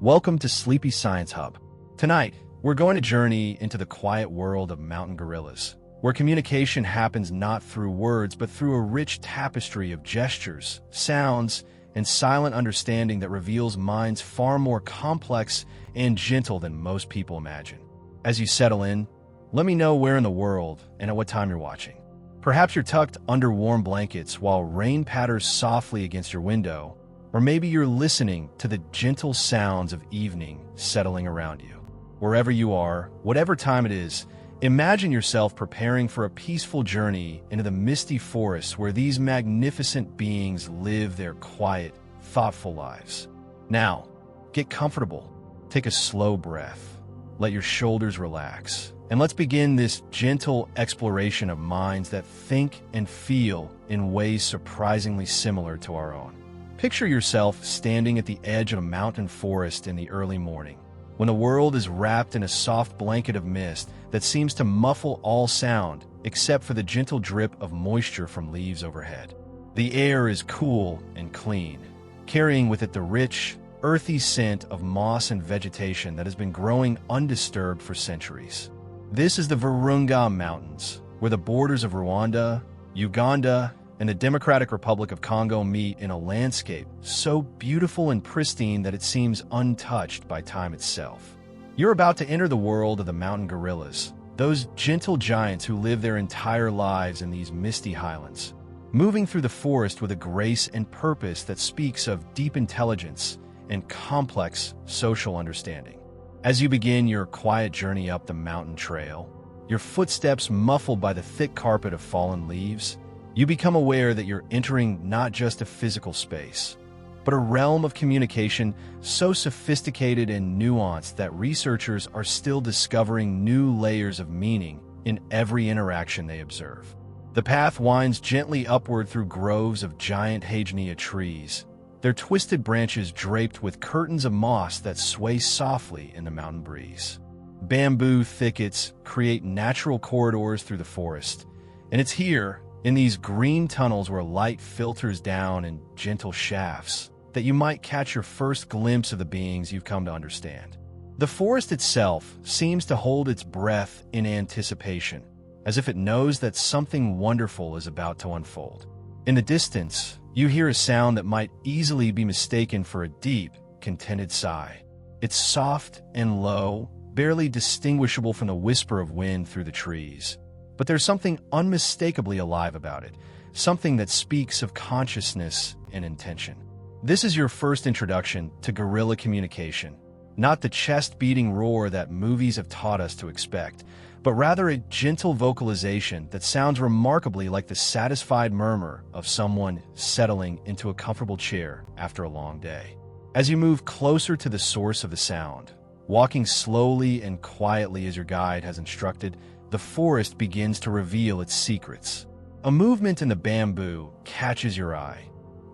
Welcome to Sleepy Science Hub. Tonight, we're going to journey into the quiet world of mountain gorillas, where communication happens not through words but through a rich tapestry of gestures, sounds, and silent understanding that reveals minds far more complex and gentle than most people imagine. As you settle in, let me know where in the world and at what time you're watching. Perhaps you're tucked under warm blankets while rain patters softly against your window, or maybe you're listening to the gentle sounds of evening settling around you. Wherever you are, whatever time it is, imagine yourself preparing for a peaceful journey into the misty forest where these magnificent beings live their quiet, thoughtful lives. Now, get comfortable, take a slow breath, let your shoulders relax, and let's begin this gentle exploration of minds that think and feel in ways surprisingly similar to our own. Picture yourself standing at the edge of a mountain forest in the early morning, when the world is wrapped in a soft blanket of mist that seems to muffle all sound except for the gentle drip of moisture from leaves overhead. The air is cool and clean, carrying with it the rich, earthy scent of moss and vegetation that has been growing undisturbed for centuries. This is the Virunga Mountains, where the borders of Rwanda, Uganda, and the Democratic Republic of Congo meet in a landscape so beautiful and pristine that it seems untouched by time itself. You're about to enter the world of the mountain gorillas, those gentle giants who live their entire lives in these misty highlands, moving through the forest with a grace and purpose that speaks of deep intelligence and complex social understanding. As you begin your quiet journey up the mountain trail, your footsteps muffled by the thick carpet of fallen leaves, you become aware that you're entering not just a physical space, but a realm of communication so sophisticated and nuanced that researchers are still discovering new layers of meaning in every interaction they observe. The path winds gently upward through groves of giant Hagenia trees, their twisted branches draped with curtains of moss that sway softly in the mountain breeze. Bamboo thickets create natural corridors through the forest, and it's here, in these green tunnels where light filters down in gentle shafts, that you might catch your first glimpse of the beings you've come to understand. The forest itself seems to hold its breath in anticipation, as if it knows that something wonderful is about to unfold. In the distance, you hear a sound that might easily be mistaken for a deep, contented sigh. It's soft and low, barely distinguishable from the whisper of wind through the trees. But there's something unmistakably alive about it, something that speaks of consciousness and intention. This is your first introduction to gorilla communication, not the chest-beating roar that movies have taught us to expect, but rather a gentle vocalization that sounds remarkably like the satisfied murmur of someone settling into a comfortable chair after a long day. As you move closer to the source of the sound, walking slowly and quietly as your guide has instructed, the forest begins to reveal its secrets. A movement in the bamboo catches your eye,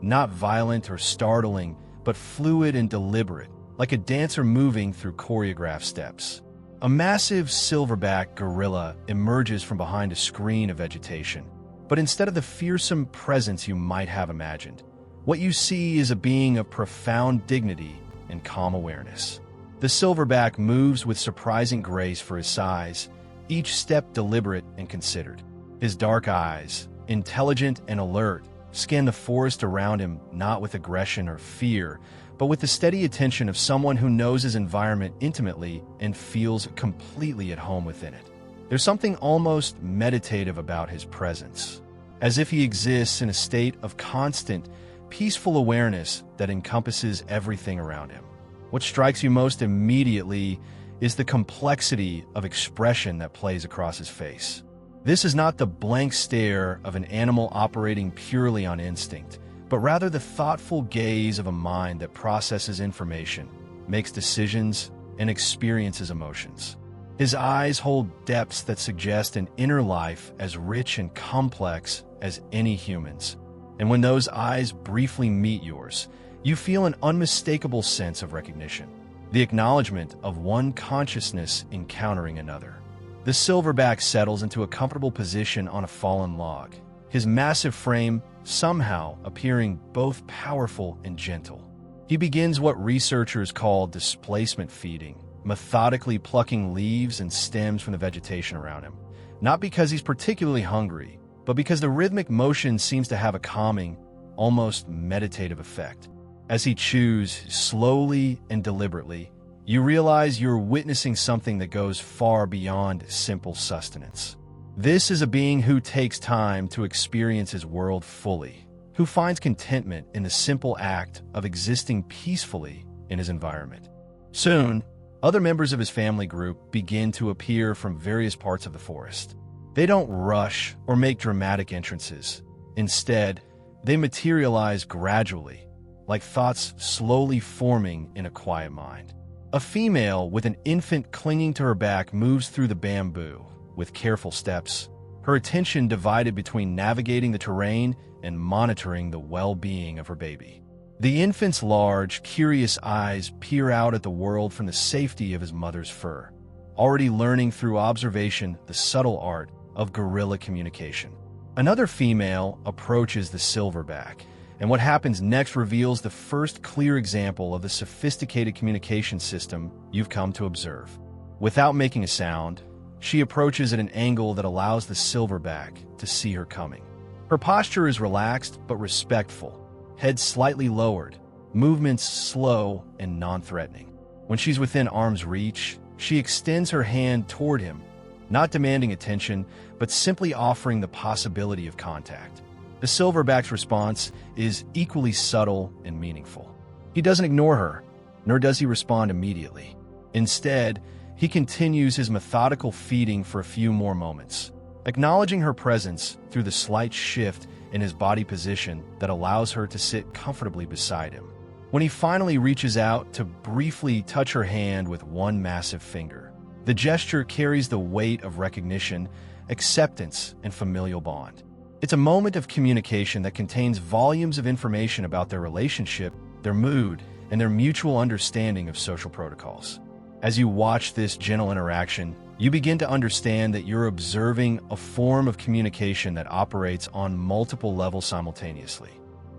not violent or startling, but fluid and deliberate, like a dancer moving through choreographed steps. A massive silverback gorilla emerges from behind a screen of vegetation, but instead of the fearsome presence you might have imagined, what you see is a being of profound dignity and calm awareness. The silverback moves with surprising grace for his size, each step deliberate and considered. His dark eyes, intelligent and alert, scan the forest around him not with aggression or fear, but with the steady attention of someone who knows his environment intimately and feels completely at home within it. There's something almost meditative about his presence, as if he exists in a state of constant, peaceful awareness that encompasses everything around him. What strikes you most immediately is the complexity of expression that plays across his face. This is not the blank stare of an animal operating purely on instinct, but rather the thoughtful gaze of a mind that processes information, makes decisions, and experiences emotions. His eyes hold depths that suggest an inner life as rich and complex as any human's. And when those eyes briefly meet yours, you feel an unmistakable sense of recognition, the acknowledgement of one consciousness encountering another. The silverback settles into a comfortable position on a fallen log, his massive frame somehow appearing both powerful and gentle. He begins what researchers call displacement feeding, methodically plucking leaves and stems from the vegetation around him. Not because he's particularly hungry, but because the rhythmic motion seems to have a calming, almost meditative effect. As he chews slowly and deliberately, you realize you're witnessing something that goes far beyond simple sustenance. This is a being who takes time to experience his world fully, who finds contentment in the simple act of existing peacefully in his environment. Soon, other members of his family group begin to appear from various parts of the forest. They don't rush or make dramatic entrances. Instead, they materialize gradually, like thoughts slowly forming in a quiet mind. A female with an infant clinging to her back moves through the bamboo with careful steps, her attention divided between navigating the terrain and monitoring the well-being of her baby. The infant's large, curious eyes peer out at the world from the safety of his mother's fur, already learning through observation the subtle art of guerrilla communication. Another female approaches the Silverback, and what happens next reveals the first clear example of the sophisticated communication system you've come to observe. Without making a sound, she approaches at an angle that allows the Silverback to see her coming. Her posture is relaxed but respectful, head slightly lowered, movements slow and non-threatening. When she's within arm's reach, she extends her hand toward him, not demanding attention, but simply offering the possibility of contact. The Silverback's response is equally subtle and meaningful. He doesn't ignore her, nor does he respond immediately. Instead, he continues his methodical feeding for a few more moments, acknowledging her presence through the slight shift in his body position that allows her to sit comfortably beside him. When he finally reaches out to briefly touch her hand with one massive finger, the gesture carries the weight of recognition, acceptance, and familial bond. It's a moment of communication that contains volumes of information about their relationship, their mood, and their mutual understanding of social protocols. As you watch this gentle interaction, you begin to understand that you're observing a form of communication that operates on multiple levels simultaneously.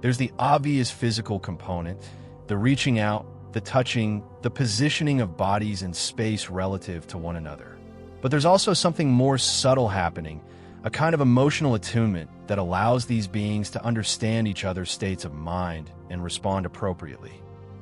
There's the obvious physical component, the reaching out, the touching, the positioning of bodies in space relative to one another. But there's also something more subtle happening, a kind of emotional attunement that allows these beings to understand each other's states of mind and respond appropriately.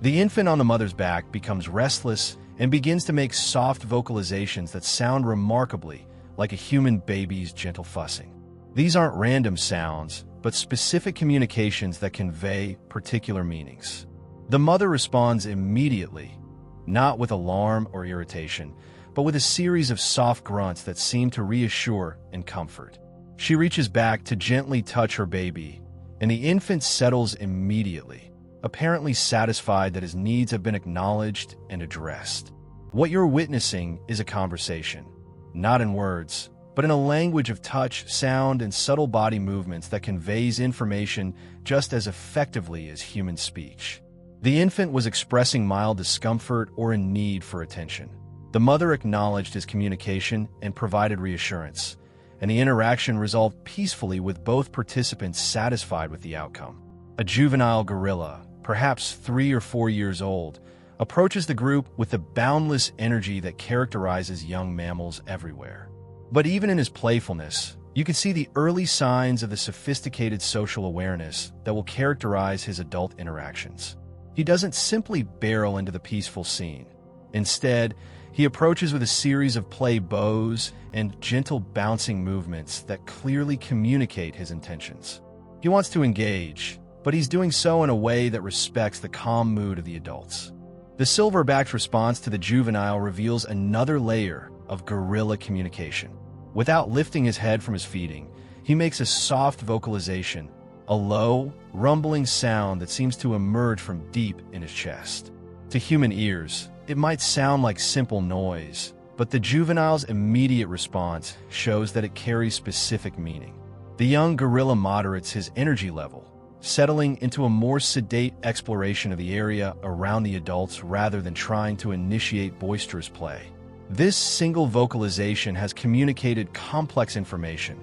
The infant on the mother's back becomes restless and begins to make soft vocalizations that sound remarkably like a human baby's gentle fussing. These aren't random sounds, but specific communications that convey particular meanings. The mother responds immediately, not with alarm or irritation, but with a series of soft grunts that seem to reassure and comfort. She reaches back to gently touch her baby, and the infant settles immediately, apparently satisfied that his needs have been acknowledged and addressed. What you're witnessing is a conversation, not in words, but in a language of touch, sound, and subtle body movements that conveys information just as effectively as human speech. The infant was expressing mild discomfort or a need for attention. The mother acknowledged his communication and provided reassurance, and the interaction resolved peacefully with both participants satisfied with the outcome. A juvenile gorilla, perhaps 3 or 4 years old, approaches the group with the boundless energy that characterizes young mammals everywhere. But even in his playfulness, you can see the early signs of the sophisticated social awareness that will characterize his adult interactions. He doesn't simply barrel into the peaceful scene. Instead, he approaches with a series of play bows and gentle bouncing movements that clearly communicate his intentions. He wants to engage, but he's doing so in a way that respects the calm mood of the adults. The Silverback's response to the juvenile reveals another layer of guerrilla communication. Without lifting his head from his feeding, he makes a soft vocalization, a low, rumbling sound that seems to emerge from deep in his chest. To human ears, it might sound like simple noise, but the juvenile's immediate response shows that it carries specific meaning. The young gorilla moderates his energy level, settling into a more sedate exploration of the area around the adults rather than trying to initiate boisterous play. This single vocalization has communicated complex information,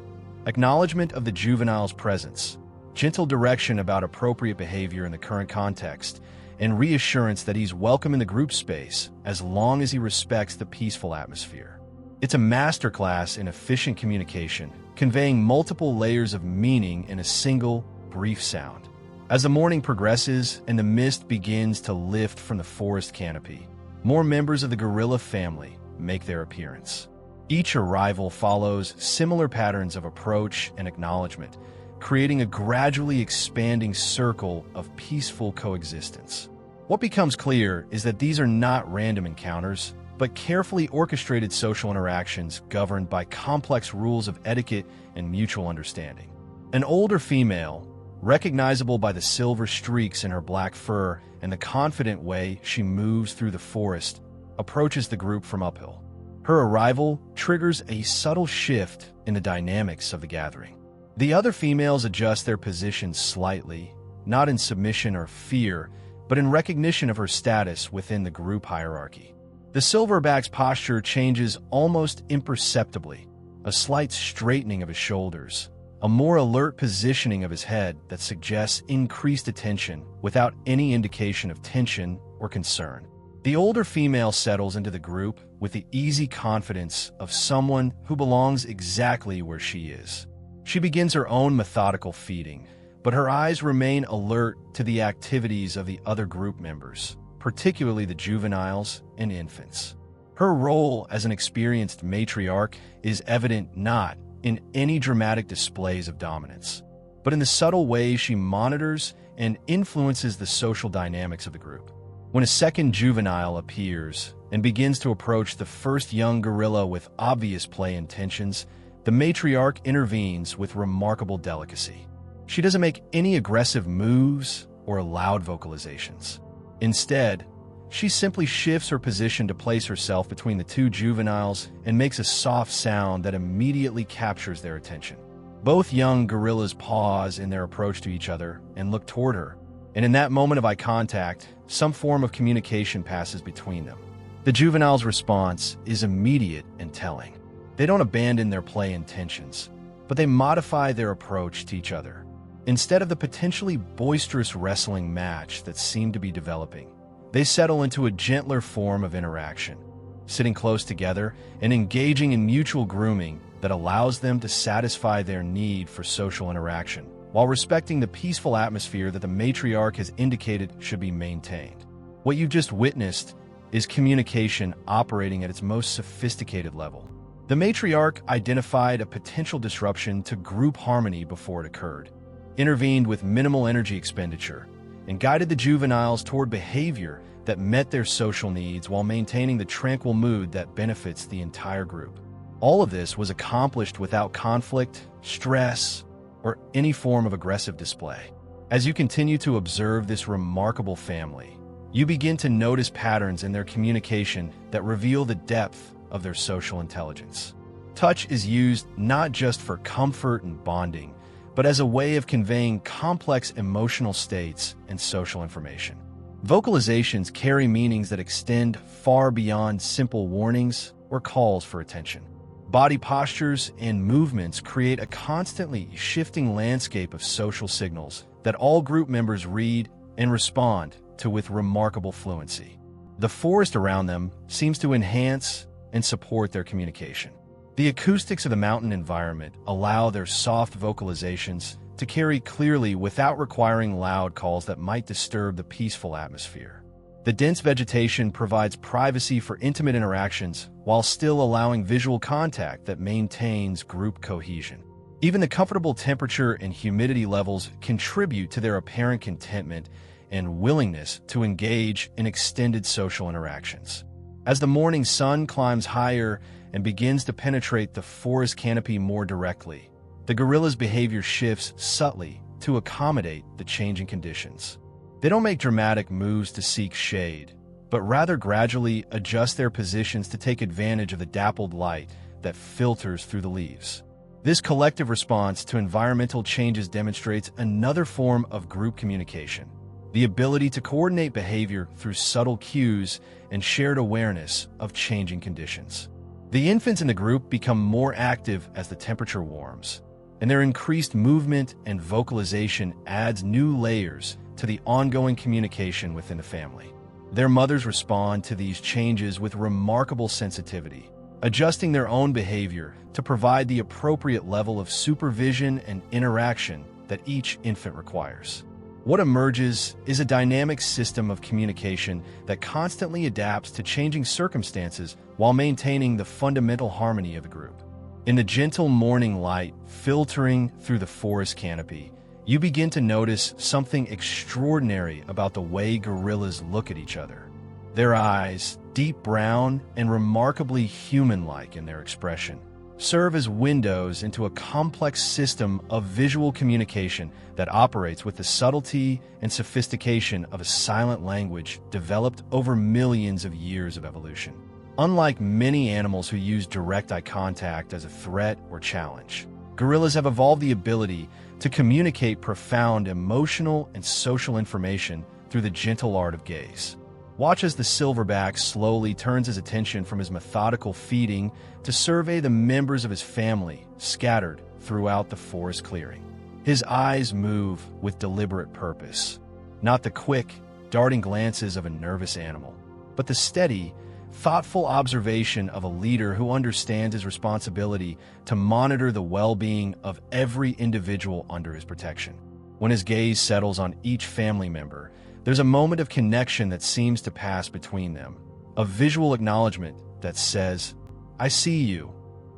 acknowledgement of the juvenile's presence, gentle direction about appropriate behavior in the current context, and reassurance that he's welcome in the group space as long as he respects the peaceful atmosphere. It's a masterclass in efficient communication, conveying multiple layers of meaning in a single, brief sound. As the morning progresses and the mist begins to lift from the forest canopy, more members of the gorilla family make their appearance. Each arrival follows similar patterns of approach and acknowledgement, creating a gradually expanding circle of peaceful coexistence. What becomes clear is that these are not random encounters, but carefully orchestrated social interactions governed by complex rules of etiquette and mutual understanding. An older female, recognizable by the silver streaks in her black fur and the confident way she moves through the forest, approaches the group from uphill. Her arrival triggers a subtle shift in the dynamics of the gathering. The other females adjust their positions slightly, not in submission or fear, but in recognition of her status within the group hierarchy. The Silverback's posture changes almost imperceptibly, a slight straightening of his shoulders, a more alert positioning of his head that suggests increased attention without any indication of tension or concern. The older female settles into the group with the easy confidence of someone who belongs exactly where she is. She begins her own methodical feeding, but her eyes remain alert to the activities of the other group members, particularly the juveniles and infants. Her role as an experienced matriarch is evident not in any dramatic displays of dominance, but in the subtle ways she monitors and influences the social dynamics of the group. When a second juvenile appears and begins to approach the first young gorilla with obvious play intentions, the matriarch intervenes with remarkable delicacy. She doesn't make any aggressive moves or loud vocalizations. Instead, she simply shifts her position to place herself between the two juveniles and makes a soft sound that immediately captures their attention. Both young gorillas pause in their approach to each other and look toward her, and in that moment of eye contact, some form of communication passes between them. The juvenile's response is immediate and telling. They don't abandon their play intentions, but they modify their approach to each other. Instead of the potentially boisterous wrestling match that seemed to be developing, they settle into a gentler form of interaction, sitting close together and engaging in mutual grooming that allows them to satisfy their need for social interaction, while respecting the peaceful atmosphere that the matriarch has indicated should be maintained. What you've just witnessed is communication operating at its most sophisticated level. The matriarch identified a potential disruption to group harmony before it occurred, intervened with minimal energy expenditure, and guided the juveniles toward behavior that met their social needs while maintaining the tranquil mood that benefits the entire group. All of this was accomplished without conflict, stress, or any form of aggressive display. As you continue to observe this remarkable family, you begin to notice patterns in their communication that reveal the depth of their social intelligence. Touch is used not just for comfort and bonding, but as a way of conveying complex emotional states and social information. Vocalizations carry meanings that extend far beyond simple warnings or calls for attention. Body postures and movements create a constantly shifting landscape of social signals that all group members read and respond to with remarkable fluency. The forest around them seems to enhance and support their communication. The acoustics of the mountain environment allow their soft vocalizations to carry clearly without requiring loud calls that might disturb the peaceful atmosphere. The dense vegetation provides privacy for intimate interactions while still allowing visual contact that maintains group cohesion. Even the comfortable temperature and humidity levels contribute to their apparent contentment and willingness to engage in extended social interactions. As the morning sun climbs higher and begins to penetrate the forest canopy more directly, the gorilla's behavior shifts subtly to accommodate the changing conditions. They don't make dramatic moves to seek shade, but rather gradually adjust their positions to take advantage of the dappled light that filters through the leaves. This collective response to environmental changes demonstrates another form of group communication, the ability to coordinate behavior through subtle cues and shared awareness of changing conditions. The infants in the group become more active as the temperature warms, and their increased movement and vocalization adds new layers to the ongoing communication within the family. Their mothers respond to these changes with remarkable sensitivity, adjusting their own behavior to provide the appropriate level of supervision and interaction that each infant requires. What emerges is a dynamic system of communication that constantly adapts to changing circumstances while maintaining the fundamental harmony of the group. In the gentle morning light filtering through the forest canopy, you begin to notice something extraordinary about the way gorillas look at each other. Their eyes, deep brown and remarkably human-like in their expression, serve as windows into a complex system of visual communication that operates with the subtlety and sophistication of a silent language developed over millions of years of evolution. Unlike many animals who use direct eye contact as a threat or challenge, gorillas have evolved the ability to communicate profound emotional and social information through the gentle art of gaze. Watch as the silverback slowly turns his attention from his methodical feeding to survey the members of his family scattered throughout the forest clearing. His eyes move with deliberate purpose, not the quick, darting glances of a nervous animal, but the steady, thoughtful observation of a leader who understands his responsibility to monitor the well-being of every individual under his protection. When his gaze settles on each family member, there's a moment of connection that seems to pass between them, a visual acknowledgement that says, "I see you.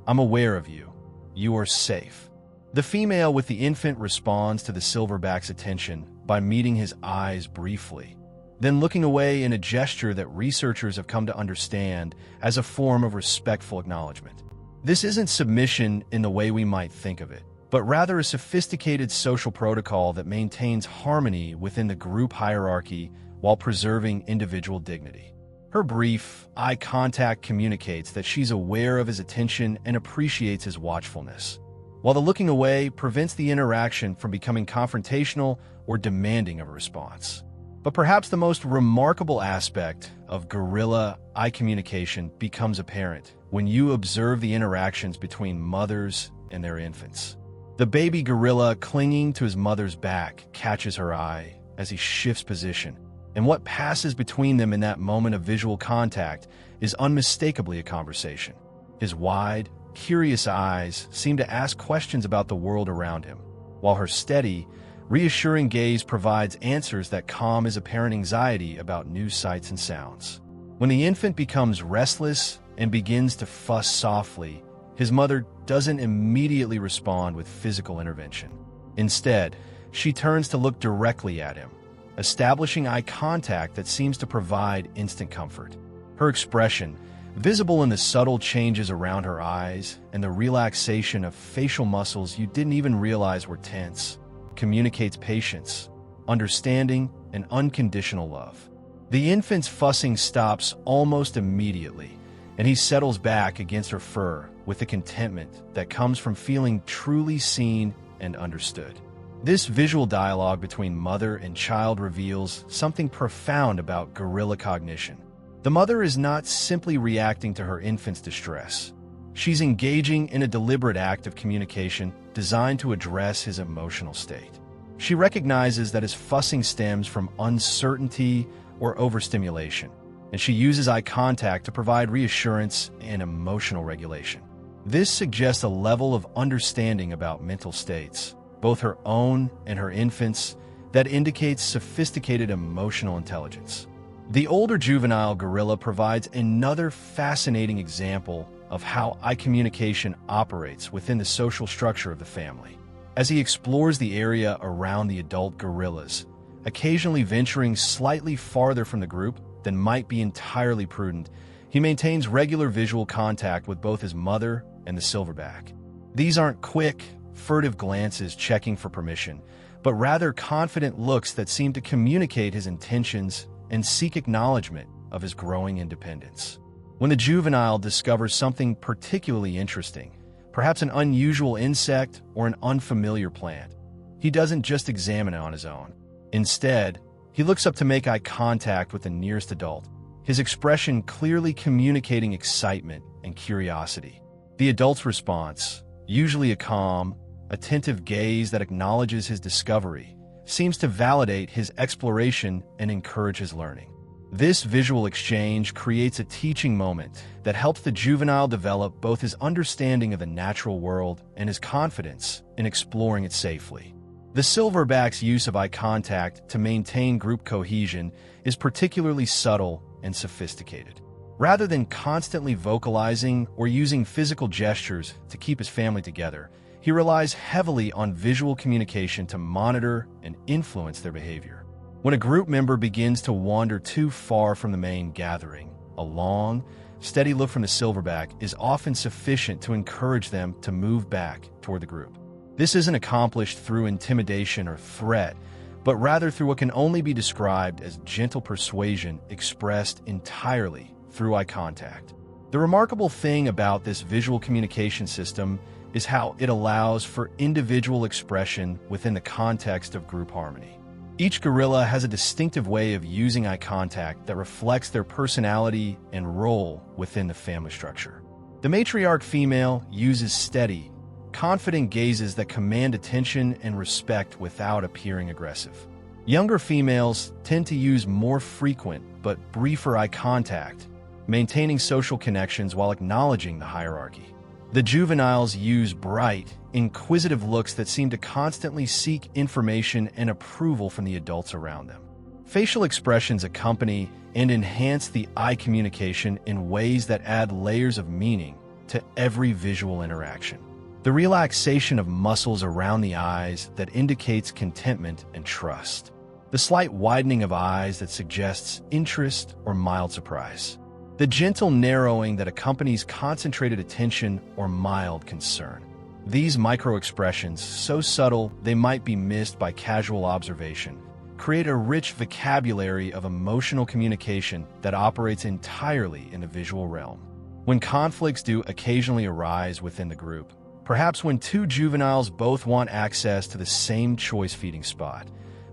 I'm aware of you. You are safe." The female with the infant responds to the silverback's attention by meeting his eyes briefly, then looking away in a gesture that researchers have come to understand as a form of respectful acknowledgement. This isn't submission in the way we might think of it, but rather a sophisticated social protocol that maintains harmony within the group hierarchy while preserving individual dignity. Her brief eye contact communicates that she's aware of his attention and appreciates his watchfulness, while the looking away prevents the interaction from becoming confrontational or demanding of a response. But perhaps the most remarkable aspect of gorilla eye communication becomes apparent when you observe the interactions between mothers and their infants. The baby gorilla clinging to his mother's back catches her eye as he shifts position, and what passes between them in that moment of visual contact is unmistakably a conversation. His wide, curious eyes seem to ask questions about the world around him, while her steady, reassuring gaze provides answers that calm his apparent anxiety about new sights and sounds. When the infant becomes restless and begins to fuss softly, his mother doesn't immediately respond with physical intervention. Instead, she turns to look directly at him, establishing eye contact that seems to provide instant comfort. Her expression, visible in the subtle changes around her eyes and the relaxation of facial muscles you didn't even realize were tense, communicates patience, understanding, and unconditional love. The infant's fussing stops almost immediately, and he settles back against her fur with the contentment that comes from feeling truly seen and understood. This visual dialogue between mother and child reveals something profound about gorilla cognition. The mother is not simply reacting to her infant's distress. She's engaging in a deliberate act of communication designed to address his emotional state. She recognizes that his fussing stems from uncertainty or overstimulation, and she uses eye contact to provide reassurance and emotional regulation. This suggests a level of understanding about mental states, both her own and her infant's, that indicates sophisticated emotional intelligence. The older juvenile gorilla provides another fascinating example of how eye communication operates within the social structure of the family. As he explores the area around the adult gorillas, occasionally venturing slightly farther from the group than might be entirely prudent, he maintains regular visual contact with both his mother and the silverback. These aren't quick, furtive glances checking for permission, but rather confident looks that seem to communicate his intentions and seek acknowledgement of his growing independence. When the juvenile discovers something particularly interesting, perhaps an unusual insect or an unfamiliar plant, he doesn't just examine it on his own. Instead, he looks up to make eye contact with the nearest adult, his expression clearly communicating excitement and curiosity. The adult's response, usually a calm, attentive gaze that acknowledges his discovery, seems to validate his exploration and encourage his learning. This visual exchange creates a teaching moment that helps the juvenile develop both his understanding of the natural world and his confidence in exploring it safely. The silverback's use of eye contact to maintain group cohesion is particularly subtle and sophisticated. Rather than constantly vocalizing or using physical gestures to keep his family together, he relies heavily on visual communication to monitor and influence their behavior. When a group member begins to wander too far from the main gathering, a long, steady look from the silverback is often sufficient to encourage them to move back toward the group. This isn't accomplished through intimidation or threat, but rather through what can only be described as gentle persuasion expressed entirely through eye contact. The remarkable thing about this visual communication system is how it allows for individual expression within the context of group harmony. Each gorilla has a distinctive way of using eye contact that reflects their personality and role within the family structure. The matriarch female uses steady, confident gazes that command attention and respect without appearing aggressive. Younger females tend to use more frequent but briefer eye contact, maintaining social connections while acknowledging the hierarchy. The juveniles use bright, inquisitive looks that seem to constantly seek information and approval from the adults around them. Facial expressions accompany and enhance the eye communication in ways that add layers of meaning to every visual interaction. The relaxation of muscles around the eyes that indicates contentment and trust. The slight widening of eyes that suggests interest or mild surprise. The gentle narrowing that accompanies concentrated attention or mild concern. These micro-expressions, so subtle they might be missed by casual observation, create a rich vocabulary of emotional communication that operates entirely in the visual realm. When conflicts do occasionally arise within the group, perhaps when two juveniles both want access to the same choice feeding spot,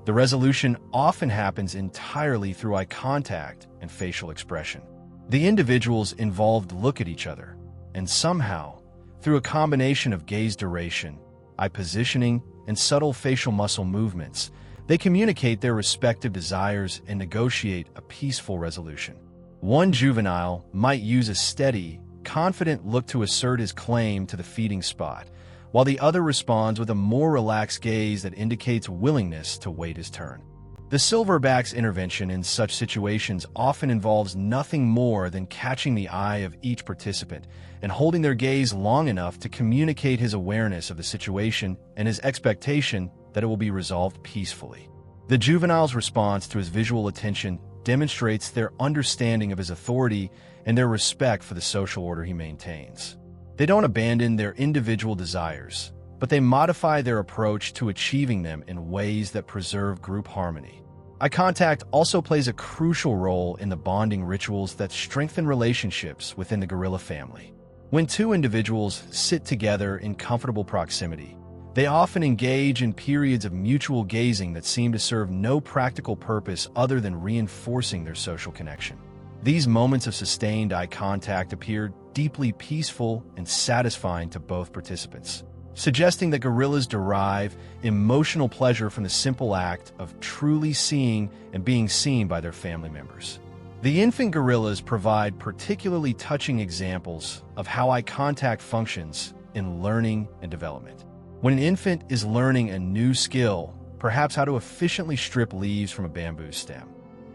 the resolution often happens entirely through eye contact and facial expression. The individuals involved look at each other, and somehow, through a combination of gaze duration, eye positioning, and subtle facial muscle movements, they communicate their respective desires and negotiate a peaceful resolution. One juvenile might use a steady, confident look to assert his claim to the feeding spot, while the other responds with a more relaxed gaze that indicates willingness to wait his turn. The silverback's intervention in such situations often involves nothing more than catching the eye of each participant and holding their gaze long enough to communicate his awareness of the situation and his expectation that it will be resolved peacefully. The juvenile's response to his visual attention demonstrates their understanding of his authority and their respect for the social order he maintains. They don't abandon their individual desires, but they modify their approach to achieving them in ways that preserve group harmony. Eye contact also plays a crucial role in the bonding rituals that strengthen relationships within the gorilla family. When two individuals sit together in comfortable proximity, they often engage in periods of mutual gazing that seem to serve no practical purpose other than reinforcing their social connection. These moments of sustained eye contact appear deeply peaceful and satisfying to both participants, suggesting that gorillas derive emotional pleasure from the simple act of truly seeing and being seen by their family members. The infant gorillas provide particularly touching examples of how eye contact functions in learning and development. When an infant is learning a new skill, perhaps how to efficiently strip leaves from a bamboo stem,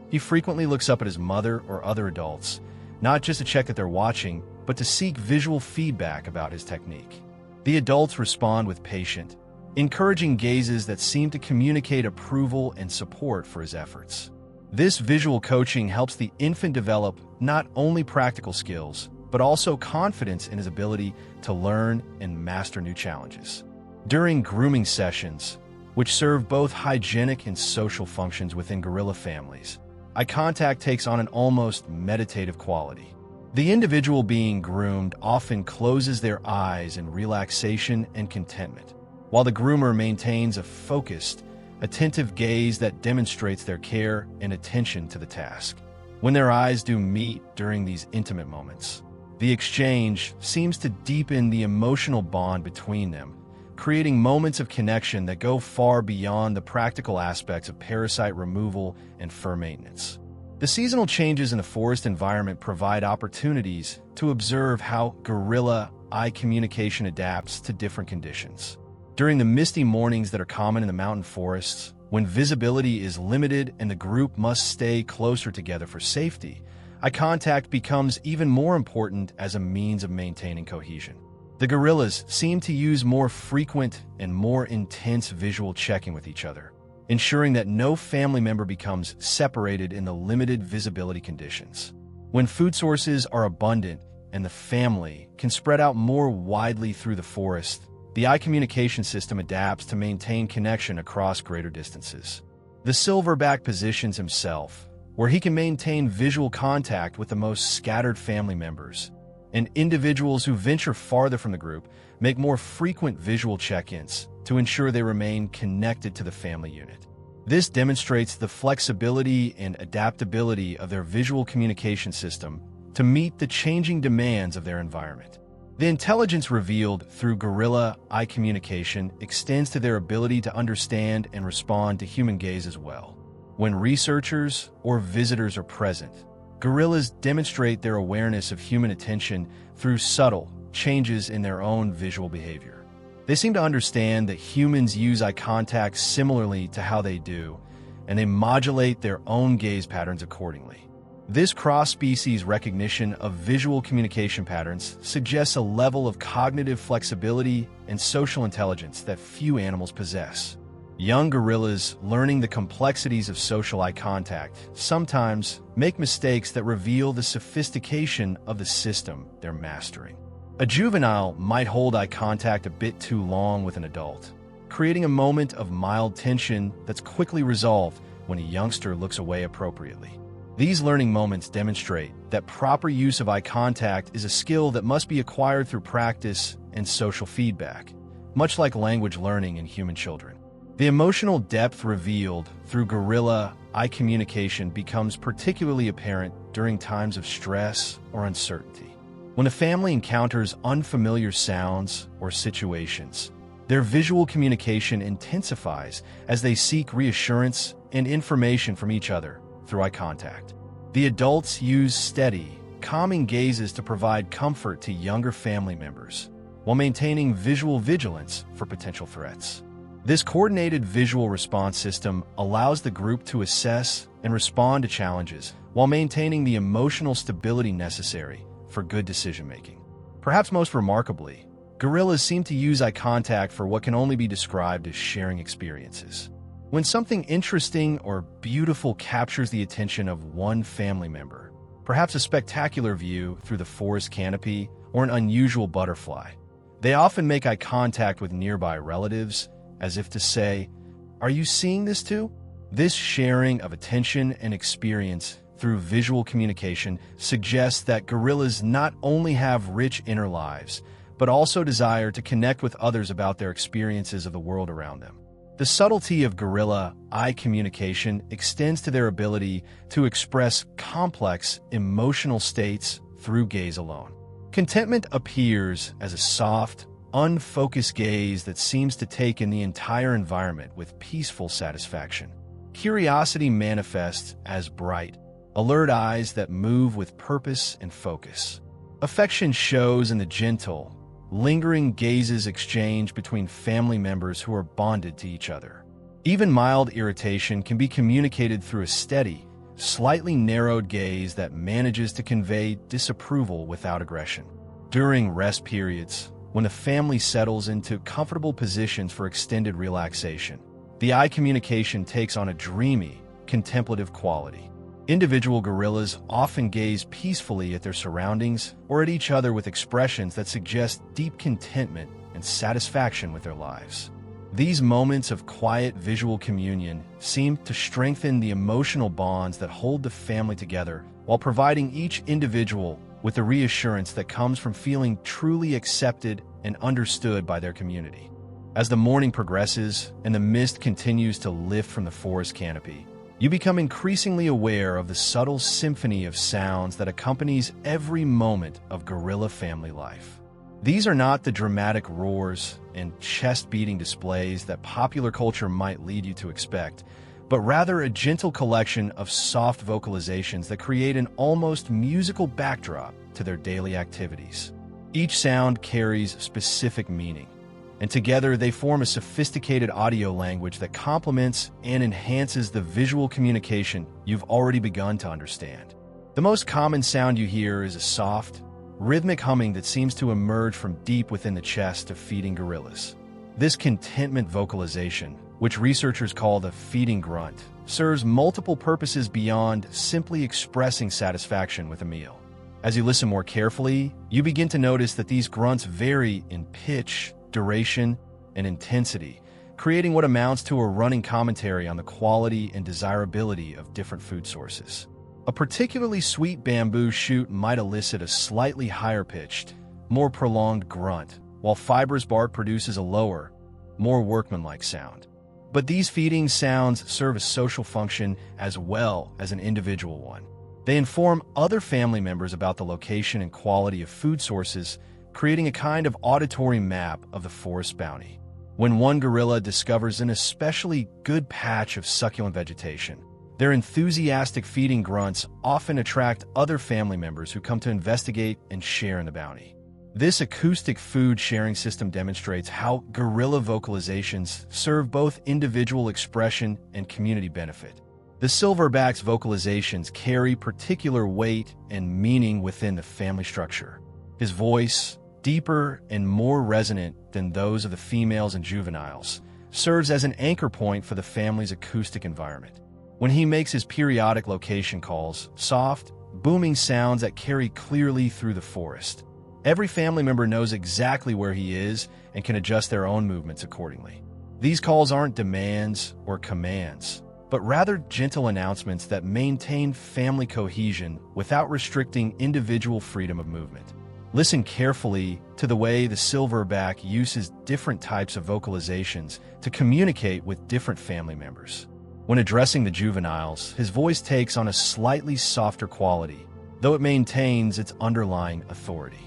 he frequently looks up at his mother or other adults, not just to check that they're watching, but to seek visual feedback about his technique. The adults respond with patient, encouraging gazes that seem to communicate approval and support for his efforts. This visual coaching helps the infant develop not only practical skills, but also confidence in his ability to learn and master new challenges. During grooming sessions, which serve both hygienic and social functions within gorilla families, eye contact takes on an almost meditative quality. The individual being groomed often closes their eyes in relaxation and contentment, while the groomer maintains a focused, attentive gaze that demonstrates their care and attention to the task. When their eyes do meet during these intimate moments, the exchange seems to deepen the emotional bond between them, creating moments of connection that go far beyond the practical aspects of parasite removal and fur maintenance. The seasonal changes in the forest environment provide opportunities to observe how gorilla-eye communication adapts to different conditions. During the misty mornings that are common in the mountain forests, when visibility is limited and the group must stay closer together for safety, eye contact becomes even more important as a means of maintaining cohesion. The gorillas seem to use more frequent and more intense visual checking with each other, ensuring that no family member becomes separated in the limited visibility conditions. When food sources are abundant and the family can spread out more widely through the forest, the eye communication system adapts to maintain connection across greater distances. The silverback positions himself where he can maintain visual contact with the most scattered family members, and individuals who venture farther from the group make more frequent visual check-ins to ensure they remain connected to the family unit. This demonstrates the flexibility and adaptability of their visual communication system to meet the changing demands of their environment. The intelligence revealed through gorilla eye communication extends to their ability to understand and respond to human gaze as well. When researchers or visitors are present, gorillas demonstrate their awareness of human attention through subtle changes in their own visual behavior. They seem to understand that humans use eye contact similarly to how they do, and they modulate their own gaze patterns accordingly. This cross-species recognition of visual communication patterns suggests a level of cognitive flexibility and social intelligence that few animals possess. Young gorillas learning the complexities of social eye contact sometimes make mistakes that reveal the sophistication of the system they're mastering. A juvenile might hold eye contact a bit too long with an adult, creating a moment of mild tension that's quickly resolved when a youngster looks away appropriately. These learning moments demonstrate that proper use of eye contact is a skill that must be acquired through practice and social feedback, much like language learning in human children. The emotional depth revealed through gorilla eye communication becomes particularly apparent during times of stress or uncertainty. When a family encounters unfamiliar sounds or situations, their visual communication intensifies as they seek reassurance and information from each other through eye contact. The adults use steady, calming gazes to provide comfort to younger family members, while maintaining visual vigilance for potential threats. This coordinated visual response system allows the group to assess and respond to challenges while maintaining the emotional stability necessary for good decision-making. Perhaps most remarkably, gorillas seem to use eye contact for what can only be described as sharing experiences. When something interesting or beautiful captures the attention of one family member, perhaps a spectacular view through the forest canopy or an unusual butterfly, they often make eye contact with nearby relatives, as if to say, "Are you seeing this too?" This sharing of attention and experience through visual communication suggests that gorillas not only have rich inner lives, but also desire to connect with others about their experiences of the world around them. The subtlety of gorilla eye communication extends to their ability to express complex emotional states through gaze alone. Contentment appears as a soft, unfocused gaze that seems to take in the entire environment with peaceful satisfaction. Curiosity manifests as bright, alert eyes that move with purpose and focus. Affection shows in the gentle, lingering gazes exchanged between family members who are bonded to each other. Even mild irritation can be communicated through a steady, slightly narrowed gaze that manages to convey disapproval without aggression. During rest periods, when the family settles into comfortable positions for extended relaxation, the eye communication takes on a dreamy, contemplative quality. Individual gorillas often gaze peacefully at their surroundings or at each other with expressions that suggest deep contentment and satisfaction with their lives. These moments of quiet visual communion seem to strengthen the emotional bonds that hold the family together while providing each individual with the reassurance that comes from feeling truly accepted and understood by their community. As the morning progresses and the mist continues to lift from the forest canopy, you become increasingly aware of the subtle symphony of sounds that accompanies every moment of gorilla family life. These are not the dramatic roars and chest-beating displays that popular culture might lead you to expect, but rather a gentle collection of soft vocalizations that create an almost musical backdrop to their daily activities. Each sound carries specific meaning, and together they form a sophisticated audio language that complements and enhances the visual communication you've already begun to understand. The most common sound you hear is a soft, rhythmic humming that seems to emerge from deep within the chest of feeding gorillas. This contentment vocalization, which researchers call the feeding grunt, serves multiple purposes beyond simply expressing satisfaction with a meal. As you listen more carefully, you begin to notice that these grunts vary in pitch, duration, and intensity, creating what amounts to a running commentary on the quality and desirability of different food sources. A particularly sweet bamboo shoot might elicit a slightly higher-pitched, more prolonged grunt, while fibrous bark produces a lower, more workmanlike sound. But these feeding sounds serve a social function as well as an individual one. They inform other family members about the location and quality of food sources, creating a kind of auditory map of the forest bounty. When one gorilla discovers an especially good patch of succulent vegetation, their enthusiastic feeding grunts often attract other family members who come to investigate and share in the bounty. This acoustic food sharing system demonstrates how gorilla vocalizations serve both individual expression and community benefit. The Silverback's vocalizations carry particular weight and meaning within the family structure. His voice, deeper and more resonant than those of the females and juveniles, serves as an anchor point for the family's acoustic environment. When he makes his periodic location calls, soft, booming sounds that carry clearly through the forest, every family member knows exactly where he is and can adjust their own movements accordingly. These calls aren't demands or commands, but rather gentle announcements that maintain family cohesion without restricting individual freedom of movement. Listen carefully to the way the Silverback uses different types of vocalizations to communicate with different family members. When addressing the juveniles, his voice takes on a slightly softer quality, though it maintains its underlying authority.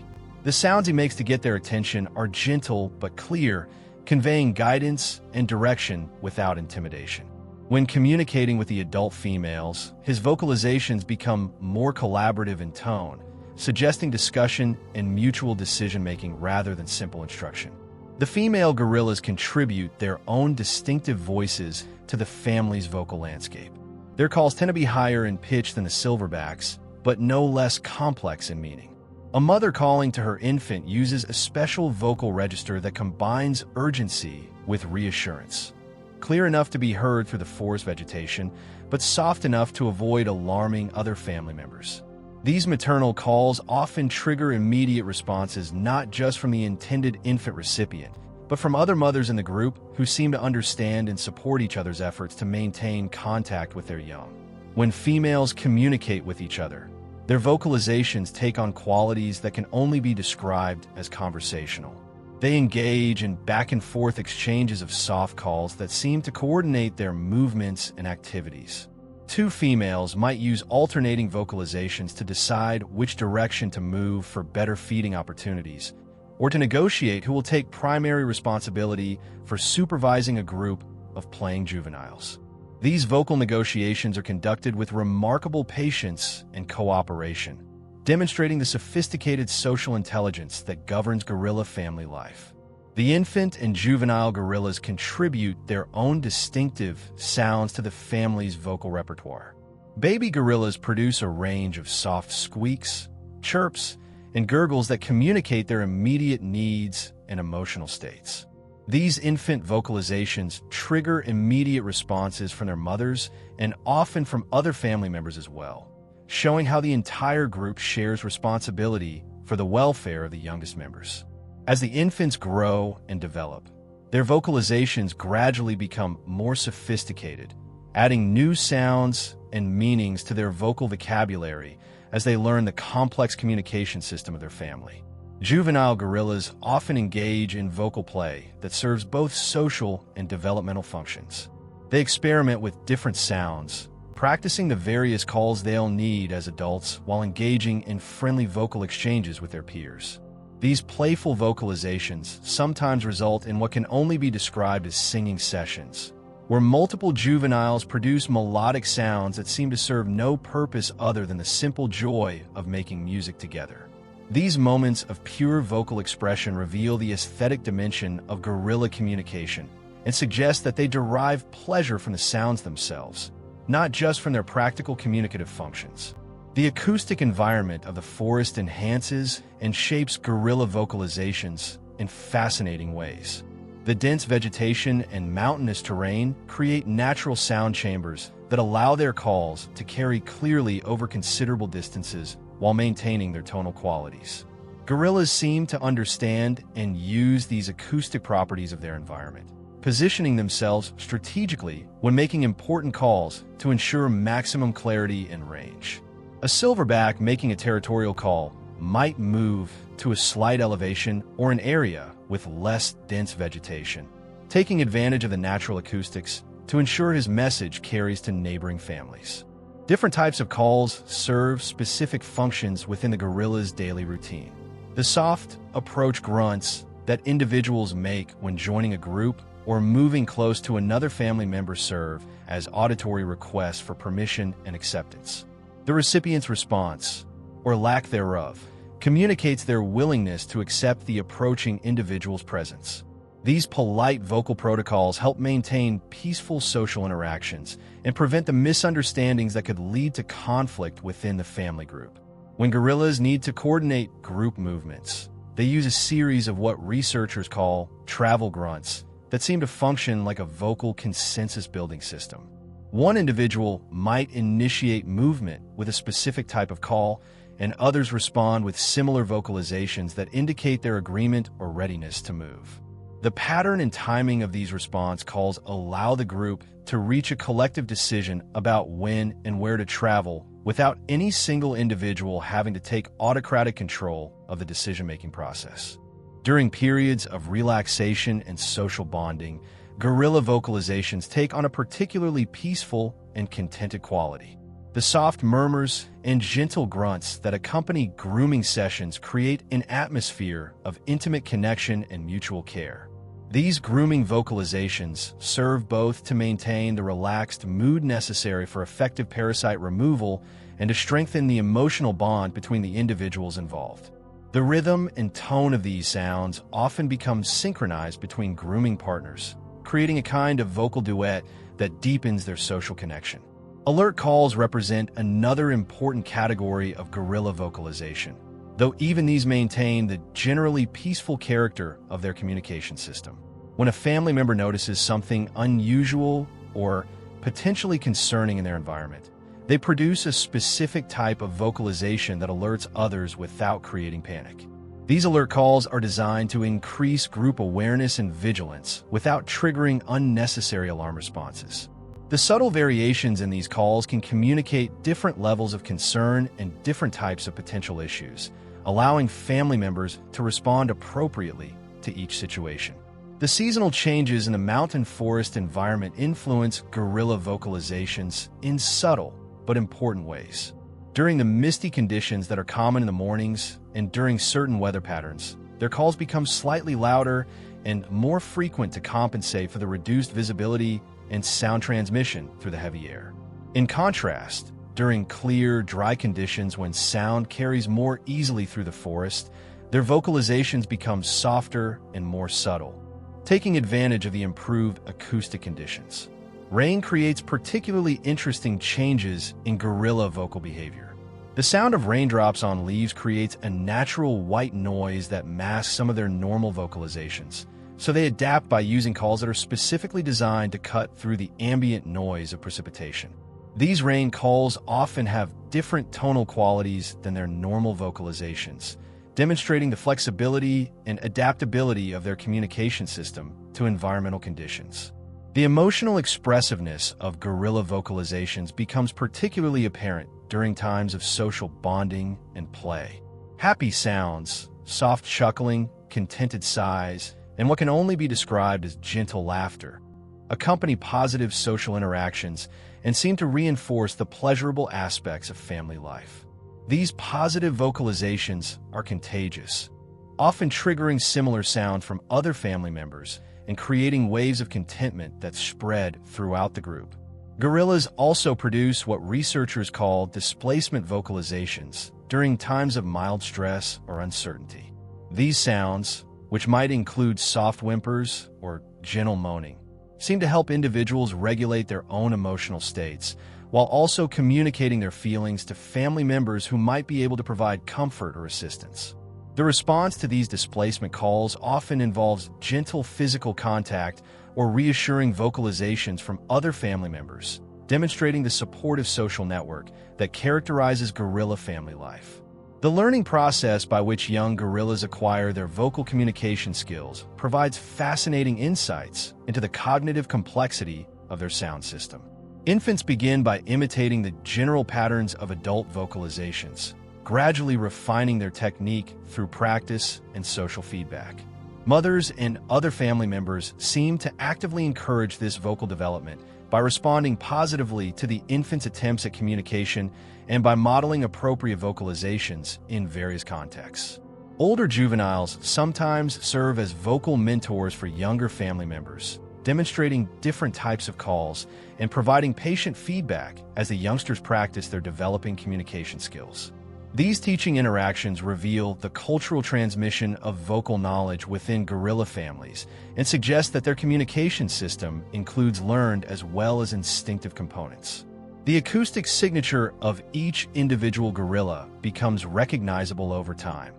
The sounds he makes to get their attention are gentle but clear, conveying guidance and direction without intimidation. When communicating with the adult females, his vocalizations become more collaborative in tone, suggesting discussion and mutual decision-making rather than simple instruction. The female gorillas contribute their own distinctive voices to the family's vocal landscape. Their calls tend to be higher in pitch than the silverbacks, but no less complex in meaning. A mother calling to her infant uses a special vocal register that combines urgency with reassurance. Clear enough to be heard through the forest vegetation, but soft enough to avoid alarming other family members. These maternal calls often trigger immediate responses not just from the intended infant recipient, but from other mothers in the group who seem to understand and support each other's efforts to maintain contact with their young. When females communicate with each other, their vocalizations take on qualities that can only be described as conversational. They engage in back-and-forth exchanges of soft calls that seem to coordinate their movements and activities. Two females might use alternating vocalizations to decide which direction to move for better feeding opportunities, or to negotiate who will take primary responsibility for supervising a group of playing juveniles. These vocal negotiations are conducted with remarkable patience and cooperation, demonstrating the sophisticated social intelligence that governs gorilla family life. The infant and juvenile gorillas contribute their own distinctive sounds to the family's vocal repertoire. Baby gorillas produce a range of soft squeaks, chirps, and gurgles that communicate their immediate needs and emotional states. These infant vocalizations trigger immediate responses from their mothers and often from other family members as well, showing how the entire group shares responsibility for the welfare of the youngest members. As the infants grow and develop, their vocalizations gradually become more sophisticated, adding new sounds and meanings to their vocal vocabulary as they learn the complex communication system of their family. Juvenile gorillas often engage in vocal play that serves both social and developmental functions. They experiment with different sounds, practicing the various calls they'll need as adults while engaging in friendly vocal exchanges with their peers. These playful vocalizations sometimes result in what can only be described as singing sessions, where multiple juveniles produce melodic sounds that seem to serve no purpose other than the simple joy of making music together. These moments of pure vocal expression reveal the aesthetic dimension of guerrilla communication and suggest that they derive pleasure from the sounds themselves, not just from their practical communicative functions. The acoustic environment of the forest enhances and shapes guerrilla vocalizations in fascinating ways. The dense vegetation and mountainous terrain create natural sound chambers that allow their calls to carry clearly over considerable distances while maintaining their tonal qualities. Gorillas seem to understand and use these acoustic properties of their environment, positioning themselves strategically when making important calls to ensure maximum clarity and range. A silverback making a territorial call might move to a slight elevation or an area with less dense vegetation, taking advantage of the natural acoustics to ensure his message carries to neighboring families. Different types of calls serve specific functions within the gorilla's daily routine. The soft approach grunts that individuals make when joining a group or moving close to another family member serve as auditory requests for permission and acceptance. The recipient's response, or lack thereof, communicates their willingness to accept the approaching individual's presence. These polite vocal protocols help maintain peaceful social interactions and prevent the misunderstandings that could lead to conflict within the family group. When gorillas need to coordinate group movements, they use a series of what researchers call travel grunts that seem to function like a vocal consensus-building system. One individual might initiate movement with a specific type of call, and others respond with similar vocalizations that indicate their agreement or readiness to move. The pattern and timing of these response calls allow the group to reach a collective decision about when and where to travel without any single individual having to take autocratic control of the decision-making process. During periods of relaxation and social bonding, guerrilla vocalizations take on a particularly peaceful and contented quality. The soft murmurs and gentle grunts that accompany grooming sessions create an atmosphere of intimate connection and mutual care. These grooming vocalizations serve both to maintain the relaxed mood necessary for effective parasite removal and to strengthen the emotional bond between the individuals involved. The rhythm and tone of these sounds often become synchronized between grooming partners, creating a kind of vocal duet that deepens their social connection. Alert calls represent another important category of guerrilla vocalization, though even these maintain the generally peaceful character of their communication system. When a family member notices something unusual or potentially concerning in their environment, they produce a specific type of vocalization that alerts others without creating panic. These alert calls are designed to increase group awareness and vigilance without triggering unnecessary alarm responses. The subtle variations in these calls can communicate different levels of concern and different types of potential issues, allowing family members to respond appropriately to each situation. The seasonal changes in the mountain forest environment influence guerrilla vocalizations in subtle but important ways. During the misty conditions that are common in the mornings and during certain weather patterns, their calls become slightly louder and more frequent to compensate for the reduced visibility and sound transmission through the heavy air. In contrast, during clear, dry conditions when sound carries more easily through the forest, their vocalizations become softer and more subtle, taking advantage of the improved acoustic conditions. Rain creates particularly interesting changes in guerrilla vocal behavior. The sound of raindrops on leaves creates a natural white noise that masks some of their normal vocalizations, so they adapt by using calls that are specifically designed to cut through the ambient noise of precipitation. These rain calls often have different tonal qualities than their normal vocalizations, demonstrating the flexibility and adaptability of their communication system to environmental conditions. The emotional expressiveness of guerrilla vocalizations becomes particularly apparent during times of social bonding and play. Happy sounds, soft chuckling, contented sighs, and what can only be described as gentle laughter accompany positive social interactions and seem to reinforce the pleasurable aspects of family life. These positive vocalizations are contagious, often triggering similar sound from other family members and creating waves of contentment that spread throughout the group. Gorillas also produce what researchers call displacement vocalizations during times of mild stress or uncertainty. These sounds, which might include soft whimpers or gentle moaning, seem to help individuals regulate their own emotional states, while also communicating their feelings to family members who might be able to provide comfort or assistance. The response to these displacement calls often involves gentle physical contact or reassuring vocalizations from other family members, demonstrating the supportive social network that characterizes gorilla family life. The learning process by which young gorillas acquire their vocal communication skills provides fascinating insights into the cognitive complexity of their sound system. Infants begin by imitating the general patterns of adult vocalizations, gradually refining their technique through practice and social feedback. Mothers and other family members seem to actively encourage this vocal development by responding positively to the infant's attempts at communication and by modeling appropriate vocalizations in various contexts. Older juveniles sometimes serve as vocal mentors for younger family members, demonstrating different types of calls and providing patient feedback as the youngsters practice their developing communication skills. These teaching interactions reveal the cultural transmission of vocal knowledge within gorilla families and suggest that their communication system includes learned as well as instinctive components. The acoustic signature of each individual gorilla becomes recognizable over time,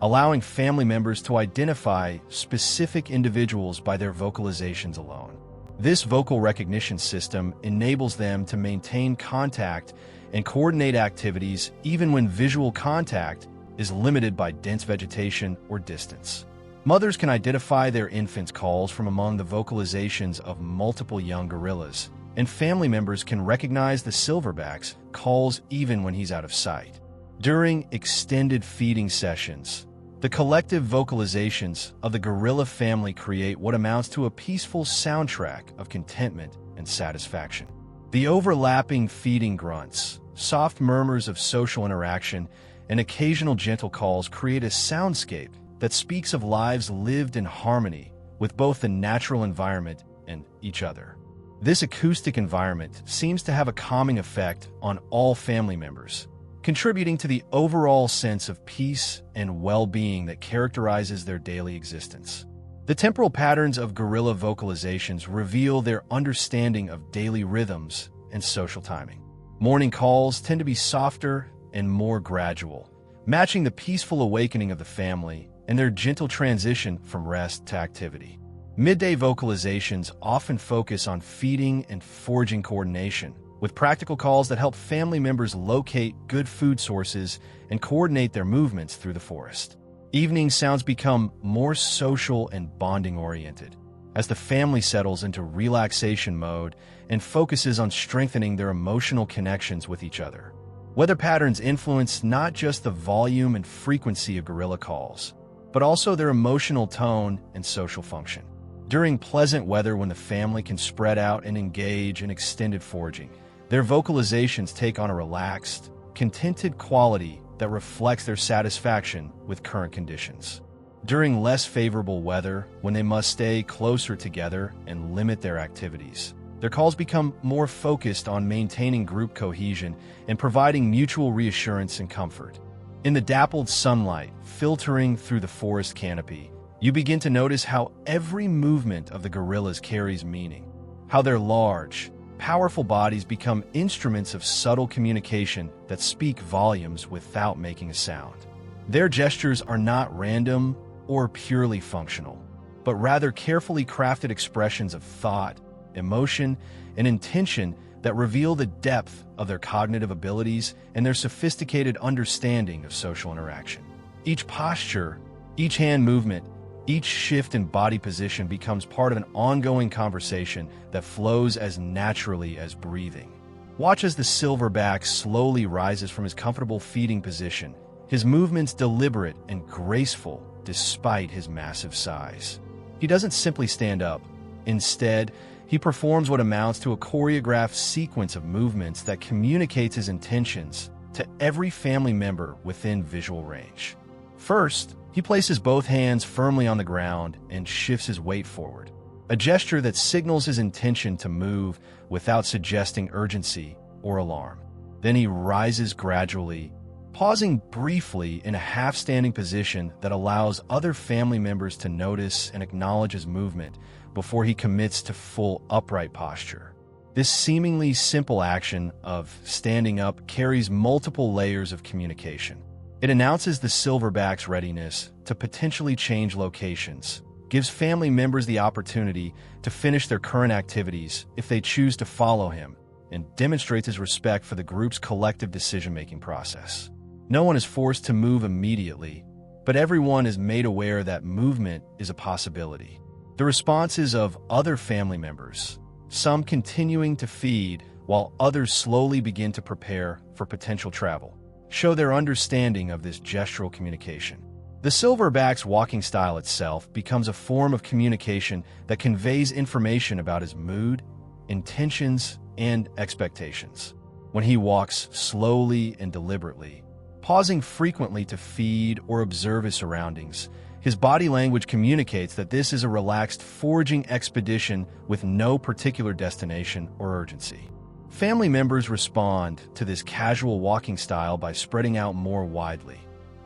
allowing family members to identify specific individuals by their vocalizations alone. This vocal recognition system enables them to maintain contact and coordinate activities even when visual contact is limited by dense vegetation or distance. Mothers can identify their infants' calls from among the vocalizations of multiple young gorillas, and family members can recognize the silverback's calls even when he's out of sight. During extended feeding sessions, the collective vocalizations of the gorilla family create what amounts to a peaceful soundtrack of contentment and satisfaction. The overlapping feeding grunts, soft murmurs of social interaction, and occasional gentle calls create a soundscape that speaks of lives lived in harmony with both the natural environment and each other. This acoustic environment seems to have a calming effect on all family members, contributing to the overall sense of peace and well-being that characterizes their daily existence. The temporal patterns of gorilla vocalizations reveal their understanding of daily rhythms and social timing. Morning calls tend to be softer and more gradual, matching the peaceful awakening of the family and their gentle transition from rest to activity. Midday vocalizations often focus on feeding and foraging coordination, with practical calls that help family members locate good food sources and coordinate their movements through the forest. Evening sounds become more social and bonding-oriented, as the family settles into relaxation mode and focuses on strengthening their emotional connections with each other. Weather patterns influence not just the volume and frequency of gorilla calls, but also their emotional tone and social function. During pleasant weather when the family can spread out and engage in extended foraging, their vocalizations take on a relaxed, contented quality that reflects their satisfaction with current conditions. During less favorable weather, when they must stay closer together and limit their activities, their calls become more focused on maintaining group cohesion and providing mutual reassurance and comfort. In the dappled sunlight filtering through the forest canopy, you begin to notice how every movement of the gorillas carries meaning, how their large, powerful bodies become instruments of subtle communication that speak volumes without making a sound. Their gestures are not random or purely functional, but rather carefully crafted expressions of thought, emotion, and intention that reveal the depth of their cognitive abilities and their sophisticated understanding of social interaction. Each posture, each hand movement, each shift in body position becomes part of an ongoing conversation that flows as naturally as breathing. Watch as the silverback slowly rises from his comfortable feeding position, his movements deliberate and graceful despite his massive size. He doesn't simply stand up. Instead, he performs what amounts to a choreographed sequence of movements that communicates his intentions to every family member within visual range. First, He places both hands firmly on the ground and shifts his weight forward, a gesture that signals his intention to move without suggesting urgency or alarm. Then he rises gradually, pausing briefly in a half-standing position that allows other family members to notice and acknowledge his movement before he commits to full upright posture. This seemingly simple action of standing up carries multiple layers of communication. It announces the Silverback's readiness to potentially change locations, gives family members the opportunity to finish their current activities if they choose to follow him, and demonstrates his respect for the group's collective decision-making process. No one is forced to move immediately, but everyone is made aware that movement is a possibility. The responses of other family members, some continuing to feed while others slowly begin to prepare for potential travel, show their understanding of this gestural communication. The Silverback's walking style itself becomes a form of communication that conveys information about his mood, intentions, and expectations. When he walks slowly and deliberately, pausing frequently to feed or observe his surroundings, his body language communicates that this is a relaxed foraging expedition with no particular destination or urgency. Family members respond to this casual walking style by spreading out more widely,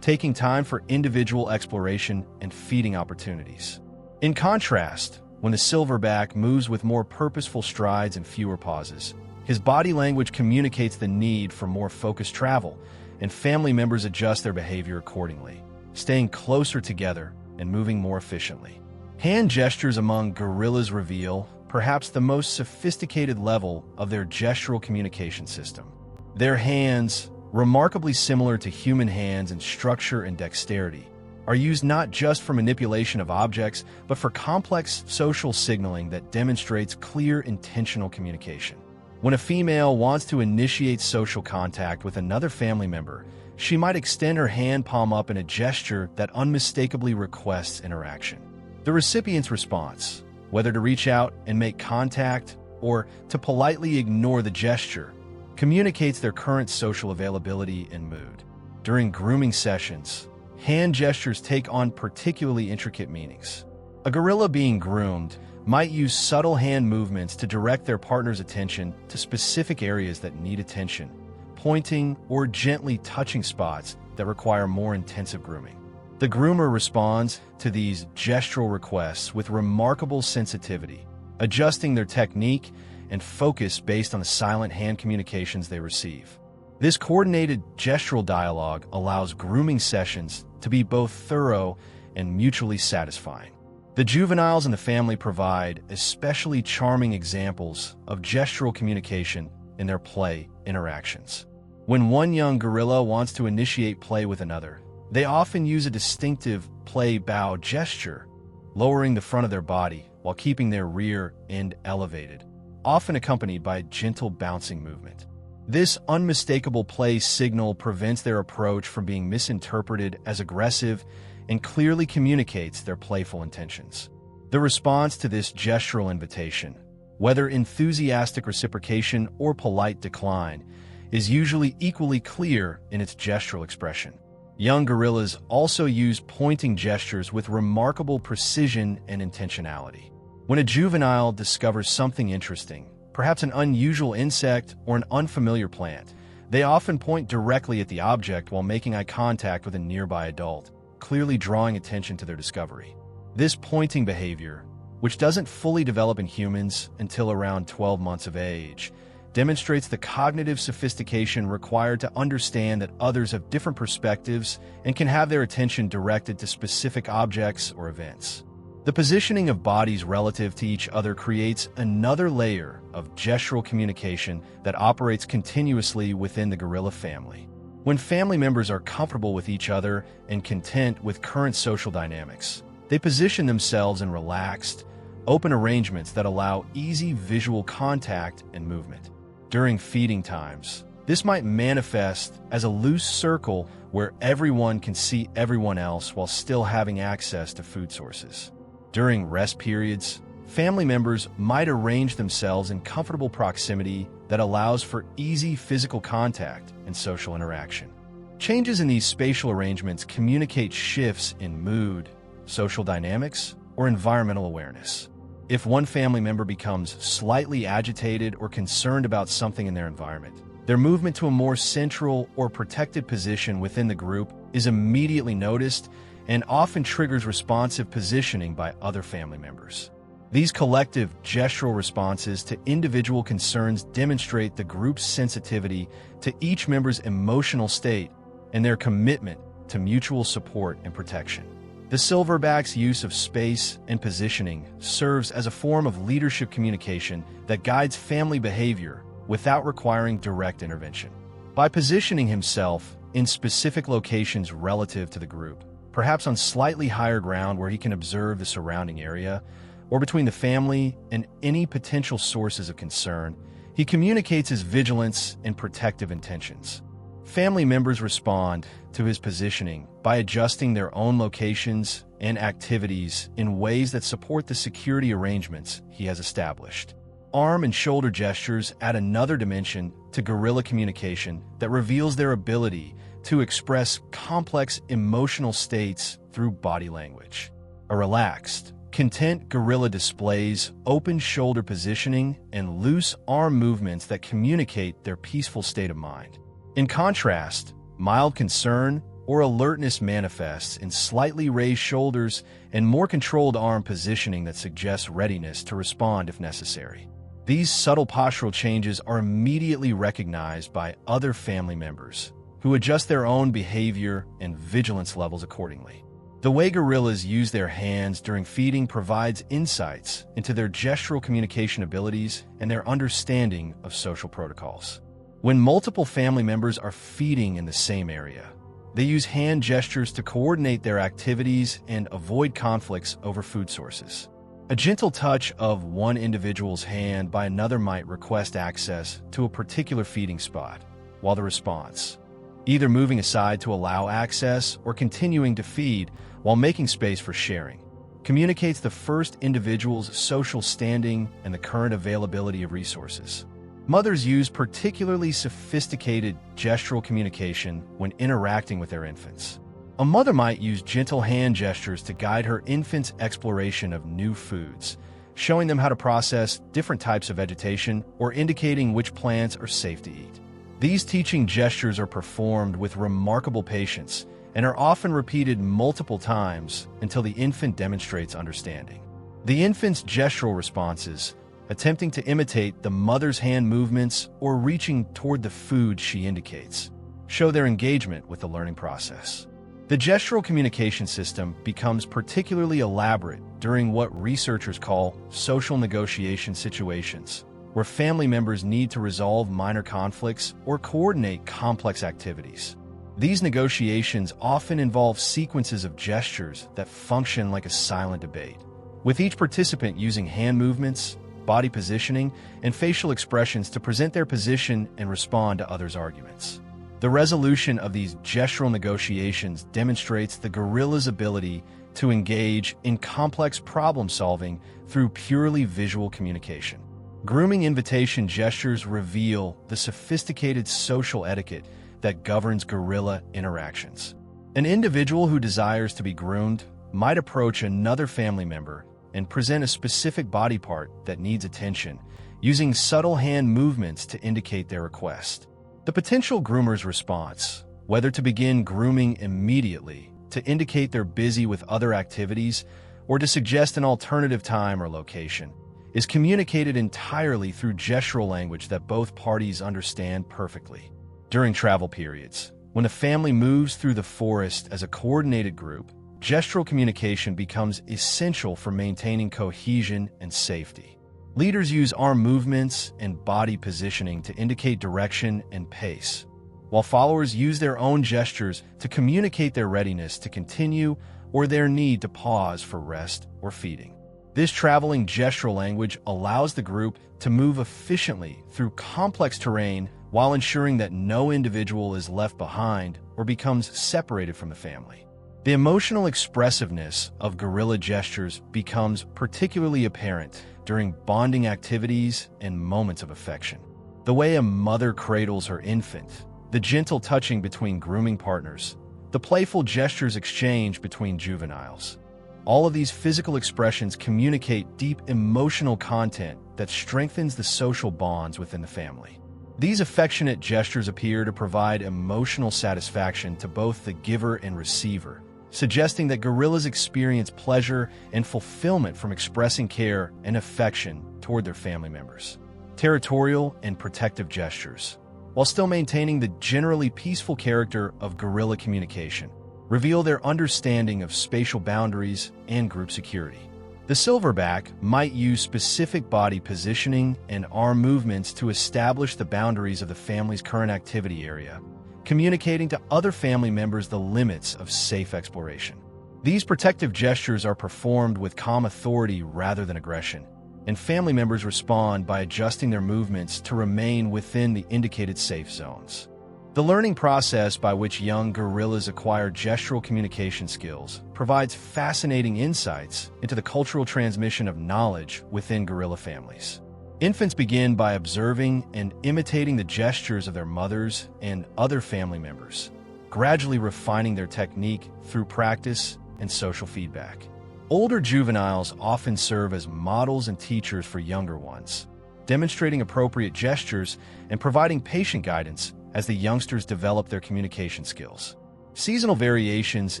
taking time for individual exploration and feeding opportunities. In contrast, when the Silverback moves with more purposeful strides and fewer pauses, his body language communicates the need for more focused travel, and family members adjust their behavior accordingly, staying closer together and moving more efficiently. Hand gestures among gorillas reveal perhaps the most sophisticated level of their gestural communication system. Their hands, remarkably similar to human hands in structure and dexterity, are used not just for manipulation of objects, but for complex social signaling that demonstrates clear, intentional communication. When a female wants to initiate social contact with another family member, she might extend her hand palm up in a gesture that unmistakably requests interaction. The recipient's response, whether to reach out and make contact or to politely ignore the gesture, communicates their current social availability and mood. During grooming sessions, hand gestures take on particularly intricate meanings. A gorilla being groomed might use subtle hand movements to direct their partner's attention to specific areas that need attention, pointing or gently touching spots that require more intensive grooming. The groomer responds to these gestural requests with remarkable sensitivity, adjusting their technique and focus based on the silent hand communications they receive. This coordinated gestural dialogue allows grooming sessions to be both thorough and mutually satisfying. The juveniles in the family provide especially charming examples of gestural communication in their play interactions. When one young gorilla wants to initiate play with another, they often use a distinctive play bow gesture, lowering the front of their body while keeping their rear end elevated, often accompanied by a gentle bouncing movement. This unmistakable play signal prevents their approach from being misinterpreted as aggressive and clearly communicates their playful intentions. The response to this gestural invitation, whether enthusiastic reciprocation or polite decline, is usually equally clear in its gestural expression. Young gorillas also use pointing gestures with remarkable precision and intentionality. When a juvenile discovers something interesting, perhaps an unusual insect or an unfamiliar plant, they often point directly at the object while making eye contact with a nearby adult, clearly drawing attention to their discovery. This pointing behavior, which doesn't fully develop in humans until around 12 months of age, demonstrates the cognitive sophistication required to understand that others have different perspectives and can have their attention directed to specific objects or events. The positioning of bodies relative to each other creates another layer of gestural communication that operates continuously within the gorilla family. When family members are comfortable with each other and content with current social dynamics, they position themselves in relaxed, open arrangements that allow easy visual contact and movement. During feeding times, this might manifest as a loose circle where everyone can see everyone else while still having access to food sources. During rest periods, family members might arrange themselves in comfortable proximity that allows for easy physical contact and social interaction. Changes in these spatial arrangements communicate shifts in mood, social dynamics, or environmental awareness. If one family member becomes slightly agitated or concerned about something in their environment, their movement to a more central or protected position within the group is immediately noticed and often triggers responsive positioning by other family members. These collective gestural responses to individual concerns demonstrate the group's sensitivity to each member's emotional state and their commitment to mutual support and protection. The Silverback's use of space and positioning serves as a form of leadership communication that guides family behavior without requiring direct intervention. By positioning himself in specific locations relative to the group, perhaps on slightly higher ground where he can observe the surrounding area, or between the family and any potential sources of concern, he communicates his vigilance and protective intentions. Family members respond to his positioning by adjusting their own locations and activities in ways that support the security arrangements he has established. Arm and shoulder gestures add another dimension to guerrilla communication that reveals their ability to express complex emotional states through body language. A relaxed, content gorilla displays open shoulder positioning and loose arm movements that communicate their peaceful state of mind. In contrast, mild concern or alertness manifests in slightly raised shoulders and more controlled arm positioning that suggests readiness to respond if necessary. These subtle postural changes are immediately recognized by other family members, who adjust their own behavior and vigilance levels accordingly. The way gorillas use their hands during feeding provides insights into their gestural communication abilities and their understanding of social protocols. When multiple family members are feeding in the same area, they use hand gestures to coordinate their activities and avoid conflicts over food sources. A gentle touch of one individual's hand by another might request access to a particular feeding spot, while the response, either moving aside to allow access or continuing to feed while making space for sharing, communicates the first individual's social standing and the current availability of resources. Mothers use particularly sophisticated gestural communication when interacting with their infants. A mother might use gentle hand gestures to guide her infant's exploration of new foods, showing them how to process different types of vegetation or indicating which plants are safe to eat. These teaching gestures are performed with remarkable patience and are often repeated multiple times until the infant demonstrates understanding. The infant's gestural responses, attempting to imitate the mother's hand movements or reaching toward the food she indicates, show their engagement with the learning process. The gestural communication system becomes particularly elaborate during what researchers call social negotiation situations, where family members need to resolve minor conflicts or coordinate complex activities. These negotiations often involve sequences of gestures that function like a silent debate, with each participant using hand movements, body positioning, and facial expressions to present their position and respond to others' arguments. The resolution of these gestural negotiations demonstrates the gorilla's ability to engage in complex problem-solving through purely visual communication. Grooming invitation gestures reveal the sophisticated social etiquette that governs gorilla interactions. An individual who desires to be groomed might approach another family member and present a specific body part that needs attention, using subtle hand movements to indicate their request. The potential groomer's response, whether to begin grooming immediately, to indicate they're busy with other activities, or to suggest an alternative time or location, is communicated entirely through gestural language that both parties understand perfectly. During travel periods, when a family moves through the forest as a coordinated group, gestural communication becomes essential for maintaining cohesion and safety. Leaders use arm movements and body positioning to indicate direction and pace, while followers use their own gestures to communicate their readiness to continue or their need to pause for rest or feeding. This traveling gestural language allows the group to move efficiently through complex terrain while ensuring that no individual is left behind or becomes separated from the family. The emotional expressiveness of gorilla gestures becomes particularly apparent during bonding activities and moments of affection. The way a mother cradles her infant, the gentle touching between grooming partners, the playful gestures exchanged between juveniles. All of these physical expressions communicate deep emotional content that strengthens the social bonds within the family. These affectionate gestures appear to provide emotional satisfaction to both the giver and receiver, suggesting that gorillas experience pleasure and fulfillment from expressing care and affection toward their family members. Territorial and protective gestures, while still maintaining the generally peaceful character of gorilla communication, reveal their understanding of spatial boundaries and group security. The silverback might use specific body positioning and arm movements to establish the boundaries of the family's current activity area, communicating to other family members the limits of safe exploration. These protective gestures are performed with calm authority rather than aggression, and family members respond by adjusting their movements to remain within the indicated safe zones. The learning process by which young gorillas acquire gestural communication skills provides fascinating insights into the cultural transmission of knowledge within gorilla families. Infants begin by observing and imitating the gestures of their mothers and other family members, gradually refining their technique through practice and social feedback. Older juveniles often serve as models and teachers for younger ones, demonstrating appropriate gestures and providing patient guidance as the youngsters develop their communication skills. Seasonal variations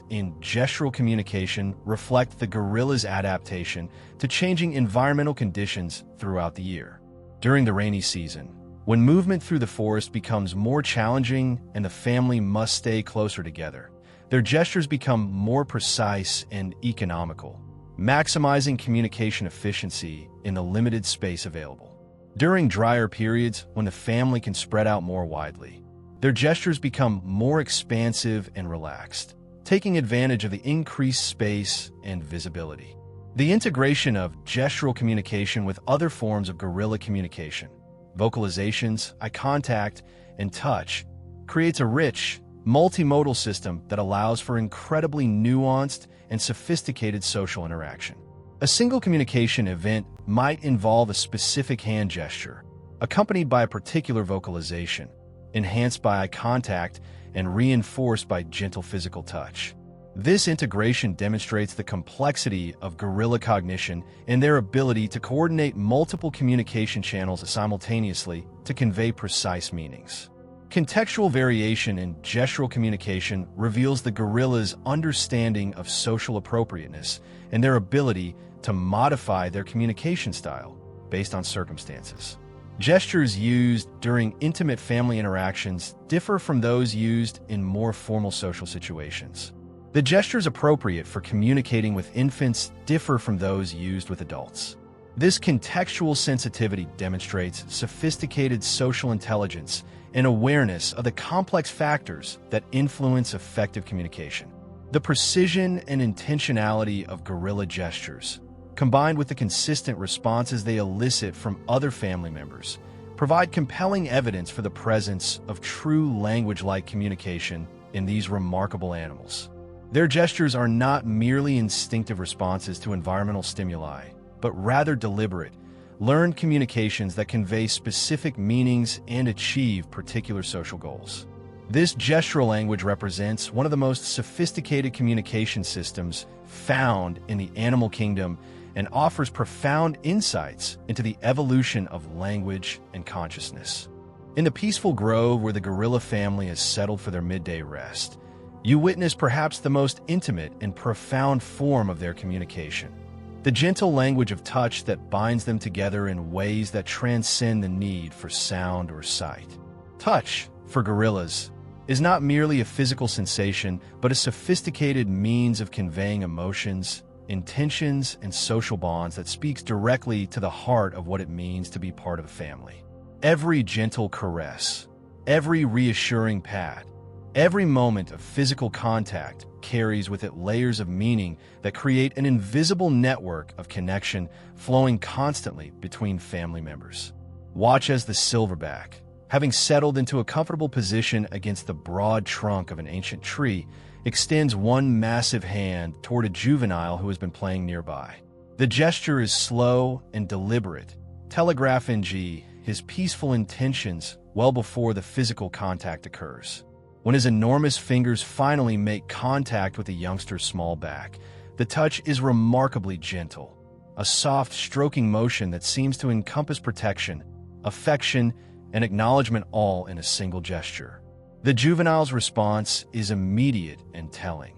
in gestural communication reflect the gorilla's adaptation to changing environmental conditions throughout the year. During the rainy season, when movement through the forest becomes more challenging and the family must stay closer together, their gestures become more precise and economical, maximizing communication efficiency in the limited space available. During drier periods, when the family can spread out more widely, their gestures become more expansive and relaxed, taking advantage of the increased space and visibility. The integration of gestural communication with other forms of gorilla communication, vocalizations, eye contact, and touch, creates a rich, multimodal system that allows for incredibly nuanced and sophisticated social interaction. A single communication event might involve a specific hand gesture, accompanied by a particular vocalization, enhanced by eye contact and reinforced by gentle physical touch. This integration demonstrates the complexity of gorilla cognition and their ability to coordinate multiple communication channels simultaneously to convey precise meanings. Contextual variation in gestural communication reveals the gorilla's understanding of social appropriateness and their ability to modify their communication style based on circumstances. Gestures used during intimate family interactions differ from those used in more formal social situations. The gestures appropriate for communicating with infants differ from those used with adults. This contextual sensitivity demonstrates sophisticated social intelligence and awareness of the complex factors that influence effective communication. The precision and intentionality of gorilla gestures, combined with the consistent responses they elicit from other family members, provide compelling evidence for the presence of true language-like communication in these remarkable animals. Their gestures are not merely instinctive responses to environmental stimuli, but rather deliberate, learned communications that convey specific meanings and achieve particular social goals. This gestural language represents one of the most sophisticated communication systems found in the animal kingdom and offers profound insights into the evolution of language and consciousness. In the peaceful grove where the gorilla family has settled for their midday rest, you witness perhaps the most intimate and profound form of their communication, the gentle language of touch that binds them together in ways that transcend the need for sound or sight. Touch, for gorillas, is not merely a physical sensation, but a sophisticated means of conveying emotions, intentions, and social bonds that speaks directly to the heart of what it means to be part of a family. Every gentle caress, every reassuring pat, every moment of physical contact carries with it layers of meaning that create an invisible network of connection flowing constantly between family members. Watch as the silverback, having settled into a comfortable position against the broad trunk of an ancient tree, extends one massive hand toward a juvenile who has been playing nearby. The gesture is slow and deliberate, telegraphing his peaceful intentions well before the physical contact occurs. When his enormous fingers finally make contact with the youngster's small back, the touch is remarkably gentle, a soft stroking motion that seems to encompass protection, affection, and acknowledgement all in a single gesture. The juvenile's response is immediate and telling.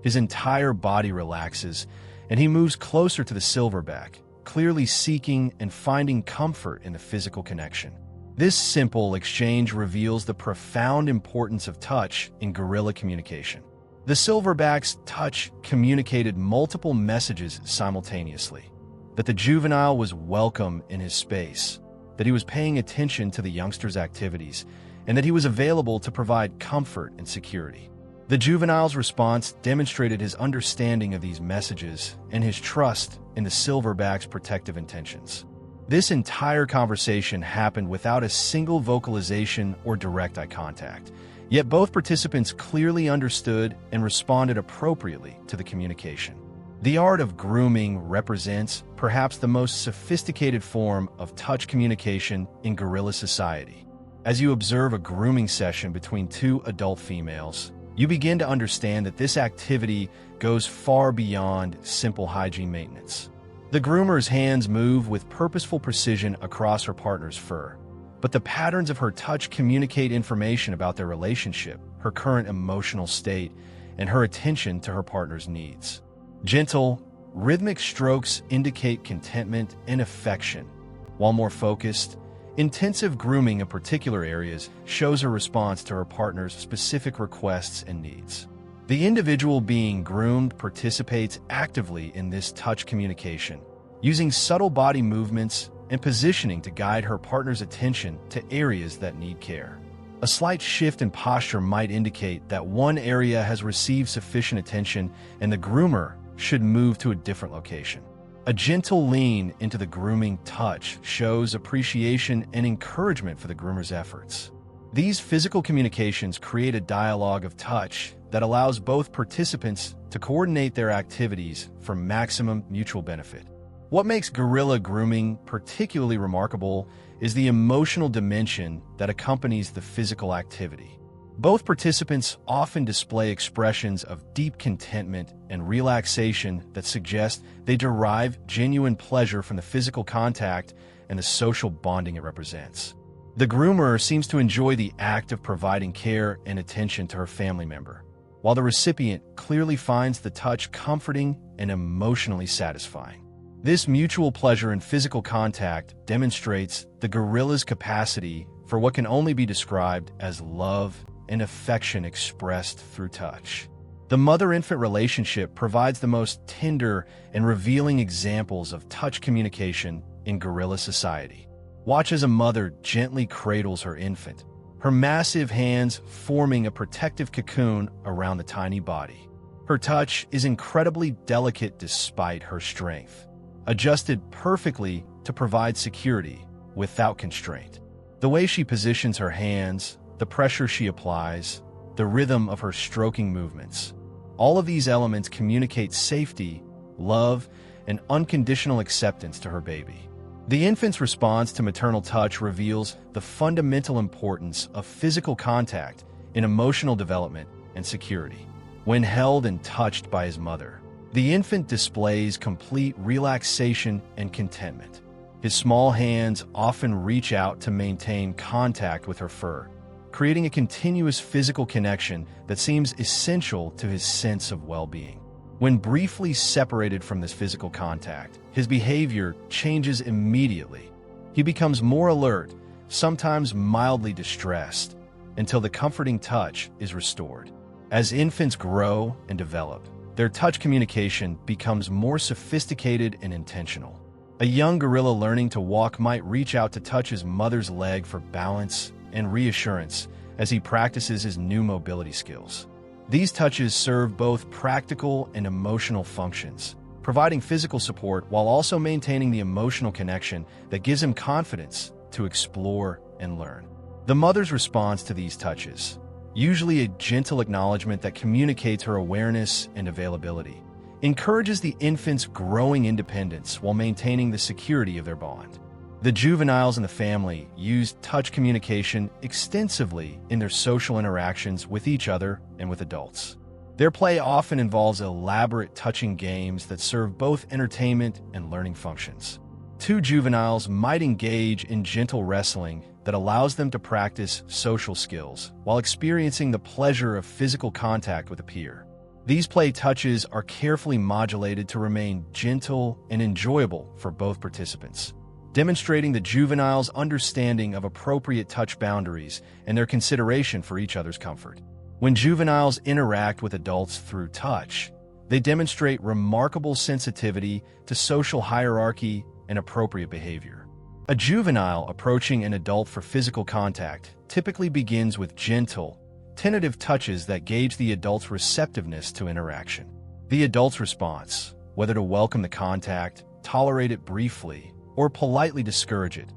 His entire body relaxes, and he moves closer to the silverback, clearly seeking and finding comfort in the physical connection. This simple exchange reveals the profound importance of touch in gorilla communication. The silverback's touch communicated multiple messages simultaneously: that the juvenile was welcome in his space, that he was paying attention to the youngster's activities, and that he was available to provide comfort and security. The juvenile's response demonstrated his understanding of these messages and his trust in the silverback's protective intentions. This entire conversation happened without a single vocalization or direct eye contact, yet both participants clearly understood and responded appropriately to the communication. The art of grooming represents perhaps the most sophisticated form of touch communication in gorilla society. As you observe a grooming session between two adult females, you begin to understand that this activity goes far beyond simple hygiene maintenance. The groomer's hands move with purposeful precision across her partner's fur, but the patterns of her touch communicate information about their relationship, her current emotional state, and her attention to her partner's needs. Gentle, rhythmic strokes indicate contentment and affection, while more focused, intensive grooming of particular areas shows a response to her partner's specific requests and needs. The individual being groomed participates actively in this touch communication, using subtle body movements and positioning to guide her partner's attention to areas that need care. A slight shift in posture might indicate that one area has received sufficient attention and the groomer should move to a different location. A gentle lean into the grooming touch shows appreciation and encouragement for the groomer's efforts. These physical communications create a dialogue of touch that allows both participants to coordinate their activities for maximum mutual benefit. What makes gorilla grooming particularly remarkable is the emotional dimension that accompanies the physical activity. Both participants often display expressions of deep contentment and relaxation that suggest they derive genuine pleasure from the physical contact and the social bonding it represents. The groomer seems to enjoy the act of providing care and attention to her family member, while the recipient clearly finds the touch comforting and emotionally satisfying. This mutual pleasure in physical contact demonstrates the gorilla's capacity for what can only be described as love and affection expressed through touch. The mother-infant relationship provides the most tender and revealing examples of touch communication in gorilla society. Watch as a mother gently cradles her infant, her massive hands forming a protective cocoon around the tiny body. Her touch is incredibly delicate despite her strength, adjusted perfectly to provide security without constraint. The way she positions her hands, the pressure she applies, the rhythm of her stroking movements, all of these elements communicate safety, love, and unconditional acceptance to her baby. The infant's response to maternal touch reveals the fundamental importance of physical contact in emotional development and security. When held and touched by his mother, the infant displays complete relaxation and contentment. His small hands often reach out to maintain contact with her fur, creating a continuous physical connection that seems essential to his sense of well-being. When briefly separated from this physical contact, his behavior changes immediately. He becomes more alert, sometimes mildly distressed, until the comforting touch is restored. As infants grow and develop, their touch communication becomes more sophisticated and intentional. A young gorilla learning to walk might reach out to touch his mother's leg for balance and reassurance as he practices his new mobility skills. These touches serve both practical and emotional functions, providing physical support while also maintaining the emotional connection that gives him confidence to explore and learn. The mother's response to these touches, usually a gentle acknowledgement that communicates her awareness and availability, encourages the infant's growing independence while maintaining the security of their bond. The juveniles in the family use touch communication extensively in their social interactions with each other and with adults. Their play often involves elaborate touching games that serve both entertainment and learning functions. Two juveniles might engage in gentle wrestling that allows them to practice social skills while experiencing the pleasure of physical contact with a peer. These play touches are carefully modulated to remain gentle and enjoyable for both participants, demonstrating the juveniles' understanding of appropriate touch boundaries and their consideration for each other's comfort. When juveniles interact with adults through touch, they demonstrate remarkable sensitivity to social hierarchy and appropriate behavior. A juvenile approaching an adult for physical contact typically begins with gentle, tentative touches that gauge the adult's receptiveness to interaction. The adult's response, whether to welcome the contact, tolerate it briefly, or politely discourage it,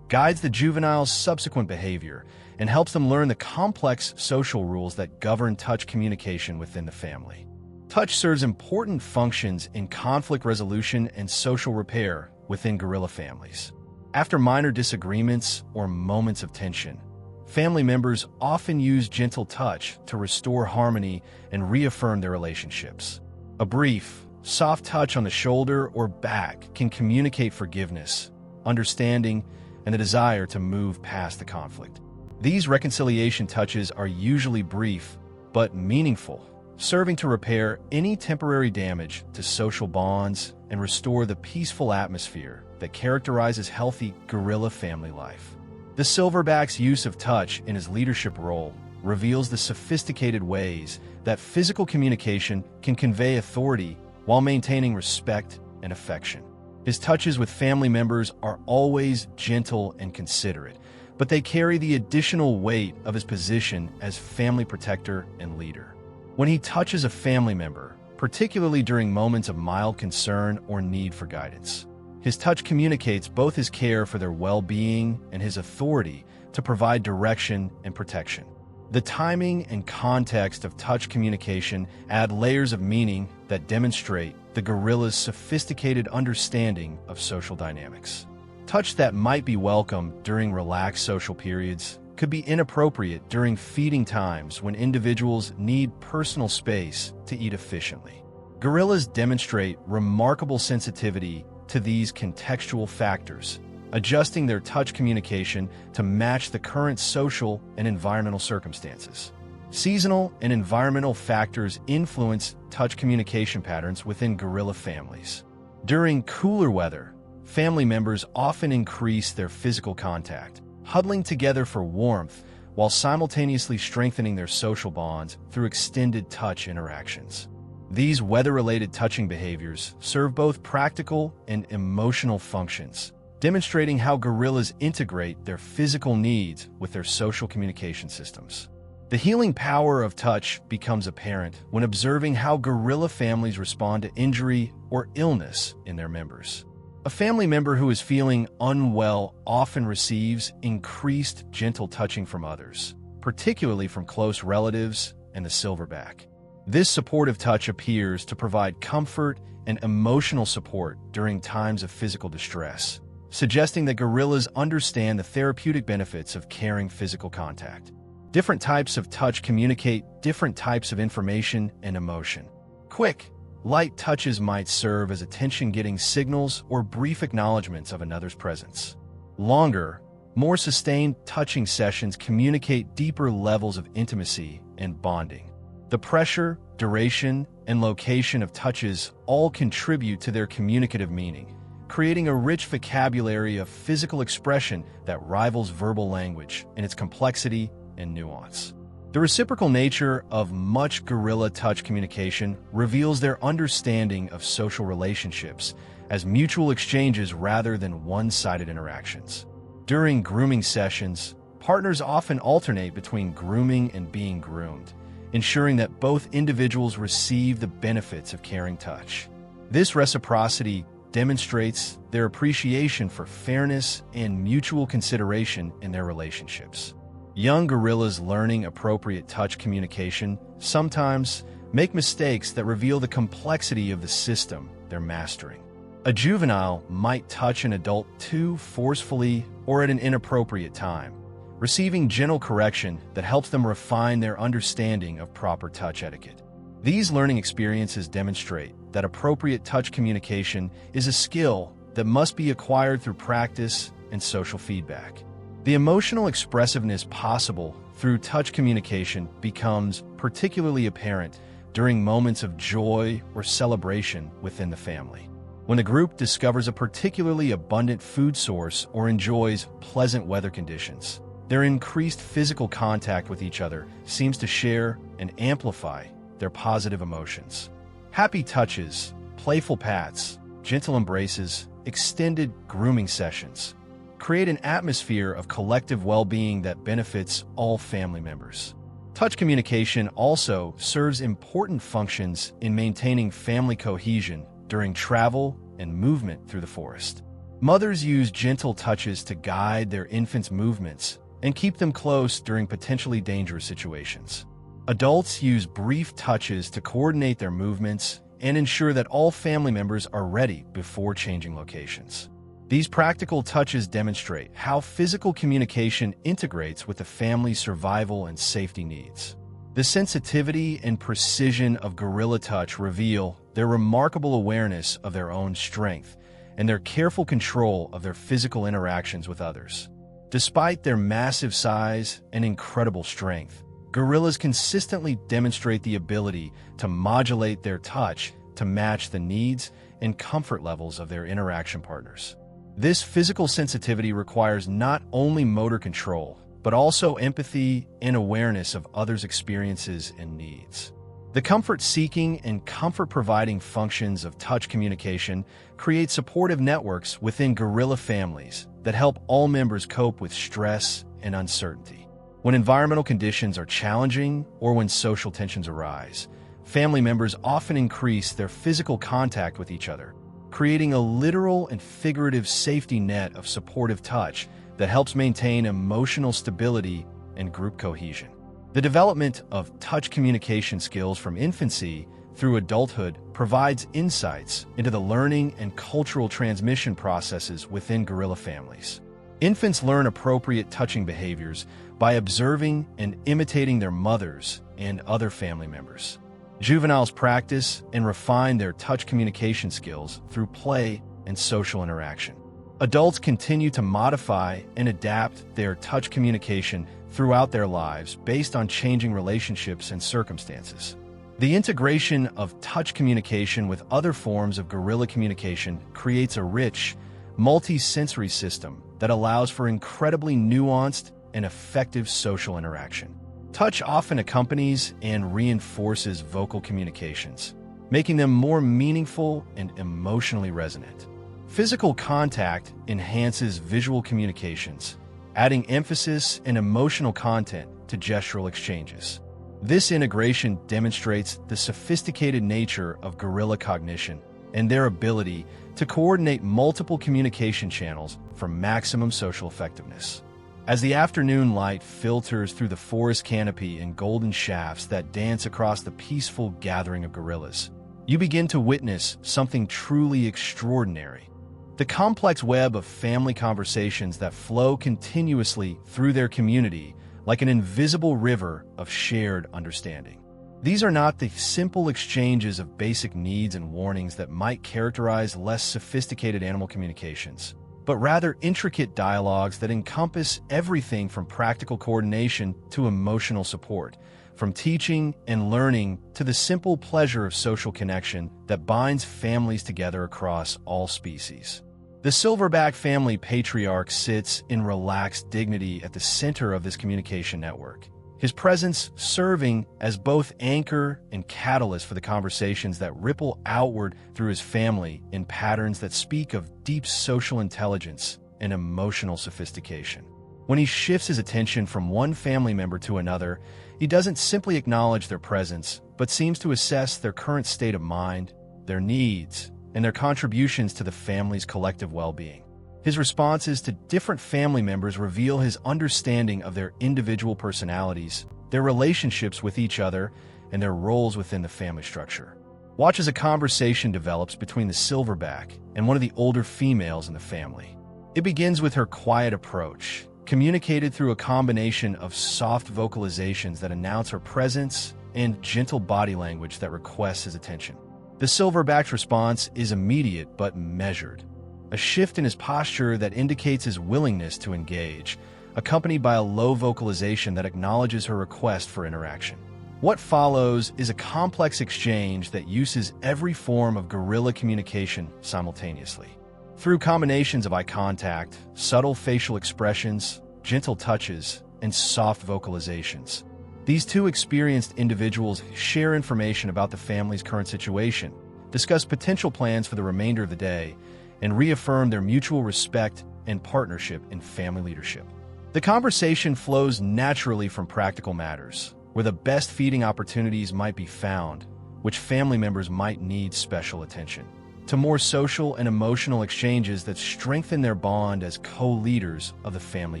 guides the juvenile's subsequent behavior and helps them learn the complex social rules that govern touch communication within the family. Touch serves important functions in conflict resolution and social repair within gorilla families. After minor disagreements or moments of tension, family members often use gentle touch to restore harmony and reaffirm their relationships. A brief, soft touch on the shoulder or back can communicate forgiveness, understanding, and the desire to move past the conflict. These reconciliation touches are usually brief but meaningful, serving to repair any temporary damage to social bonds and restore the peaceful atmosphere that characterizes healthy gorilla family life. The Silverback's use of touch in his leadership role reveals the sophisticated ways that physical communication can convey authority while maintaining respect and affection. His touches with family members are always gentle and considerate, but they carry the additional weight of his position as family protector and leader. When he touches a family member, particularly during moments of mild concern or need for guidance, his touch communicates both his care for their well-being and his authority to provide direction and protection. The timing and context of touch communication add layers of meaning that demonstrate the gorilla's sophisticated understanding of social dynamics. Touch that might be welcome during relaxed social periods could be inappropriate during feeding times when individuals need personal space to eat efficiently. Gorillas demonstrate remarkable sensitivity to these contextual factors, adjusting their touch communication to match the current social and environmental circumstances. Seasonal and environmental factors influence touch communication patterns within gorilla families. During cooler weather, family members often increase their physical contact, huddling together for warmth while simultaneously strengthening their social bonds through extended touch interactions. These weather-related touching behaviors serve both practical and emotional functions, demonstrating how gorillas integrate their physical needs with their social communication systems. The healing power of touch becomes apparent when observing how gorilla families respond to injury or illness in their members. A family member who is feeling unwell often receives increased gentle touching from others, particularly from close relatives and the silverback. This supportive touch appears to provide comfort and emotional support during times of physical distress, suggesting that gorillas understand the therapeutic benefits of caring physical contact. Different types of touch communicate different types of information and emotion. Quick, light touches might serve as attention-getting signals or brief acknowledgments of another's presence. Longer, more sustained touching sessions communicate deeper levels of intimacy and bonding. The pressure, duration, and location of touches all contribute to their communicative meaning, creating a rich vocabulary of physical expression that rivals verbal language in its complexity and nuance. The reciprocal nature of much gorilla touch communication reveals their understanding of social relationships as mutual exchanges rather than one-sided interactions. During grooming sessions, partners often alternate between grooming and being groomed, ensuring that both individuals receive the benefits of caring touch. This reciprocity demonstrates their appreciation for fairness and mutual consideration in their relationships. Young gorillas learning appropriate touch communication sometimes make mistakes that reveal the complexity of the system they're mastering. A juvenile might touch an adult too forcefully or at an inappropriate time, receiving gentle correction that helps them refine their understanding of proper touch etiquette. These learning experiences demonstrate that appropriate touch communication is a skill that must be acquired through practice and social feedback. The emotional expressiveness possible through touch communication becomes particularly apparent during moments of joy or celebration within the family. When the group discovers a particularly abundant food source or enjoys pleasant weather conditions, their increased physical contact with each other seems to share and amplify their positive emotions. Happy touches, playful pats, gentle embraces, extended grooming sessions create an atmosphere of collective well-being that benefits all family members. Touch communication also serves important functions in maintaining family cohesion during travel and movement through the forest. Mothers use gentle touches to guide their infants' movements and keep them close during potentially dangerous situations. Adults use brief touches to coordinate their movements and ensure that all family members are ready before changing locations. These practical touches demonstrate how physical communication integrates with the family's survival and safety needs. The sensitivity and precision of gorilla touch reveal their remarkable awareness of their own strength and their careful control of their physical interactions with others. Despite their massive size and incredible strength, gorillas consistently demonstrate the ability to modulate their touch to match the needs and comfort levels of their interaction partners. This physical sensitivity requires not only motor control, but also empathy and awareness of others' experiences and needs. The comfort-seeking and comfort-providing functions of touch communication create supportive networks within gorilla families that help all members cope with stress and uncertainty. When environmental conditions are challenging or when social tensions arise, family members often increase their physical contact with each other, creating a literal and figurative safety net of supportive touch that helps maintain emotional stability and group cohesion. The development of touch communication skills from infancy through adulthood provides insights into the learning and cultural transmission processes within gorilla families. Infants learn appropriate touching behaviors by observing and imitating their mothers and other family members. Juveniles practice and refine their touch communication skills through play and social interaction. Adults continue to modify and adapt their touch communication throughout their lives based on changing relationships and circumstances. The integration of touch communication with other forms of gorilla communication creates a rich, multi-sensory system that allows for incredibly nuanced and effective social interaction. Touch often accompanies and reinforces vocal communications, making them more meaningful and emotionally resonant. Physical contact enhances visual communications, adding emphasis and emotional content to gestural exchanges. This integration demonstrates the sophisticated nature of gorilla cognition and their ability to coordinate multiple communication channels for maximum social effectiveness. As the afternoon light filters through the forest canopy in golden shafts that dance across the peaceful gathering of gorillas, you begin to witness something truly extraordinary. The complex web of family conversations that flow continuously through their community like an invisible river of shared understanding. These are not the simple exchanges of basic needs and warnings that might characterize less sophisticated animal communications, but rather intricate dialogues that encompass everything from practical coordination to emotional support, from teaching and learning to the simple pleasure of social connection that binds families together across all species. The Silverback family patriarch sits in relaxed dignity at the center of this communication network, his presence serving as both anchor and catalyst for the conversations that ripple outward through his family in patterns that speak of deep social intelligence and emotional sophistication. When he shifts his attention from one family member to another, he doesn't simply acknowledge their presence, but seems to assess their current state of mind, their needs, and their contributions to the family's collective well-being. His responses to different family members reveal his understanding of their individual personalities, their relationships with each other, and their roles within the family structure. Watch as a conversation develops between the Silverback and one of the older females in the family. It begins with her quiet approach, communicated through a combination of soft vocalizations that announce her presence and gentle body language that requests his attention. The Silverback's response is immediate but measured, a shift in his posture that indicates his willingness to engage, accompanied by a low vocalization that acknowledges her request for interaction. What follows is a complex exchange that uses every form of guerrilla communication simultaneously. Through combinations of eye contact, subtle facial expressions, gentle touches, and soft vocalizations, these two experienced individuals share information about the family's current situation, discuss potential plans for the remainder of the day, and reaffirm their mutual respect and partnership in family leadership. The conversation flows naturally from practical matters, where the best feeding opportunities might be found, which family members might need special attention, to more social and emotional exchanges that strengthen their bond as co-leaders of the family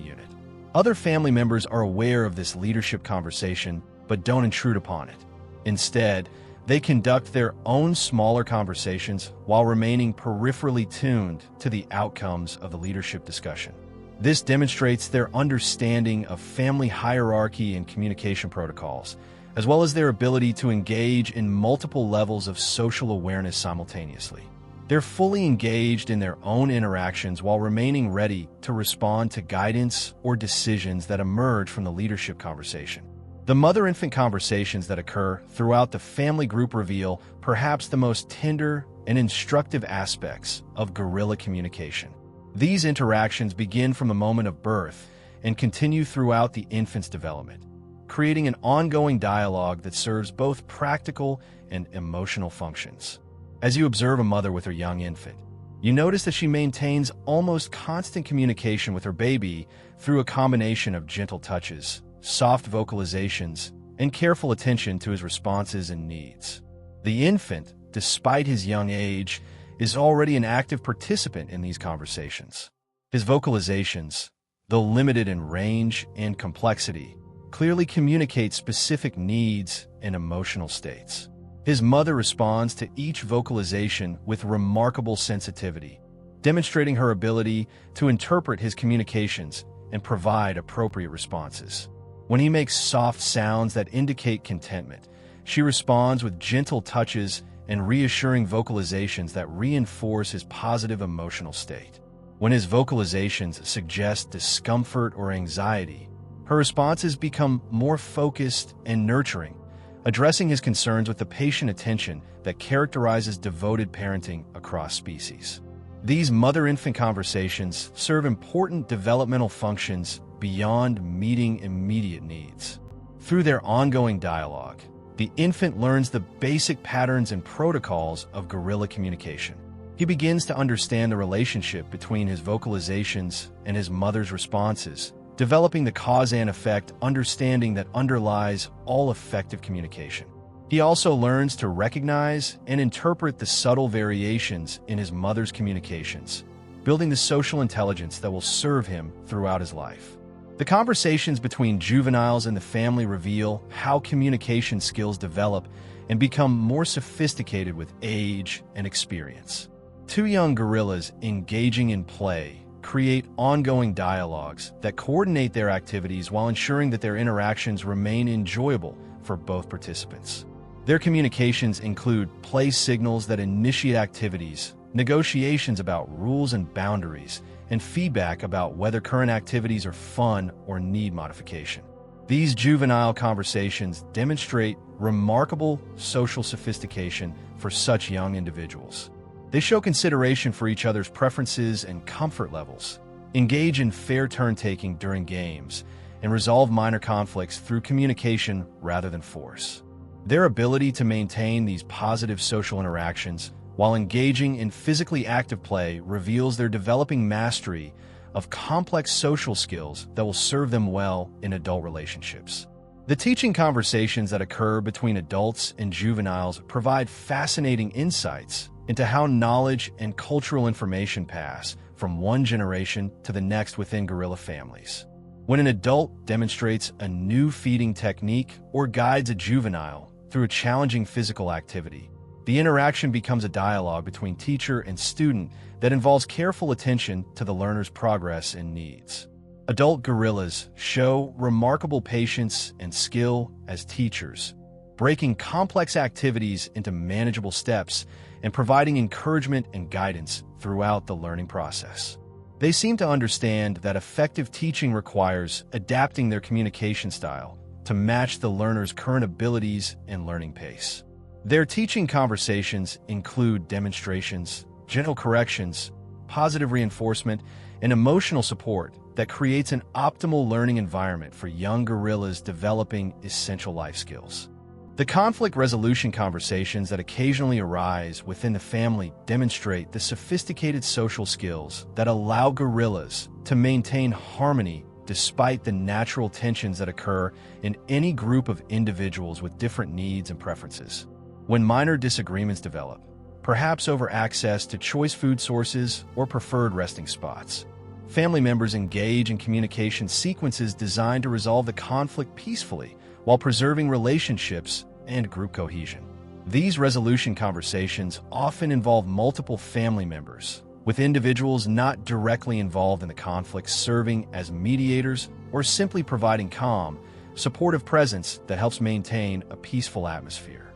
unit. Other family members are aware of this leadership conversation, but don't intrude upon it. Instead, they conduct their own smaller conversations while remaining peripherally tuned to the outcomes of the leadership discussion. This demonstrates their understanding of family hierarchy and communication protocols, as well as their ability to engage in multiple levels of social awareness simultaneously. They're fully engaged in their own interactions while remaining ready to respond to guidance or decisions that emerge from the leadership conversation. The mother-infant conversations that occur throughout the family group reveal perhaps the most tender and instructive aspects of guerrilla communication. These interactions begin from the moment of birth and continue throughout the infant's development, creating an ongoing dialogue that serves both practical and emotional functions. As you observe a mother with her young infant, you notice that she maintains almost constant communication with her baby through a combination of gentle touches, soft vocalizations, and careful attention to his responses and needs. The infant, despite his young age, is already an active participant in these conversations. His vocalizations, though limited in range and complexity, clearly communicate specific needs and emotional states. His mother responds to each vocalization with remarkable sensitivity, demonstrating her ability to interpret his communications and provide appropriate responses. When he makes soft sounds that indicate contentment, she responds with gentle touches and reassuring vocalizations that reinforce his positive emotional state. When his vocalizations suggest discomfort or anxiety, her responses become more focused and nurturing, addressing his concerns with the patient attention that characterizes devoted parenting across species. These mother-infant conversations serve important developmental functions beyond meeting immediate needs. Through their ongoing dialogue, the infant learns the basic patterns and protocols of guerrilla communication. He begins to understand the relationship between his vocalizations and his mother's responses, developing the cause and effect understanding that underlies all effective communication. He also learns to recognize and interpret the subtle variations in his mother's communications, building the social intelligence that will serve him throughout his life. The conversations between juveniles and the family reveal how communication skills develop and become more sophisticated with age and experience. Two young gorillas engaging in play create ongoing dialogues that coordinate their activities while ensuring that their interactions remain enjoyable for both participants. Their communications include play signals that initiate activities, negotiations about rules and boundaries, and feedback about whether current activities are fun or need modification. These juvenile conversations demonstrate remarkable social sophistication for such young individuals. They show consideration for each other's preferences and comfort levels, engage in fair turn-taking during games, and resolve minor conflicts through communication rather than force. Their ability to maintain these positive social interactions while engaging in physically active play reveals their developing mastery of complex social skills that will serve them well in adult relationships. The teaching conversations that occur between adults and juveniles provide fascinating insights into how knowledge and cultural information pass from one generation to the next within gorilla families. When an adult demonstrates a new feeding technique or guides a juvenile through a challenging physical activity, The interaction becomes a dialogue between teacher and student that involves careful attention to the learner's progress and needs. Adult gorillas show remarkable patience and skill as teachers, breaking complex activities into manageable steps and providing encouragement and guidance throughout the learning process. They seem to understand that effective teaching requires adapting their communication style to match the learner's current abilities and learning pace. Their teaching conversations include demonstrations, gentle corrections, positive reinforcement, and emotional support that creates an optimal learning environment for young gorillas developing essential life skills. The conflict resolution conversations that occasionally arise within the family demonstrate the sophisticated social skills that allow gorillas to maintain harmony despite the natural tensions that occur in any group of individuals with different needs and preferences. When minor disagreements develop, perhaps over access to choice food sources or preferred resting spots, family members engage in communication sequences designed to resolve the conflict peacefully while preserving relationships and group cohesion. These resolution conversations often involve multiple family members, with individuals not directly involved in the conflict serving as mediators or simply providing calm, supportive presence that helps maintain a peaceful atmosphere.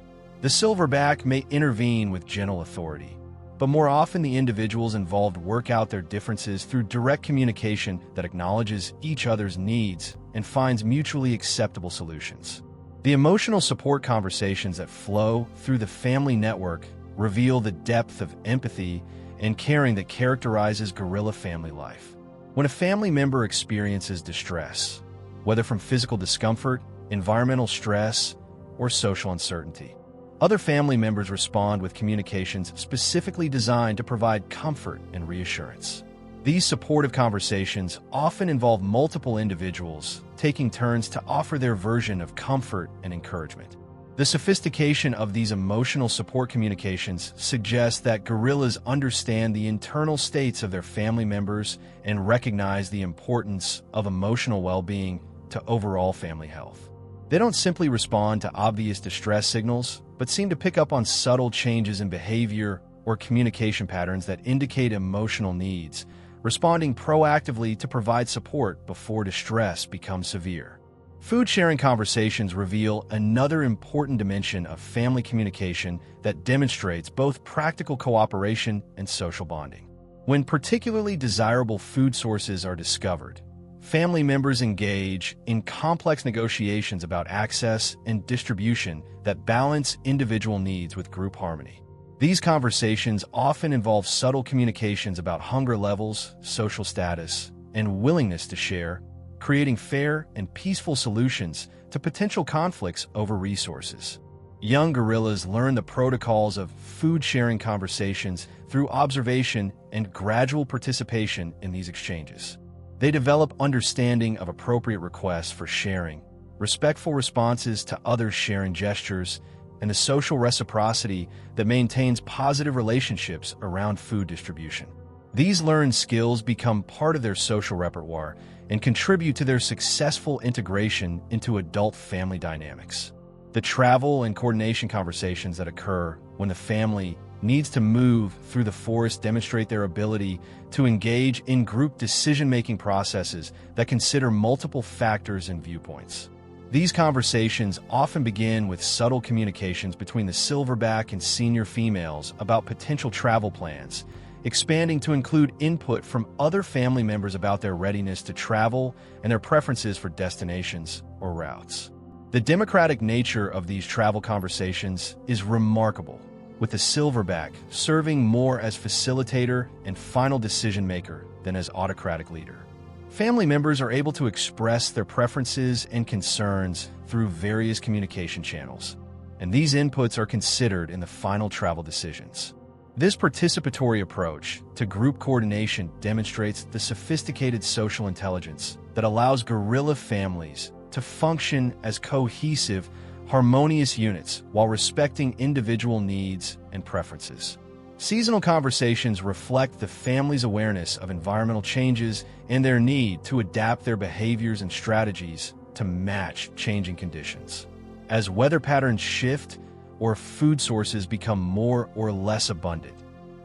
The silverback may intervene with gentle authority, but more often the individuals involved work out their differences through direct communication that acknowledges each other's needs and finds mutually acceptable solutions. The emotional support conversations that flow through the family network reveal the depth of empathy and caring that characterizes gorilla family life. When a family member experiences distress, whether from physical discomfort, environmental stress, or social uncertainty, other family members respond with communications specifically designed to provide comfort and reassurance. These supportive conversations often involve multiple individuals taking turns to offer their version of comfort and encouragement. The sophistication of these emotional support communications suggests that gorillas understand the internal states of their family members and recognize the importance of emotional well-being to overall family health. They don't simply respond to obvious distress signals, but seem to pick up on subtle changes in behavior or communication patterns that indicate emotional needs, responding proactively to provide support before distress becomes severe. Food sharing conversations reveal another important dimension of family communication that demonstrates both practical cooperation and social bonding. When particularly desirable food sources are discovered, family members engage in complex negotiations about access and distribution that balance individual needs with group harmony. These conversations often involve subtle communications about hunger levels, social status, and willingness to share, creating fair and peaceful solutions to potential conflicts over resources. Young gorillas learn the protocols of food-sharing conversations through observation and gradual participation in these exchanges. They develop understanding of appropriate requests for sharing, respectful responses to others' sharing gestures, and the social reciprocity that maintains positive relationships around food distribution. These learned skills become part of their social repertoire and contribute to their successful integration into adult family dynamics. The travel and coordination conversations that occur when the family needs to move through the forest demonstrate their ability to engage in group decision-making processes that consider multiple factors and viewpoints. These conversations often begin with subtle communications between the silverback and senior females about potential travel plans, expanding to include input from other family members about their readiness to travel and their preferences for destinations or routes. The democratic nature of these travel conversations is remarkable, with the silverback serving more as facilitator and final decision-maker than as autocratic leader. Family members are able to express their preferences and concerns through various communication channels, and these inputs are considered in the final travel decisions. This participatory approach to group coordination demonstrates the sophisticated social intelligence that allows gorilla families to function as cohesive, harmonious units while respecting individual needs and preferences. Seasonal conversations reflect the family's awareness of environmental changes and their need to adapt their behaviors and strategies to match changing conditions. As weather patterns shift or food sources become more or less abundant.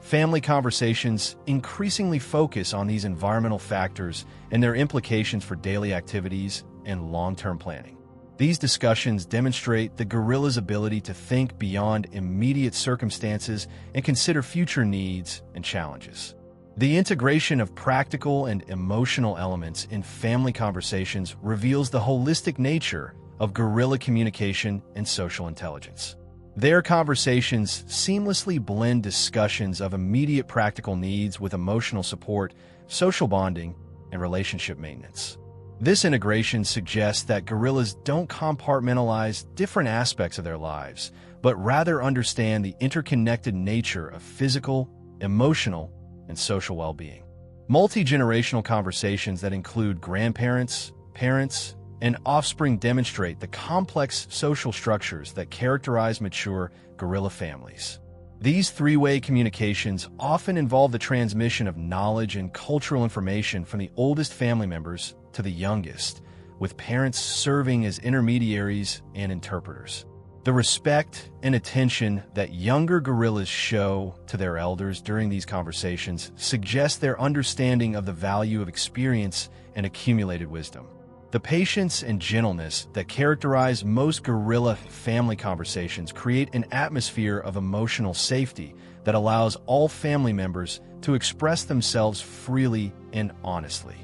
Family conversations increasingly focus on these environmental factors and their implications for daily activities and long-term planning. These discussions demonstrate the gorilla's ability to think beyond immediate circumstances and consider future needs and challenges. The integration of practical and emotional elements in family conversations reveals the holistic nature of gorilla communication and social intelligence. Their conversations seamlessly blend discussions of immediate practical needs with emotional support, social bonding, and relationship maintenance. This integration suggests that gorillas don't compartmentalize different aspects of their lives, but rather understand the interconnected nature of physical, emotional, and social well-being. Multi-generational conversations that include grandparents, parents, and offspring demonstrate the complex social structures that characterize mature gorilla families. These three-way communications often involve the transmission of knowledge and cultural information from the oldest family members to the youngest, with parents serving as intermediaries and interpreters. The respect and attention that younger gorillas show to their elders during these conversations suggests their understanding of the value of experience and accumulated wisdom. The patience and gentleness that characterize most gorilla family conversations create an atmosphere of emotional safety that allows all family members to express themselves freely and honestly.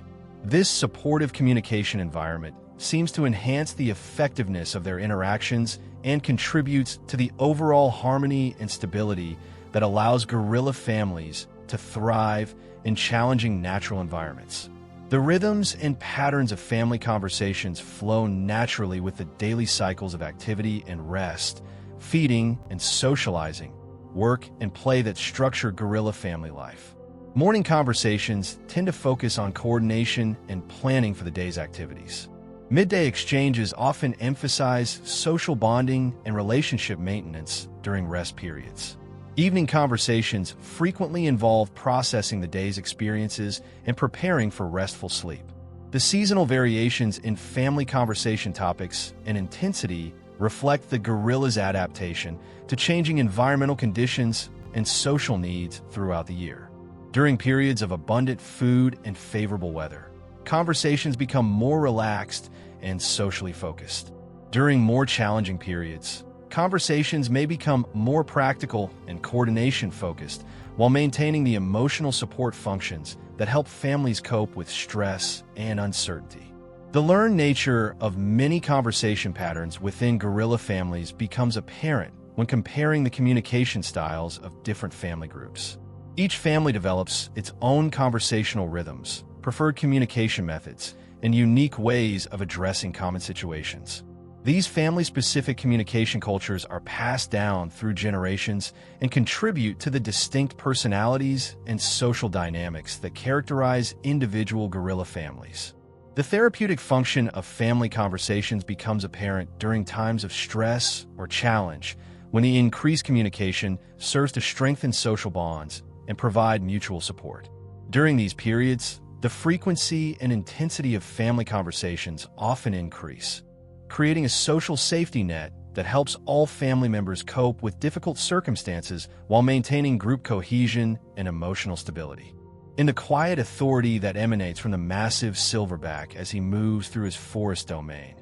This supportive communication environment seems to enhance the effectiveness of their interactions and contributes to the overall harmony and stability that allows gorilla families to thrive in challenging natural environments. The rhythms and patterns of family conversations flow naturally with the daily cycles of activity and rest, feeding and socializing, work and play that structure gorilla family life. Morning conversations tend to focus on coordination and planning for the day's activities. Midday exchanges often emphasize social bonding and relationship maintenance during rest periods. Evening conversations frequently involve processing the day's experiences and preparing for restful sleep. The seasonal variations in family conversation topics and intensity reflect the gorilla's adaptation to changing environmental conditions and social needs throughout the year. During periods of abundant food and favorable weather, conversations become more relaxed and socially focused. During more challenging periods, conversations may become more practical and coordination-focused while maintaining the emotional support functions that help families cope with stress and uncertainty. The learned nature of many conversation patterns within gorilla families becomes apparent when comparing the communication styles of different family groups. Each family develops its own conversational rhythms, preferred communication methods, and unique ways of addressing common situations. These family-specific communication cultures are passed down through generations and contribute to the distinct personalities and social dynamics that characterize individual gorilla families. The therapeutic function of family conversations becomes apparent during times of stress or challenge, when the increased communication serves to strengthen social bonds and provide mutual support. During these periods, the frequency and intensity of family conversations often increase, creating a social safety net that helps all family members cope with difficult circumstances while maintaining group cohesion and emotional stability. In the quiet authority that emanates from the massive Silverback as he moves through his forest domain,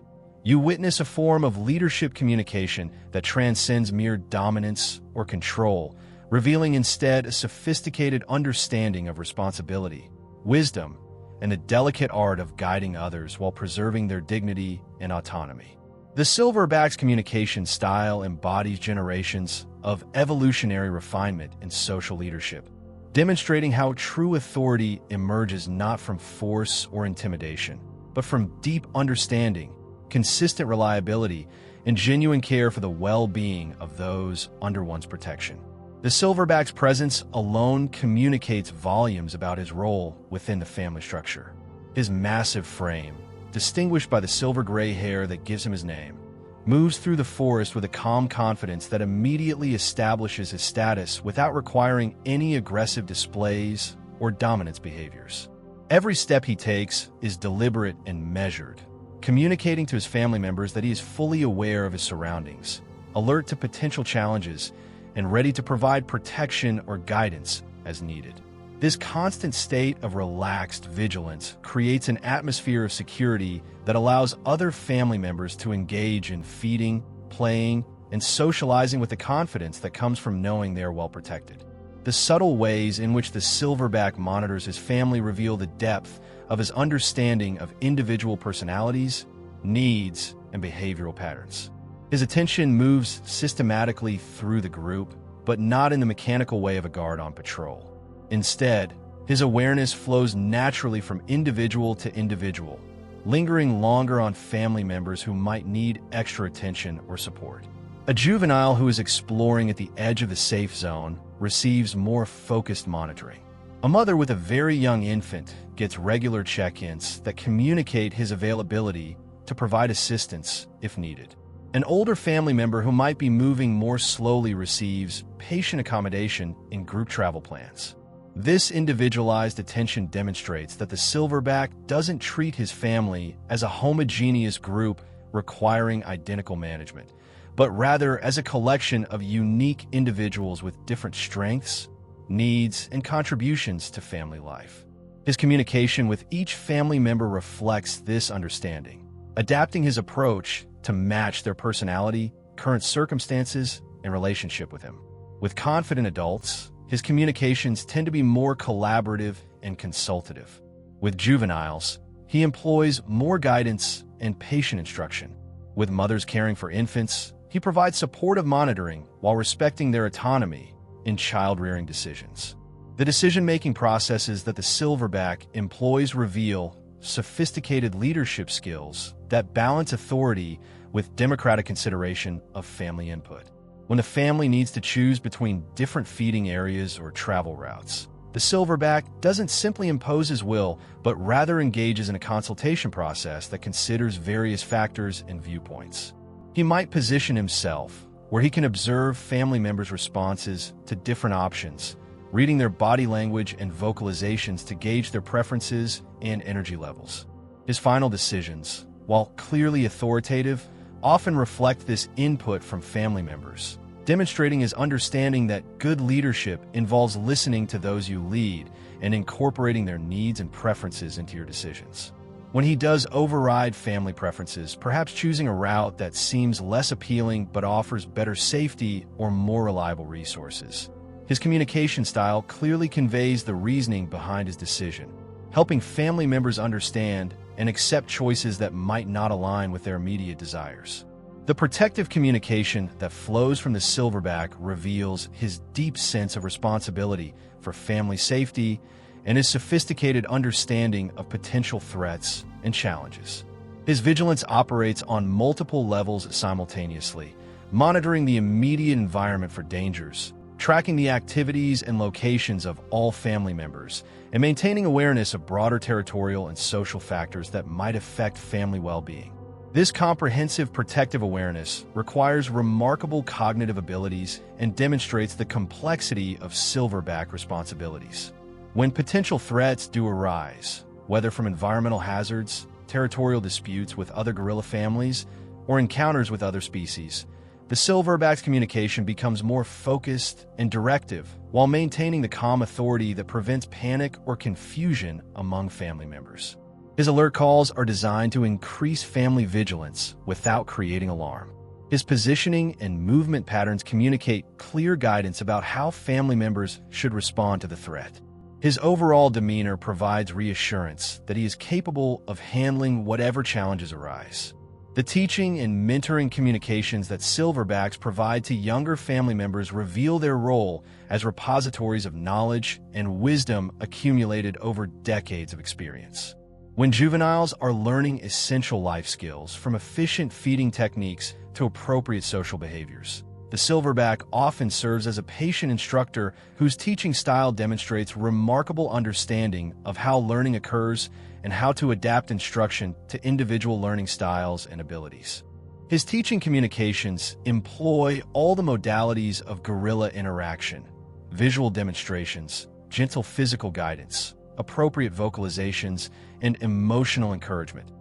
you witness a form of leadership communication that transcends mere dominance or control, revealing instead a sophisticated understanding of responsibility, wisdom, and the delicate art of guiding others while preserving their dignity and autonomy. The Silverback's communication style embodies generations of evolutionary refinement and social leadership, demonstrating how true authority emerges not from force or intimidation, but from deep understanding, consistent reliability, and genuine care for the well-being of those under one's protection. The Silverback's presence alone communicates volumes about his role within the family structure. His massive frame, distinguished by the silver-gray hair that gives him his name, moves through the forest with a calm confidence that immediately establishes his status without requiring any aggressive displays or dominance behaviors. Every step he takes is deliberate and measured, communicating to his family members that he is fully aware of his surroundings alert to potential challenges, and ready to provide protection or guidance as needed. This constant state of relaxed vigilance creates an atmosphere of security that allows other family members to engage in feeding, playing, and socializing with the confidence that comes from knowing they are well protected. The subtle ways in which the Silverback monitors his family reveal the depth of his understanding of individual personalities, needs, and behavioral patterns. His attention moves systematically through the group, but not in the mechanical way of a guard on patrol. Instead, his awareness flows naturally from individual to individual, lingering longer on family members who might need extra attention or support. A juvenile who is exploring at the edge of the safe zone receives more focused monitoring. A mother with a very young infant gets regular check-ins that communicate his availability to provide assistance if needed. An older family member who might be moving more slowly receives patient accommodation in group travel plans. This individualized attention demonstrates that the Silverback doesn't treat his family as a homogeneous group requiring identical management, but rather as a collection of unique individuals with different strengths, needs, and contributions to family life. His communication with each family member reflects this understanding, adapting his approach to match their personality, current circumstances, and relationship with him. With confident adults, his communications tend to be more collaborative and consultative. With juveniles, he employs more guidance and patient instruction. With mothers caring for infants, he provides supportive monitoring while respecting their autonomy in child-rearing decisions. The decision-making processes that the Silverback employs reveal sophisticated leadership skills that balance authority with democratic consideration of family input. When a family needs to choose between different feeding areas or travel routes, the Silverback doesn't simply impose his will, but rather engages in a consultation process that considers various factors and viewpoints. He might position himself where he can observe family members' responses to different options, reading their body language and vocalizations to gauge their preferences and energy levels. His final decisions, while clearly authoritative, often reflect this input from family members, demonstrating his understanding that good leadership involves listening to those you lead and incorporating their needs and preferences into your decisions. When he does override family preferences, perhaps choosing a route that seems less appealing but offers better safety or more reliable resources, his communication style clearly conveys the reasoning behind his decision, helping family members understand and accept choices that might not align with their immediate desires. The protective communication that flows from the Silverback reveals his deep sense of responsibility for family safety and his sophisticated understanding of potential threats and challenges. His vigilance operates on multiple levels simultaneously, monitoring the immediate environment for dangers, tracking the activities and locations of all family members, and maintaining awareness of broader territorial and social factors that might affect family well-being. This comprehensive protective awareness requires remarkable cognitive abilities and demonstrates the complexity of Silverback responsibilities. When potential threats do arise, whether from environmental hazards, territorial disputes with other gorilla families, or encounters with other species, the Silverback's communication becomes more focused and directive while maintaining the calm authority that prevents panic or confusion among family members. His alert calls are designed to increase family vigilance without creating alarm. His positioning and movement patterns communicate clear guidance about how family members should respond to the threat. His overall demeanor provides reassurance that he is capable of handling whatever challenges arise. The teaching and mentoring communications that Silverbacks provide to younger family members reveal their role as repositories of knowledge and wisdom accumulated over decades of experience. When juveniles are learning essential life skills, from efficient feeding techniques to appropriate social behaviors, the Silverback often serves as a patient instructor whose teaching style demonstrates remarkable understanding of how learning occurs and how to adapt instruction to individual learning styles and abilities. His teaching communications employ all the modalities of gorilla interaction: visual demonstrations, gentle physical guidance, appropriate vocalizations, and emotional encouragement,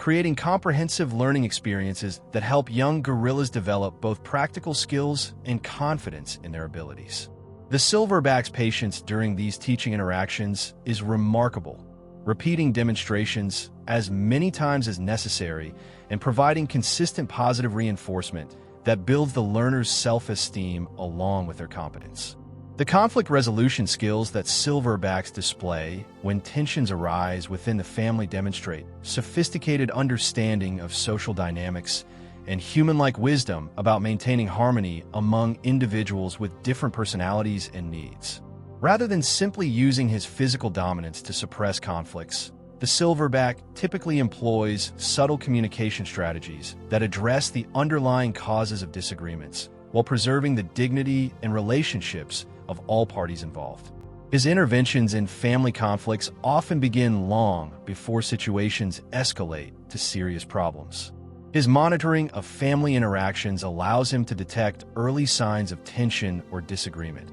creating comprehensive learning experiences that help young gorillas develop both practical skills and confidence in their abilities. The silverback's patience during these teaching interactions is remarkable, repeating demonstrations as many times as necessary and providing consistent positive reinforcement that builds the learner's self-esteem along with their competence. The conflict resolution skills that silverbacks display when tensions arise within the family demonstrate sophisticated understanding of social dynamics and human-like wisdom about maintaining harmony among individuals with different personalities and needs. Rather than simply using his physical dominance to suppress conflicts, the silverback typically employs subtle communication strategies that address the underlying causes of disagreements while preserving the dignity and relationships of all parties involved. His interventions in family conflicts often begin long before situations escalate to serious problems. His monitoring of family interactions allows him to detect early signs of tension or disagreement,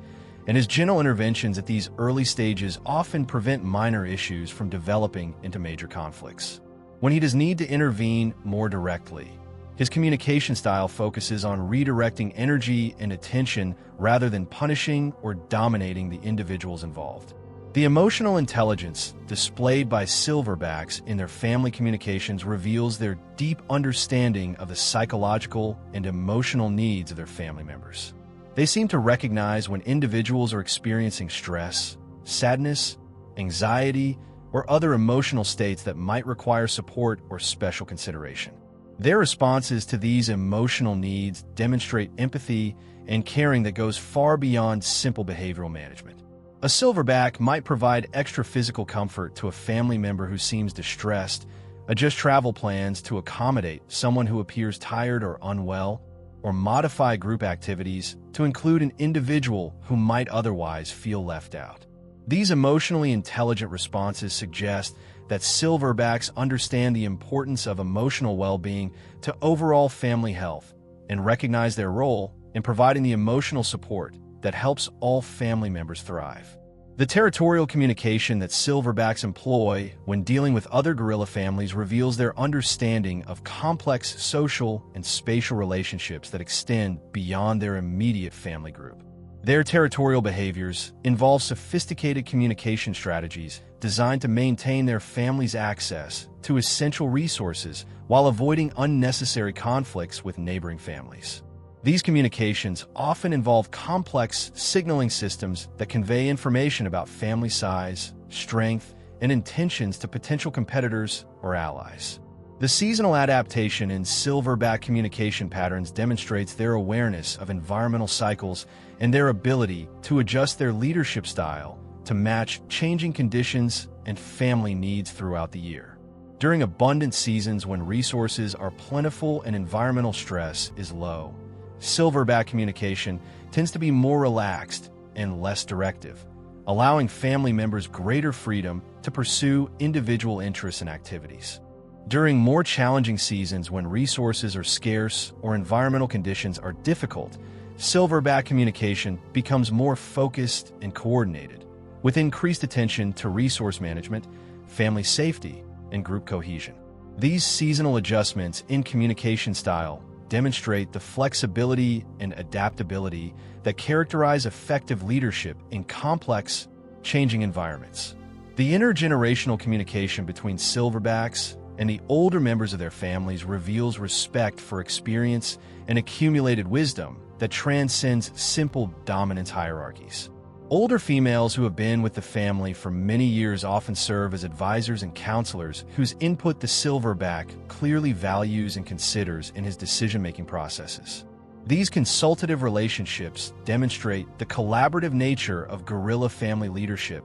and his gentle interventions at these early stages often prevent minor issues from developing into major conflicts. When he does need to intervene more directly, his communication style focuses on redirecting energy and attention rather than punishing or dominating the individuals involved. The emotional intelligence displayed by silverbacks in their family communications reveals their deep understanding of the psychological and emotional needs of their family members. They seem to recognize when individuals are experiencing stress, sadness, anxiety, or other emotional states that might require support or special consideration. Their responses to these emotional needs demonstrate empathy and caring that goes far beyond simple behavioral management. A silverback might provide extra physical comfort to a family member who seems distressed, adjust travel plans to accommodate someone who appears tired or unwell, or modify group activities to include an individual who might otherwise feel left out. These emotionally intelligent responses suggest that silverbacks understand the importance of emotional well-being to overall family health and recognize their role in providing the emotional support that helps all family members thrive. The territorial communication that silverbacks employ when dealing with other gorilla families reveals their understanding of complex social and spatial relationships that extend beyond their immediate family group. Their territorial behaviors involve sophisticated communication strategies designed to maintain their family's access to essential resources while avoiding unnecessary conflicts with neighboring families. These communications often involve complex signaling systems that convey information about family size, strength, and intentions to potential competitors or allies. The seasonal adaptation in silverback communication patterns demonstrates their awareness of environmental cycles and their ability to adjust their leadership style to match changing conditions and family needs throughout the year. During abundant seasons when resources are plentiful and environmental stress is low, silverback communication tends to be more relaxed and less directive, allowing family members greater freedom to pursue individual interests and activities. During more challenging seasons when resources are scarce or environmental conditions are difficult, silverback communication becomes more focused and coordinated, with increased attention to resource management, family safety, and group cohesion. These seasonal adjustments in communication style demonstrate the flexibility and adaptability that characterize effective leadership in complex, changing environments. The intergenerational communication between silverbacks and the older members of their families reveals respect for experience and accumulated wisdom that transcends simple dominance hierarchies. Older females who have been with the family for many years often serve as advisors and counselors whose input the silverback clearly values and considers in his decision-making processes. These consultative relationships demonstrate the collaborative nature of gorilla family leadership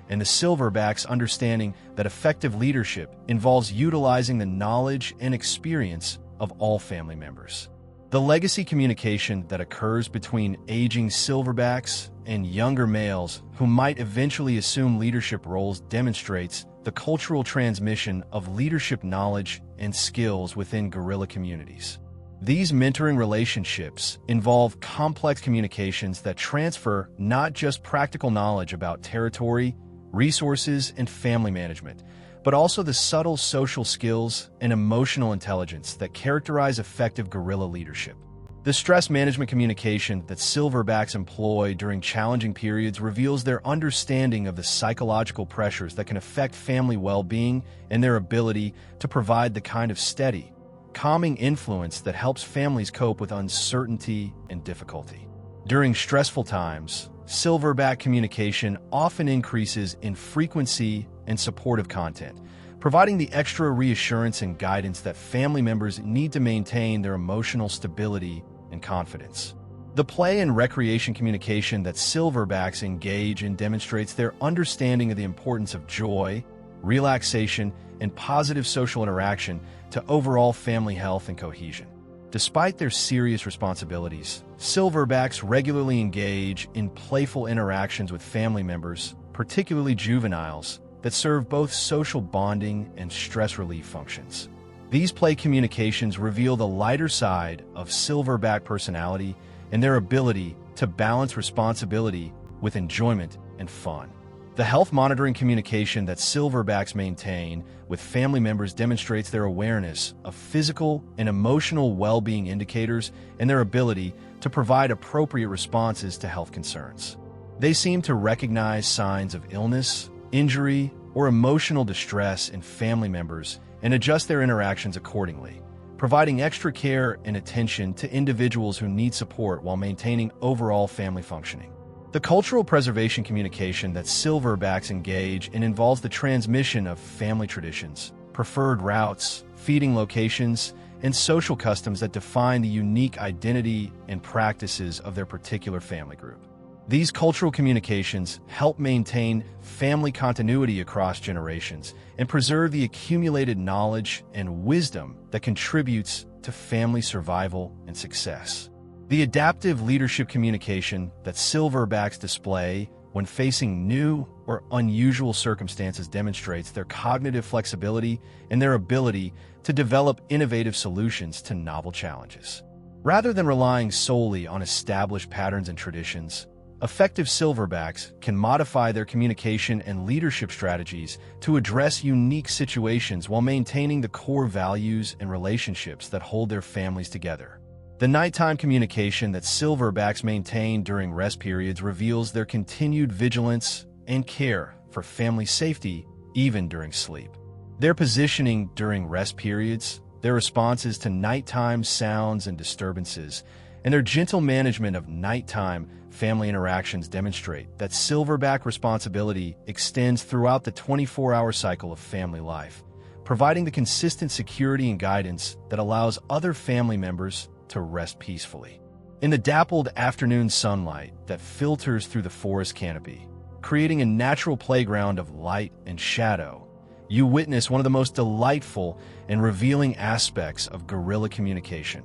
and the silverback's understanding that effective leadership involves utilizing the knowledge and experience of all family members. The legacy communication that occurs between aging silverbacks and younger males who might eventually assume leadership roles demonstrates the cultural transmission of leadership knowledge and skills within gorilla communities. These mentoring relationships involve complex communications that transfer not just practical knowledge about territory, resources, and family management, but also the subtle social skills and emotional intelligence that characterize effective guerrilla leadership. The stress management communication that silverbacks employ during challenging periods reveals their understanding of the psychological pressures that can affect family well-being and their ability to provide the kind of steady, calming influence that helps families cope with uncertainty and difficulty. During stressful times, silverback communication often increases in frequency and supportive content, providing the extra reassurance and guidance that family members need to maintain their emotional stability and confidence. The play and recreation communication that silverbacks engage in demonstrates their understanding of the importance of joy, relaxation, and positive social interaction to overall family health and cohesion. Despite their serious responsibilities, silverbacks regularly engage in playful interactions with family members, particularly juveniles, that serve both social bonding and stress relief functions. These play communications reveal the lighter side of silverback personality and their ability to balance responsibility with enjoyment and fun. The health monitoring communication that silverbacks maintain with family members demonstrates their awareness of physical and emotional well-being indicators and their ability to provide appropriate responses to health concerns. They seem to recognize signs of illness, injury, or emotional distress in family members and adjust their interactions accordingly, providing extra care and attention to individuals who need support while maintaining overall family functioning. The cultural preservation communication that silverbacks engage in involves the transmission of family traditions, preferred routes, feeding locations, and social customs that define the unique identity and practices of their particular family group. These cultural communications help maintain family continuity across generations and preserve the accumulated knowledge and wisdom that contributes to family survival and success. The adaptive leadership communication that silverbacks display when facing new or unusual circumstances demonstrates their cognitive flexibility and their ability to develop innovative solutions to novel challenges. Rather than relying solely on established patterns and traditions, effective silverbacks can modify their communication and leadership strategies to address unique situations while maintaining the core values and relationships that hold their families together. The nighttime communication that silverbacks maintain during rest periods reveals their continued vigilance and care for family safety even during sleep. Their positioning during rest periods, their responses to nighttime sounds and disturbances, and their gentle management of nighttime family interactions demonstrate that silverback responsibility extends throughout the 24-hour cycle of family life, providing the consistent security and guidance that allows other family members to rest peacefully. In the dappled afternoon sunlight that filters through the forest canopy, creating a natural playground of light and shadow, you witness one of the most delightful and revealing aspects of guerrilla communication: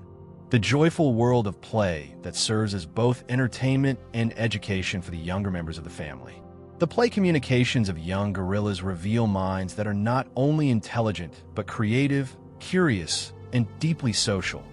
the joyful world of play that serves as both entertainment and education for the younger members of the family. The play communications of young guerrillas reveal minds that are not only intelligent, but creative, curious, and deeply social,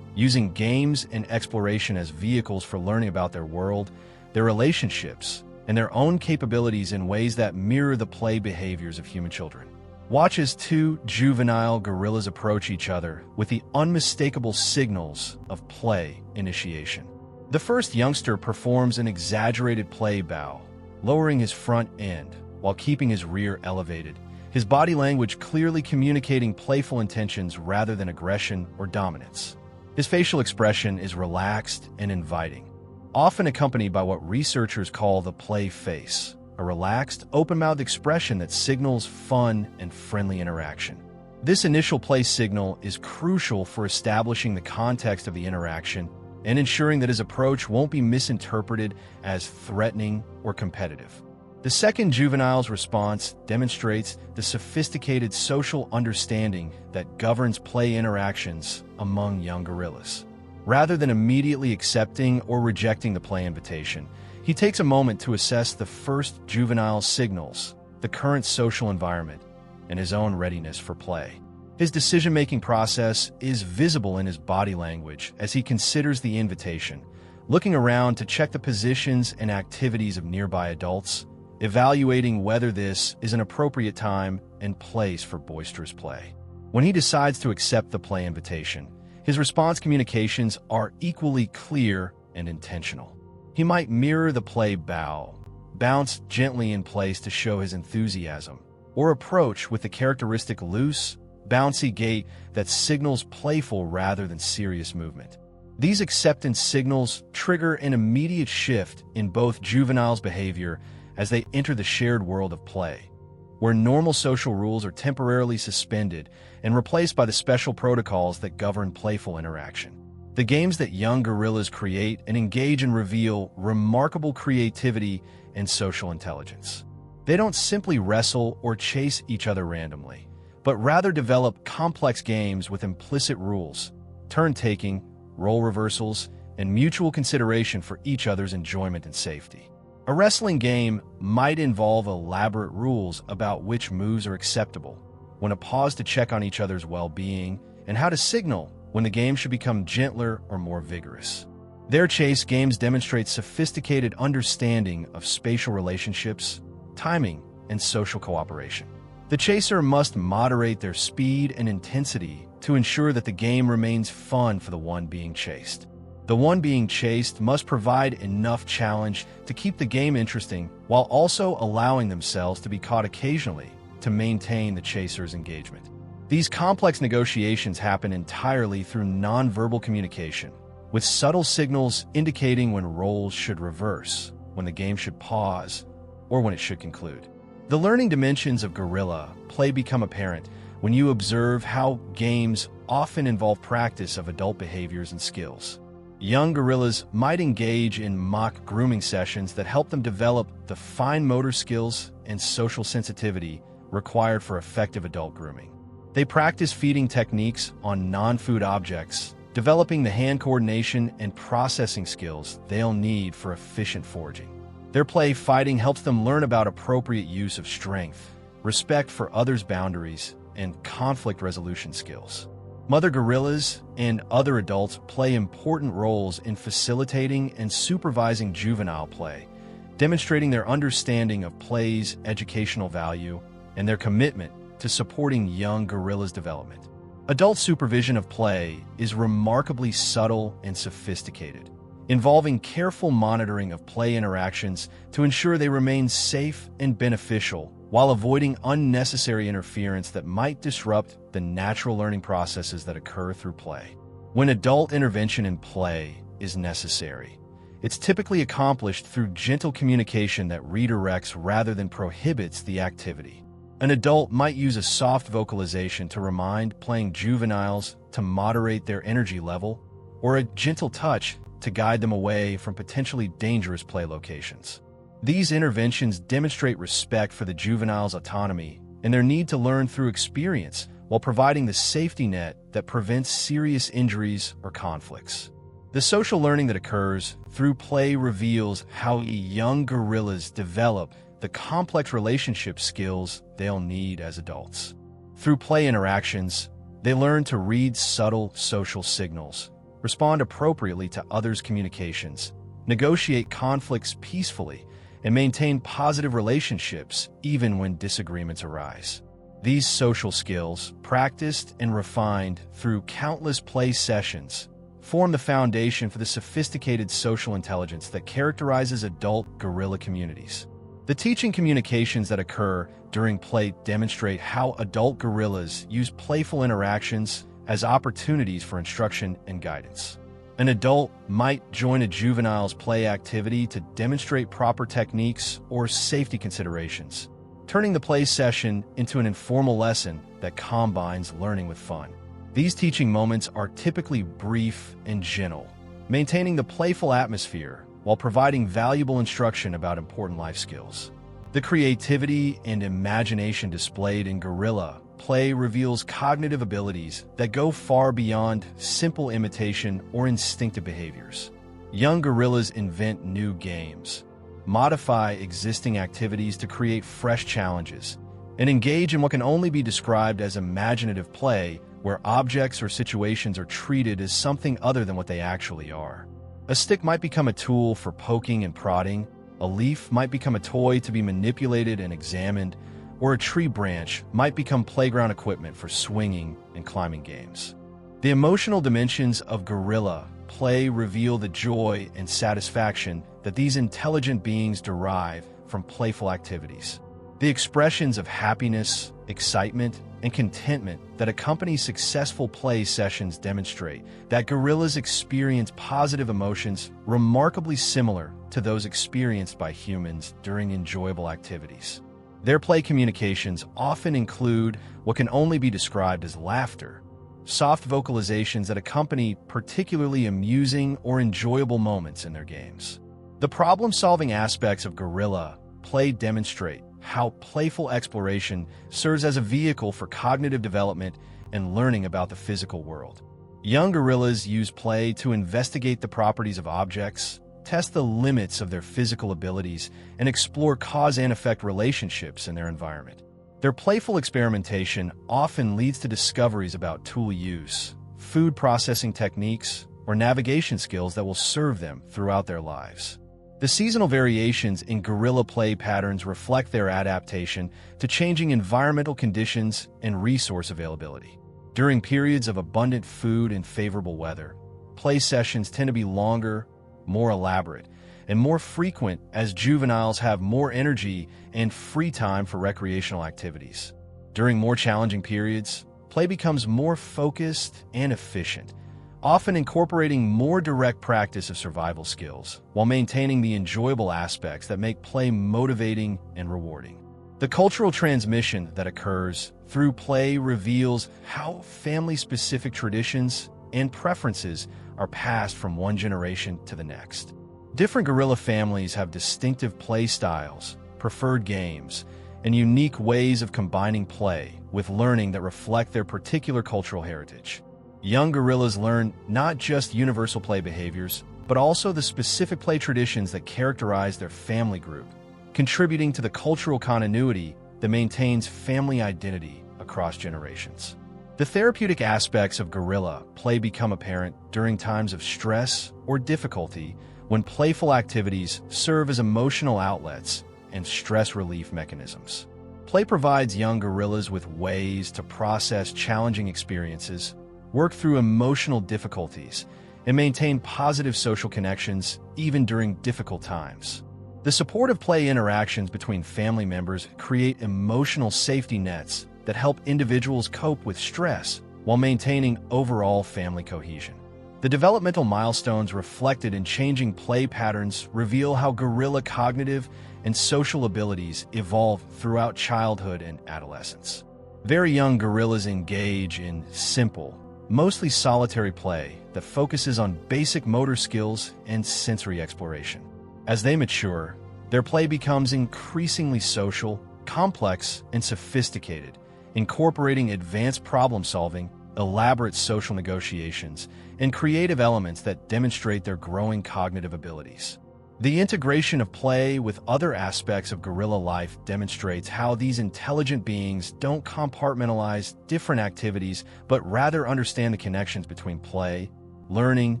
using games and exploration as vehicles for learning about their world, their relationships, and their own capabilities in ways that mirror the play behaviors of human children. Watch as two juvenile gorillas approach each other with the unmistakable signals of play initiation. The first youngster performs an exaggerated play bow, lowering his front end while keeping his rear elevated, his body language clearly communicating playful intentions rather than aggression or dominance. His facial expression is relaxed and inviting, often accompanied by what researchers call the play face, a relaxed, open-mouthed expression that signals fun and friendly interaction. This initial play signal is crucial for establishing the context of the interaction and ensuring that his approach won't be misinterpreted as threatening or competitive. The second juvenile's response demonstrates the sophisticated social understanding that governs play interactions among young gorillas. Rather than immediately accepting or rejecting the play invitation, he takes a moment to assess the first juvenile's signals, the current social environment, and his own readiness for play. His decision-making process is visible in his body language as he considers the invitation, looking around to check the positions and activities of nearby adults, evaluating whether this is an appropriate time and place for boisterous play. When he decides to accept the play invitation, his response communications are equally clear and intentional. He might mirror the play bow, bounce gently in place to show his enthusiasm, or approach with the characteristic loose, bouncy gait that signals playful rather than serious movement. These acceptance signals trigger an immediate shift in both juveniles' behavior as they enter the shared world of play, where normal social rules are temporarily suspended and replaced by the special protocols that govern playful interaction. The games that young gorillas create and engage in reveal remarkable creativity and social intelligence. They don't simply wrestle or chase each other randomly, but rather develop complex games with implicit rules, turn-taking, role reversals, and mutual consideration for each other's enjoyment and safety. A wrestling game might involve elaborate rules about which moves are acceptable, when to pause to check on each other's well-being, and how to signal when the game should become gentler or more vigorous. Their chase games demonstrate sophisticated understanding of spatial relationships, timing, and social cooperation. The chaser must moderate their speed and intensity to ensure that the game remains fun for the one being chased. The one being chased must provide enough challenge to keep the game interesting while also allowing themselves to be caught occasionally to maintain the chaser's engagement. These complex negotiations happen entirely through nonverbal communication, with subtle signals indicating when roles should reverse, when the game should pause, or when it should conclude. The learning dimensions of gorilla play become apparent when you observe how games often involve practice of adult behaviors and skills. Young gorillas might engage in mock grooming sessions that help them develop the fine motor skills and social sensitivity required for effective adult grooming. They practice feeding techniques on non-food objects, developing the hand coordination and processing skills they'll need for efficient foraging. Their play fighting helps them learn about appropriate use of strength, respect for others' boundaries, and conflict resolution skills. Mother gorillas and other adults play important roles in facilitating and supervising juvenile play, demonstrating their understanding of play's educational value and their commitment to supporting young gorillas' development. Adult supervision of play is remarkably subtle and sophisticated, involving careful monitoring of play interactions to ensure they remain safe and beneficial while avoiding unnecessary interference that might disrupt the natural learning processes that occur through play. When adult intervention in play is necessary, it's typically accomplished through gentle communication that redirects rather than prohibits the activity. An adult might use a soft vocalization to remind playing juveniles to moderate their energy level, or a gentle touch to guide them away from potentially dangerous play locations. These interventions demonstrate respect for the juvenile's autonomy and their need to learn through experience while providing the safety net that prevents serious injuries or conflicts. The social learning that occurs through play reveals how young gorillas develop the complex relationship skills they'll need as adults. Through play interactions, they learn to read subtle social signals, respond appropriately to others' communications, negotiate conflicts peacefully, and maintain positive relationships even when disagreements arise. These social skills, practiced and refined through countless play sessions, form the foundation for the sophisticated social intelligence that characterizes adult gorilla communities. The teaching communications that occur during play demonstrate how adult gorillas use playful interactions as opportunities for instruction and guidance. An adult might join a juvenile's play activity to demonstrate proper techniques or safety considerations, turning the play session into an informal lesson that combines learning with fun. These teaching moments are typically brief and gentle, maintaining the playful atmosphere while providing valuable instruction about important life skills. The creativity and imagination displayed in gorilla play reveals cognitive abilities that go far beyond simple imitation or instinctive behaviors. Young gorillas invent new games, modify existing activities to create fresh challenges, and engage in what can only be described as imaginative play, where objects or situations are treated as something other than what they actually are. A stick might become a tool for poking and prodding, a A leaf might become a toy to be manipulated and examined, or a tree branch might become playground equipment for swinging and climbing games. The emotional dimensions of gorilla play reveal the joy and satisfaction that these intelligent beings derive from playful activities. The expressions of happiness, excitement, and contentment that accompany successful play sessions demonstrate that gorillas experience positive emotions remarkably similar to those experienced by humans during enjoyable activities. Their play communications often include what can only be described as laughter, soft vocalizations that accompany particularly amusing or enjoyable moments in their games. The problem-solving aspects of gorilla play demonstrate how playful exploration serves as a vehicle for cognitive development and learning about the physical world. Young gorillas use play to investigate the properties of objects, test the limits of their physical abilities, and explore cause and effect relationships in their environment. Their playful experimentation often leads to discoveries about tool use, food processing techniques, or navigation skills that will serve them throughout their lives. The seasonal variations in gorilla play patterns reflect their adaptation to changing environmental conditions and resource availability. During periods of abundant food and favorable weather, play sessions tend to be longer, more elaborate, and more frequent as juveniles have more energy and free time for recreational activities. During more challenging periods, play becomes more focused and efficient, often incorporating more direct practice of survival skills while maintaining the enjoyable aspects that make play motivating and rewarding. The cultural transmission that occurs through play reveals how family-specific traditions and preferences are passed from one generation to the next. Different gorilla families have distinctive play styles, preferred games, and unique ways of combining play with learning that reflect their particular cultural heritage. Young gorillas learn not just universal play behaviors, but also the specific play traditions that characterize their family group, contributing to the cultural continuity that maintains family identity across generations. The therapeutic aspects of gorilla play become apparent during times of stress or difficulty when playful activities serve as emotional outlets and stress relief mechanisms. Play provides young gorillas with ways to process challenging experiences, work through emotional difficulties, and maintain positive social connections even during difficult times. The supportive play interactions between family members create emotional safety nets that help individuals cope with stress while maintaining overall family cohesion. The developmental milestones reflected in changing play patterns reveal how gorilla cognitive and social abilities evolve throughout childhood and adolescence. Very young gorillas engage in simple, mostly solitary play that focuses on basic motor skills and sensory exploration. As they mature, their play becomes increasingly social, complex, and sophisticated, incorporating advanced problem-solving, elaborate social negotiations, and creative elements that demonstrate their growing cognitive abilities. The integration of play with other aspects of gorilla life demonstrates how these intelligent beings don't compartmentalize different activities, but rather understand the connections between play, learning,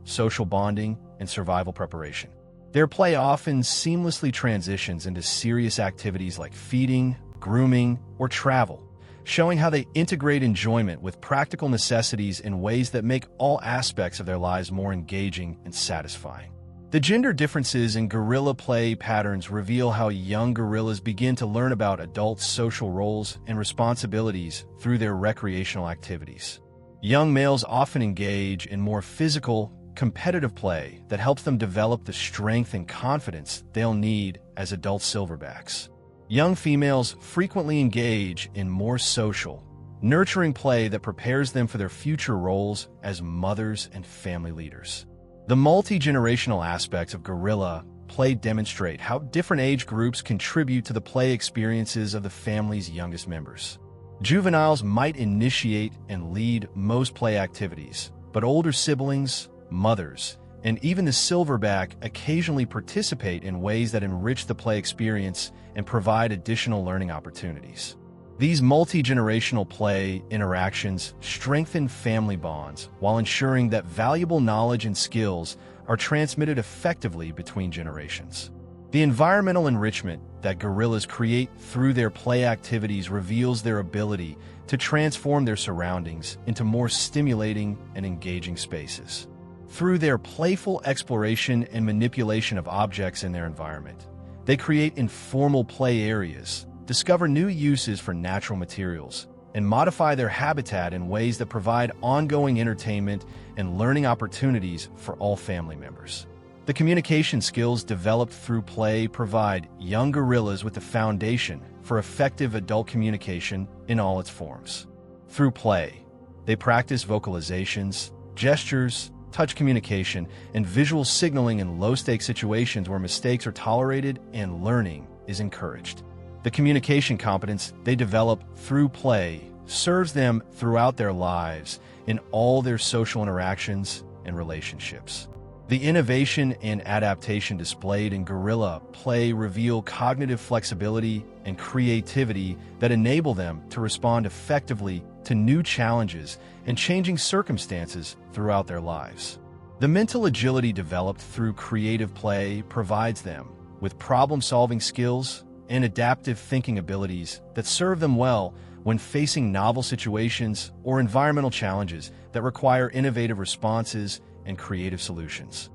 social bonding, and survival preparation. Their play often seamlessly transitions into serious activities like feeding, grooming, or travel, showing how they integrate enjoyment with practical necessities in ways that make all aspects of their lives more engaging and satisfying. The gender differences in gorilla play patterns reveal how young gorillas begin to learn about adult social roles and responsibilities through their recreational activities. Young males often engage in more physical, competitive play that helps them develop the strength and confidence they'll need as adult silverbacks. Young females frequently engage in more social, nurturing play that prepares them for their future roles as mothers and family leaders. The multi-generational aspects of gorilla play demonstrate how different age groups contribute to the play experiences of the family's youngest members. Juveniles might initiate and lead most play activities, but older siblings, mothers, and even the silverback occasionally participate in ways that enrich the play experience and provide additional learning opportunities. These multi-generational play interactions strengthen family bonds while ensuring that valuable knowledge and skills are transmitted effectively between generations. The environmental enrichment that gorillas create through their play activities reveals their ability to transform their surroundings into more stimulating and engaging spaces. Through their playful exploration and manipulation of objects in their environment, they create informal play areas, discover new uses for natural materials, and modify their habitat in ways that provide ongoing entertainment and learning opportunities for all family members. The communication skills developed through play provide young gorillas with the foundation for effective adult communication in all its forms. Through play, they practice vocalizations, gestures, touch communication, and visual signaling in low-stakes situations where mistakes are tolerated and learning is encouraged. The communication competence they develop through play serves them throughout their lives in all their social interactions and relationships. The innovation and adaptation displayed in gorilla play reveal cognitive flexibility and creativity that enable them to respond effectively to new challenges and changing circumstances throughout their lives. The mental agility developed through creative play provides them with problem-solving skills and adaptive thinking abilities that serve them well when facing novel situations or environmental challenges that require innovative responses and creative solutions.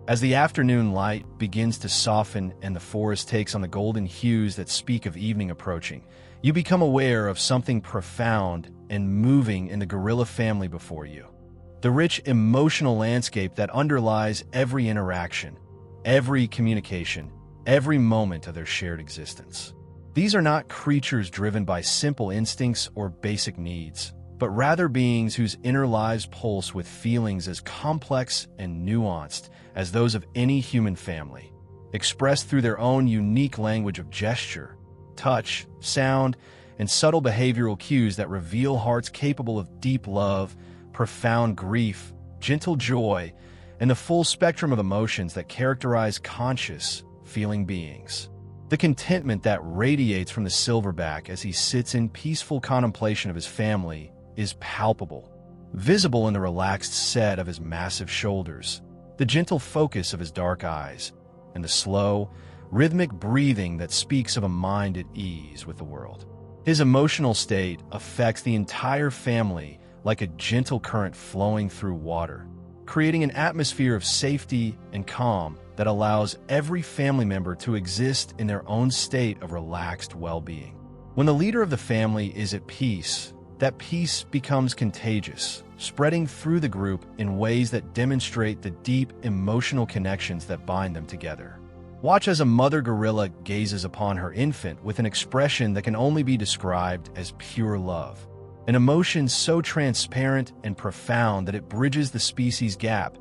As the afternoon light begins to soften and the forest takes on the golden hues that speak of evening approaching, you become aware of something profound and moving in the gorilla family before you. The rich emotional landscape that underlies every interaction, every communication, every moment of their shared existence. These are not creatures driven by simple instincts or basic needs, but rather beings whose inner lives pulse with feelings as complex and nuanced as those of any human family, expressed through their own unique language of gesture, touch, sound, and subtle behavioral cues that reveal hearts capable of deep love, profound grief, gentle joy, and the full spectrum of emotions that characterize conscious, feeling beings. The contentment that radiates from the silverback as he sits in peaceful contemplation of his family is palpable, visible in the relaxed set of his massive shoulders, the gentle focus of his dark eyes, and the slow, rhythmic breathing that speaks of a mind at ease with the world. His emotional state affects the entire family like a gentle current flowing through water, creating an atmosphere of safety and calm that allows every family member to exist in their own state of relaxed well-being. When the leader of the family is at peace, that peace becomes contagious, spreading through the group in ways that demonstrate the deep emotional connections that bind them together. Watch as a mother gorilla gazes upon her infant with an expression that can only be described as pure love, an emotion so transparent and profound that it bridges the species gap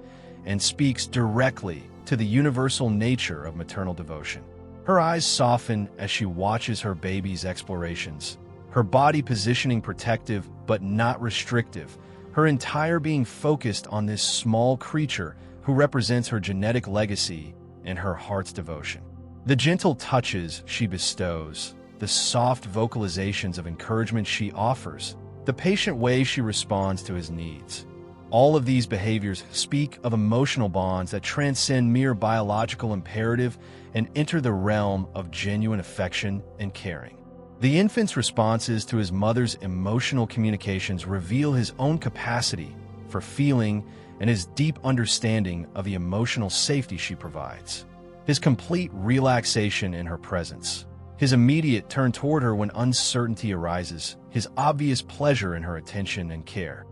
and speaks directly to the universal nature of maternal devotion. Her eyes soften as she watches her baby's explorations, her body positioning protective but not restrictive, her entire being focused on this small creature who represents her genetic legacy and her heart's devotion. The gentle touches she bestows, the soft vocalizations of encouragement she offers, the patient way she responds to his needs. All of these behaviors speak of emotional bonds that transcend mere biological imperative and enter the realm of genuine affection and caring. The infant's responses to his mother's emotional communications reveal his own capacity for feeling and his deep understanding of the emotional safety she provides. His complete relaxation in her presence, his immediate turn toward her when uncertainty arises, his obvious pleasure in her attention and care.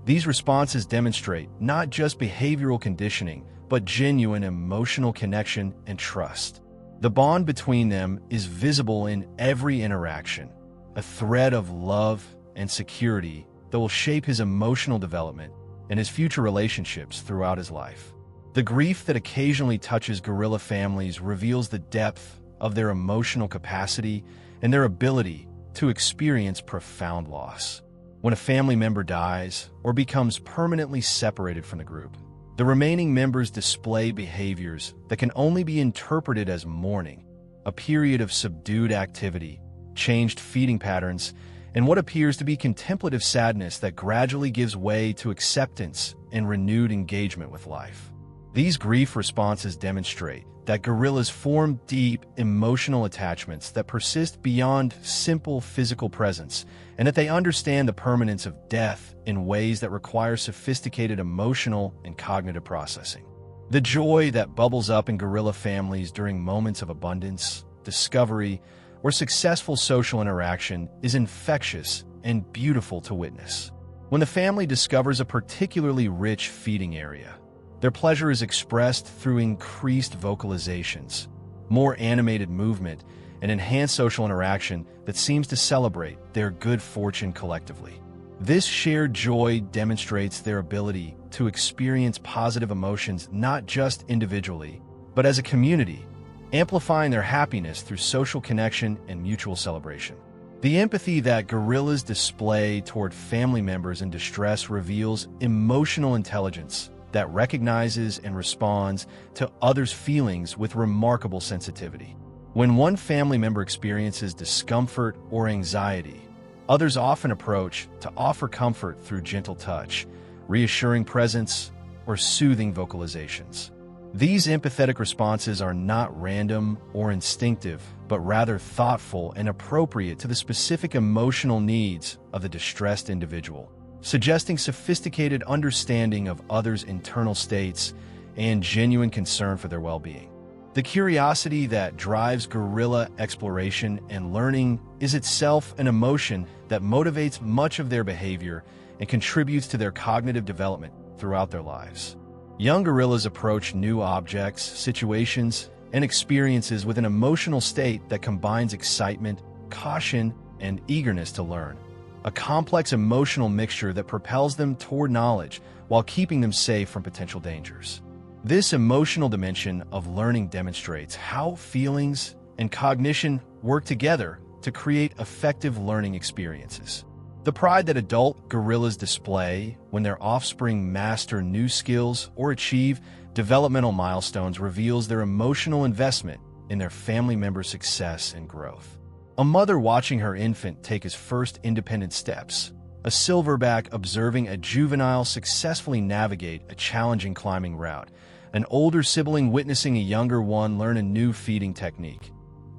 These responses demonstrate not just behavioral conditioning, but genuine emotional connection and trust. The bond between them is visible in every interaction, a thread of love and security that will shape his emotional development and his future relationships throughout his life. The grief that occasionally touches gorilla families reveals the depth of their emotional capacity and their ability to experience profound loss. When a family member dies or becomes permanently separated from the group, the remaining members display behaviors that can only be interpreted as mourning, a period of subdued activity, changed feeding patterns, and what appears to be contemplative sadness that gradually gives way to acceptance and renewed engagement with life. These grief responses demonstrate that gorillas form deep emotional attachments that persist beyond simple physical presence, and that they understand the permanence of death in ways that require sophisticated emotional and cognitive processing. The joy that bubbles up in gorilla families during moments of abundance, discovery, or successful social interaction is infectious and beautiful to witness. When the family discovers a particularly rich feeding area, their pleasure is expressed through increased vocalizations, more animated movement, and enhanced social interaction that seems to celebrate their good fortune collectively. This shared joy demonstrates their ability to experience positive emotions not just individually, but as a community, amplifying their happiness through social connection and mutual celebration. The empathy that gorillas display toward family members in distress reveals emotional intelligence that recognizes and responds to others' feelings with remarkable sensitivity. When one family member experiences discomfort or anxiety, others often approach to offer comfort through gentle touch, reassuring presence, or soothing vocalizations. These empathetic responses are not random or instinctive, but rather thoughtful and appropriate to the specific emotional needs of the distressed individual, suggesting sophisticated understanding of others' internal states and genuine concern for their well-being. The curiosity that drives gorilla exploration and learning is itself an emotion that motivates much of their behavior and contributes to their cognitive development throughout their lives. Young gorillas approach new objects, situations, and experiences with an emotional state that combines excitement, caution, and eagerness to learn, a complex emotional mixture that propels them toward knowledge while keeping them safe from potential dangers. This emotional dimension of learning demonstrates how feelings and cognition work together to create effective learning experiences. The pride that adult gorillas display when their offspring master new skills or achieve developmental milestones reveals their emotional investment in their family members' success and growth. A mother watching her infant take his first independent steps, a silverback observing a juvenile successfully navigate a challenging climbing route, an older sibling witnessing a younger one learn a new feeding technique.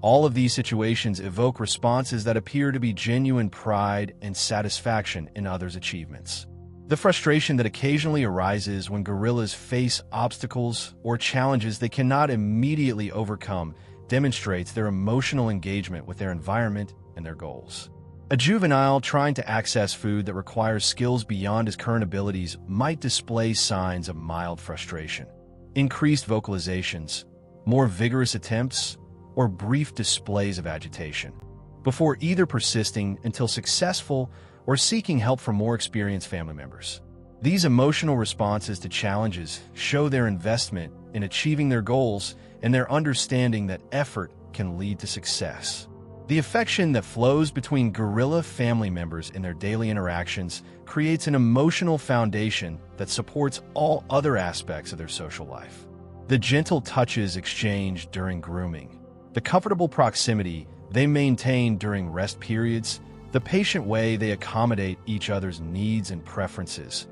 All of these situations evoke responses that appear to be genuine pride and satisfaction in others' achievements. The frustration that occasionally arises when gorillas face obstacles or challenges they cannot immediately overcome demonstrates their emotional engagement with their environment and their goals. A juvenile trying to access food that requires skills beyond his current abilities might display signs of mild frustration, increased vocalizations, more vigorous attempts, or brief displays of agitation, before either persisting until successful or seeking help from more experienced family members. These emotional responses to challenges show their investment in achieving their goals and their understanding that effort can lead to success. The affection that flows between gorilla family members in their daily interactions creates an emotional foundation that supports all other aspects of their social life. The gentle touches exchanged during grooming, the comfortable proximity they maintain during rest periods, the patient way they accommodate each other's needs and preferences.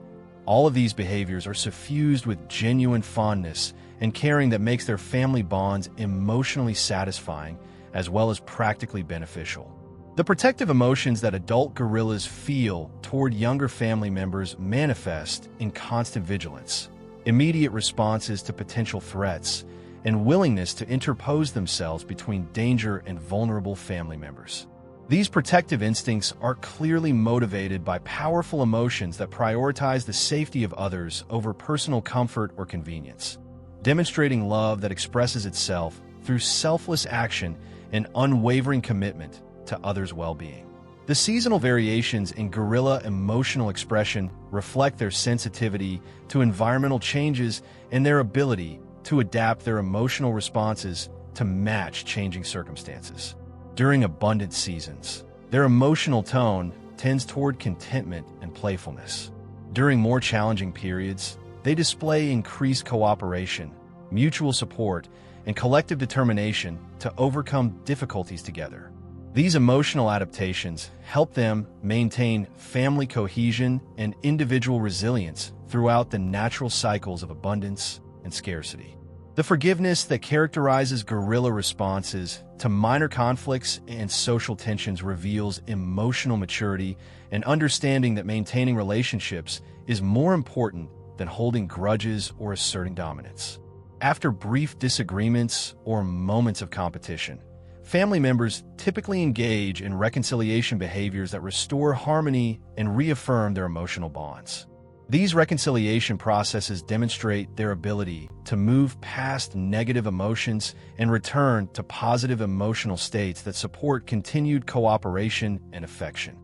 All of these behaviors are suffused with genuine fondness and caring that makes their family bonds emotionally satisfying as well as practically beneficial. The protective emotions that adult gorillas feel toward younger family members manifest in constant vigilance, immediate responses to potential threats, and willingness to interpose themselves between danger and vulnerable family members. These protective instincts are clearly motivated by powerful emotions that prioritize the safety of others over personal comfort or convenience, demonstrating love that expresses itself through selfless action and unwavering commitment to others' well-being. The seasonal variations in gorilla emotional expression reflect their sensitivity to environmental changes and their ability to adapt their emotional responses to match changing circumstances. During abundant seasons, their emotional tone tends toward contentment and playfulness. During more challenging periods, they display increased cooperation, mutual support, and collective determination to overcome difficulties together. These emotional adaptations help them maintain family cohesion and individual resilience throughout the natural cycles of abundance and scarcity. The forgiveness that characterizes gorilla responses to minor conflicts and social tensions reveals emotional maturity and understanding that maintaining relationships is more important than holding grudges or asserting dominance. After brief disagreements or moments of competition, family members typically engage in reconciliation behaviors that restore harmony and reaffirm their emotional bonds. These reconciliation processes demonstrate their ability to move past negative emotions and return to positive emotional states that support continued cooperation and affection.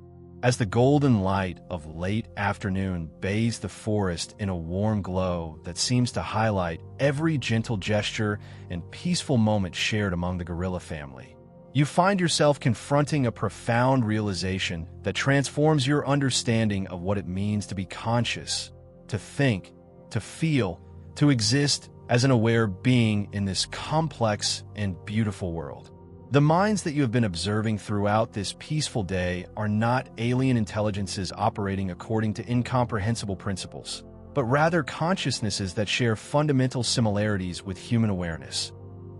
As the golden light of late afternoon bathes the forest in a warm glow that seems to highlight every gentle gesture and peaceful moment shared among the gorilla family, you find yourself confronting a profound realization that transforms your understanding of what it means to be conscious, to think, to feel, to exist as an aware being in this complex and beautiful world. The minds that you have been observing throughout this peaceful day are not alien intelligences operating according to incomprehensible principles, but rather consciousnesses that share fundamental similarities with human awareness.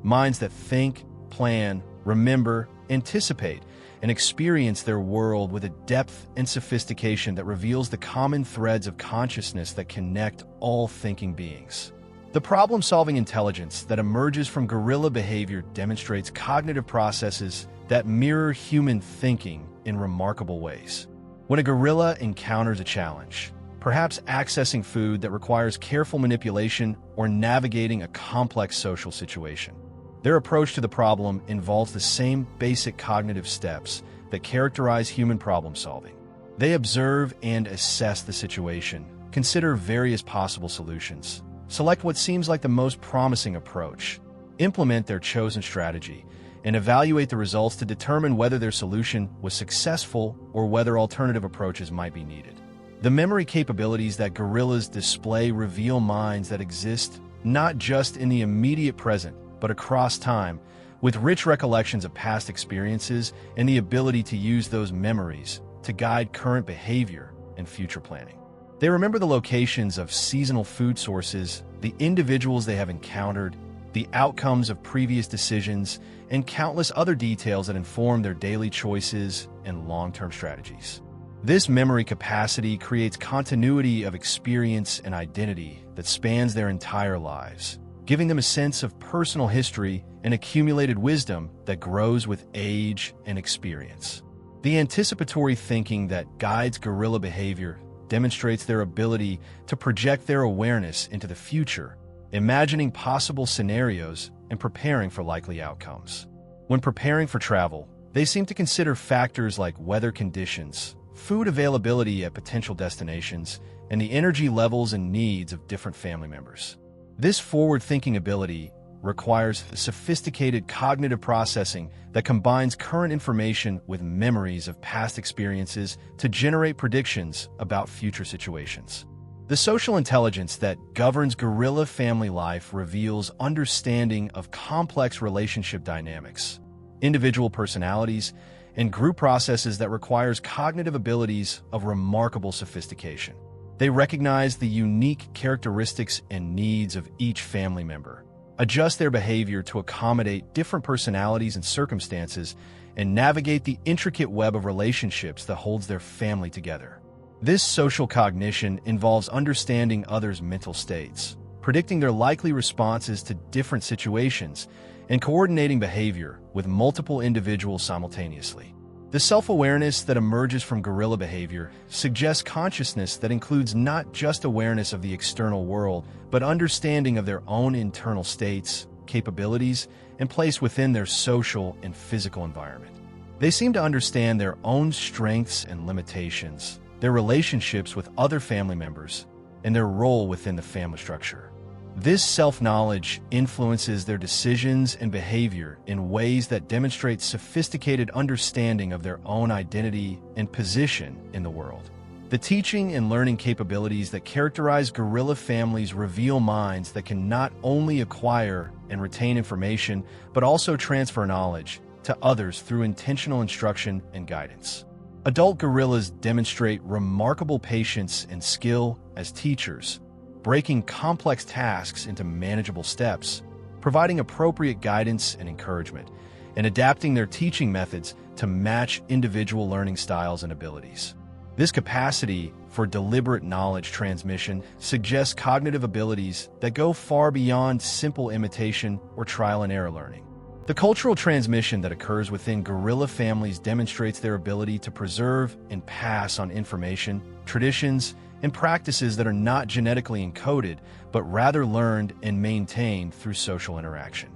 Minds that think, plan, remember, anticipate, and experience their world with a depth and sophistication that reveals the common threads of consciousness that connect all thinking beings. The problem-solving intelligence that emerges from gorilla behavior demonstrates cognitive processes that mirror human thinking in remarkable ways. When a gorilla encounters a challenge, perhaps accessing food that requires careful manipulation or navigating a complex social situation, their approach to the problem involves the same basic cognitive steps that characterize human problem-solving. They observe and assess the situation, consider various possible solutions, select what seems like the most promising approach, implement their chosen strategy, and evaluate the results to determine whether their solution was successful or whether alternative approaches might be needed. The memory capabilities that gorillas display reveal minds that exist not just in the immediate present, but across time, with rich recollections of past experiences and the ability to use those memories to guide current behavior and future planning. They remember the locations of seasonal food sources, the individuals they have encountered, the outcomes of previous decisions, and countless other details that inform their daily choices and long-term strategies. This memory capacity creates continuity of experience and identity that spans their entire lives, giving them a sense of personal history and accumulated wisdom that grows with age and experience. The anticipatory thinking that guides gorilla behavior demonstrates their ability to project their awareness into the future, imagining possible scenarios and preparing for likely outcomes. When preparing for travel, they seem to consider factors like weather conditions, food availability at potential destinations, and the energy levels and needs of different family members. This forward-thinking ability requires sophisticated cognitive processing that combines current information with memories of past experiences to generate predictions about future situations. The social intelligence that governs gorilla family life reveals understanding of complex relationship dynamics, individual personalities, and group processes that requires cognitive abilities of remarkable sophistication. They recognize the unique characteristics and needs of each family member, adjust their behavior to accommodate different personalities and circumstances, and navigate the intricate web of relationships that holds their family together. This social cognition involves understanding others' mental states, predicting their likely responses to different situations, and coordinating behavior with multiple individuals simultaneously. The self-awareness that emerges from gorilla behavior suggests consciousness that includes not just awareness of the external world, but understanding of their own internal states, capabilities, and place within their social and physical environment. They seem to understand their own strengths and limitations, their relationships with other family members, and their role within the family structure. This self-knowledge influences their decisions and behavior in ways that demonstrate sophisticated understanding of their own identity and position in the world. The teaching and learning capabilities that characterize gorilla families reveal minds that can not only acquire and retain information, but also transfer knowledge to others through intentional instruction and guidance. Adult gorillas demonstrate remarkable patience and skill as teachers, breaking complex tasks into manageable steps, providing appropriate guidance and encouragement, and adapting their teaching methods to match individual learning styles and abilities. This capacity for deliberate knowledge transmission suggests cognitive abilities that go far beyond simple imitation or trial and error learning. The cultural transmission that occurs within gorilla families demonstrates their ability to preserve and pass on information, traditions, and practices that are not genetically encoded, but rather learned and maintained through social interaction.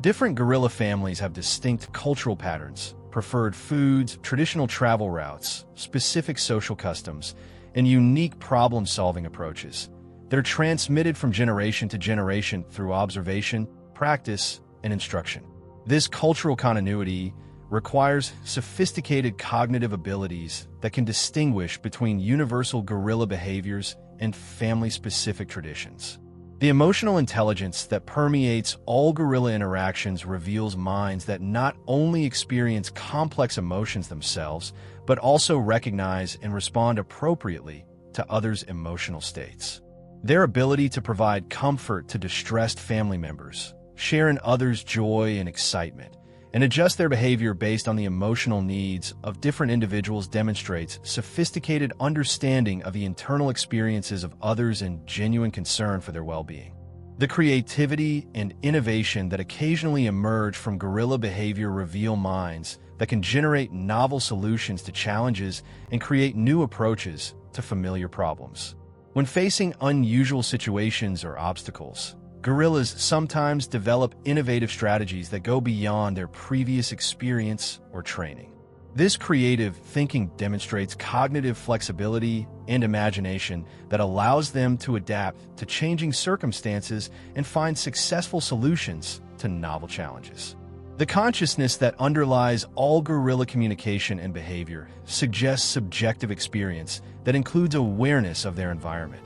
Different gorilla families have distinct cultural patterns, preferred foods, traditional travel routes, specific social customs, and unique problem-solving approaches. They're transmitted from generation to generation through observation, practice, and instruction. This cultural continuity requires sophisticated cognitive abilities that can distinguish between universal gorilla behaviors and family-specific traditions. The emotional intelligence that permeates all gorilla interactions reveals minds that not only experience complex emotions themselves, but also recognize and respond appropriately to others' emotional states. Their ability to provide comfort to distressed family members, share in others' joy and excitement, and adjust their behavior based on the emotional needs of different individuals demonstrates sophisticated understanding of the internal experiences of others and genuine concern for their well-being. The creativity and innovation that occasionally emerge from gorilla behavior reveal minds that can generate novel solutions to challenges and create new approaches to familiar problems. When facing unusual situations or obstacles, gorillas sometimes develop innovative strategies that go beyond their previous experience or training. This creative thinking demonstrates cognitive flexibility and imagination that allows them to adapt to changing circumstances and find successful solutions to novel challenges. The consciousness that underlies all gorilla communication and behavior suggests subjective experience that includes awareness of their environment,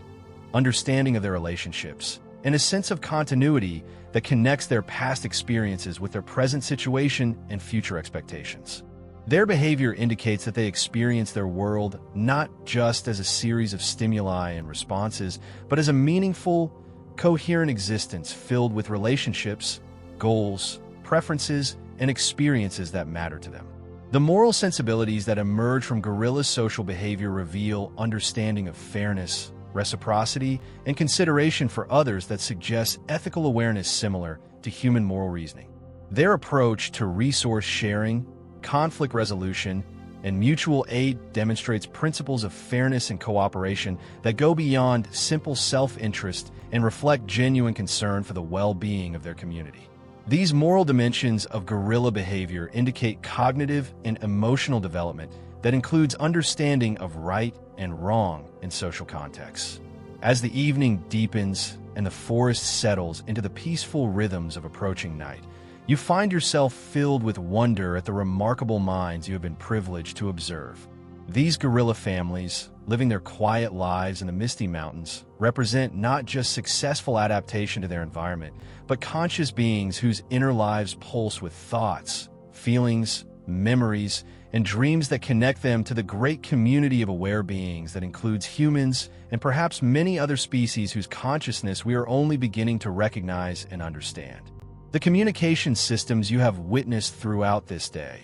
understanding of their relationships, and a sense of continuity that connects their past experiences with their present situation and future expectations. Their behavior indicates that they experience their world not just as a series of stimuli and responses, but as a meaningful, coherent existence filled with relationships, goals, preferences, and experiences that matter to them. The moral sensibilities that emerge from gorilla social behavior reveal understanding of fairness, reciprocity, and consideration for others that suggests ethical awareness similar to human moral reasoning. Their approach to resource sharing, conflict resolution, and mutual aid demonstrates principles of fairness and cooperation that go beyond simple self-interest and reflect genuine concern for the well-being of their community. These moral dimensions of gorilla behavior indicate cognitive and emotional development that includes understanding of right and wrong in social contexts. As the evening deepens and the forest settles into the peaceful rhythms of approaching night, you find yourself filled with wonder at the remarkable minds you have been privileged to observe. These gorilla families, living their quiet lives in the Misty Mountains, represent not just successful adaptation to their environment, but conscious beings whose inner lives pulse with thoughts, feelings, memories, and dreams that connect them to the great community of aware beings that includes humans and perhaps many other species whose consciousness we are only beginning to recognize and understand. The communication systems you have witnessed throughout this day,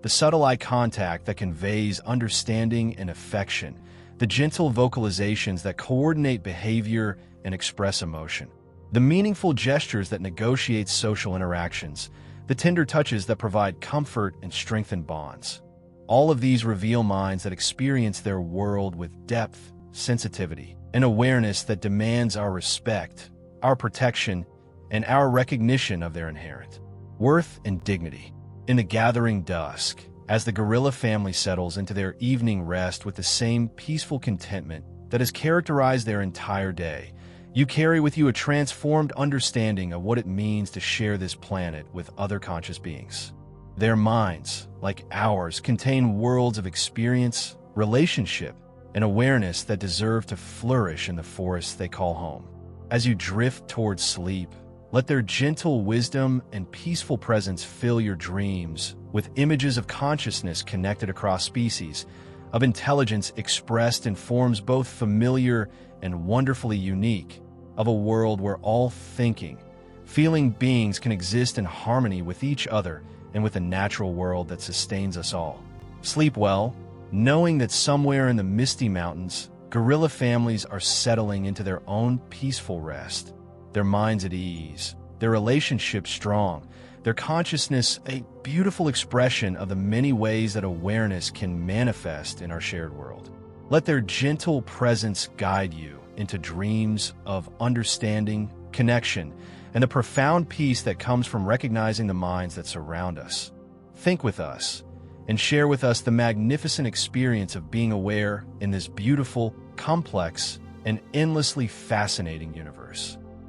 the subtle eye contact that conveys understanding and affection, the gentle vocalizations that coordinate behavior and express emotion, the meaningful gestures that negotiate social interactions, the tender touches that provide comfort and strengthen bonds. All of these reveal minds that experience their world with depth, sensitivity, and awareness that demands our respect, our protection, and our recognition of their inherent worth and dignity. In the gathering dusk, as the gorilla family settles into their evening rest with the same peaceful contentment that has characterized their entire day, you carry with you a transformed understanding of what it means to share this planet with other conscious beings. Their minds, like ours, contain worlds of experience, relationship, and awareness that deserve to flourish in the forests they call home. As you drift towards sleep, let their gentle wisdom and peaceful presence fill your dreams with images of consciousness connected across species, of intelligence expressed in forms both familiar and wonderfully unique, of a world where all thinking, feeling beings can exist in harmony with each other and with the natural world that sustains us all. Sleep well, knowing that somewhere in the misty mountains, gorilla families are settling into their own peaceful rest, their minds at ease, their relationships strong, their consciousness a beautiful expression of the many ways that awareness can manifest in our shared world. Let their gentle presence guide you into dreams of understanding, connection, and the profound peace that comes from recognizing the minds that surround us. Think with us and share with us the magnificent experience of being aware in this beautiful, complex, and endlessly fascinating universe.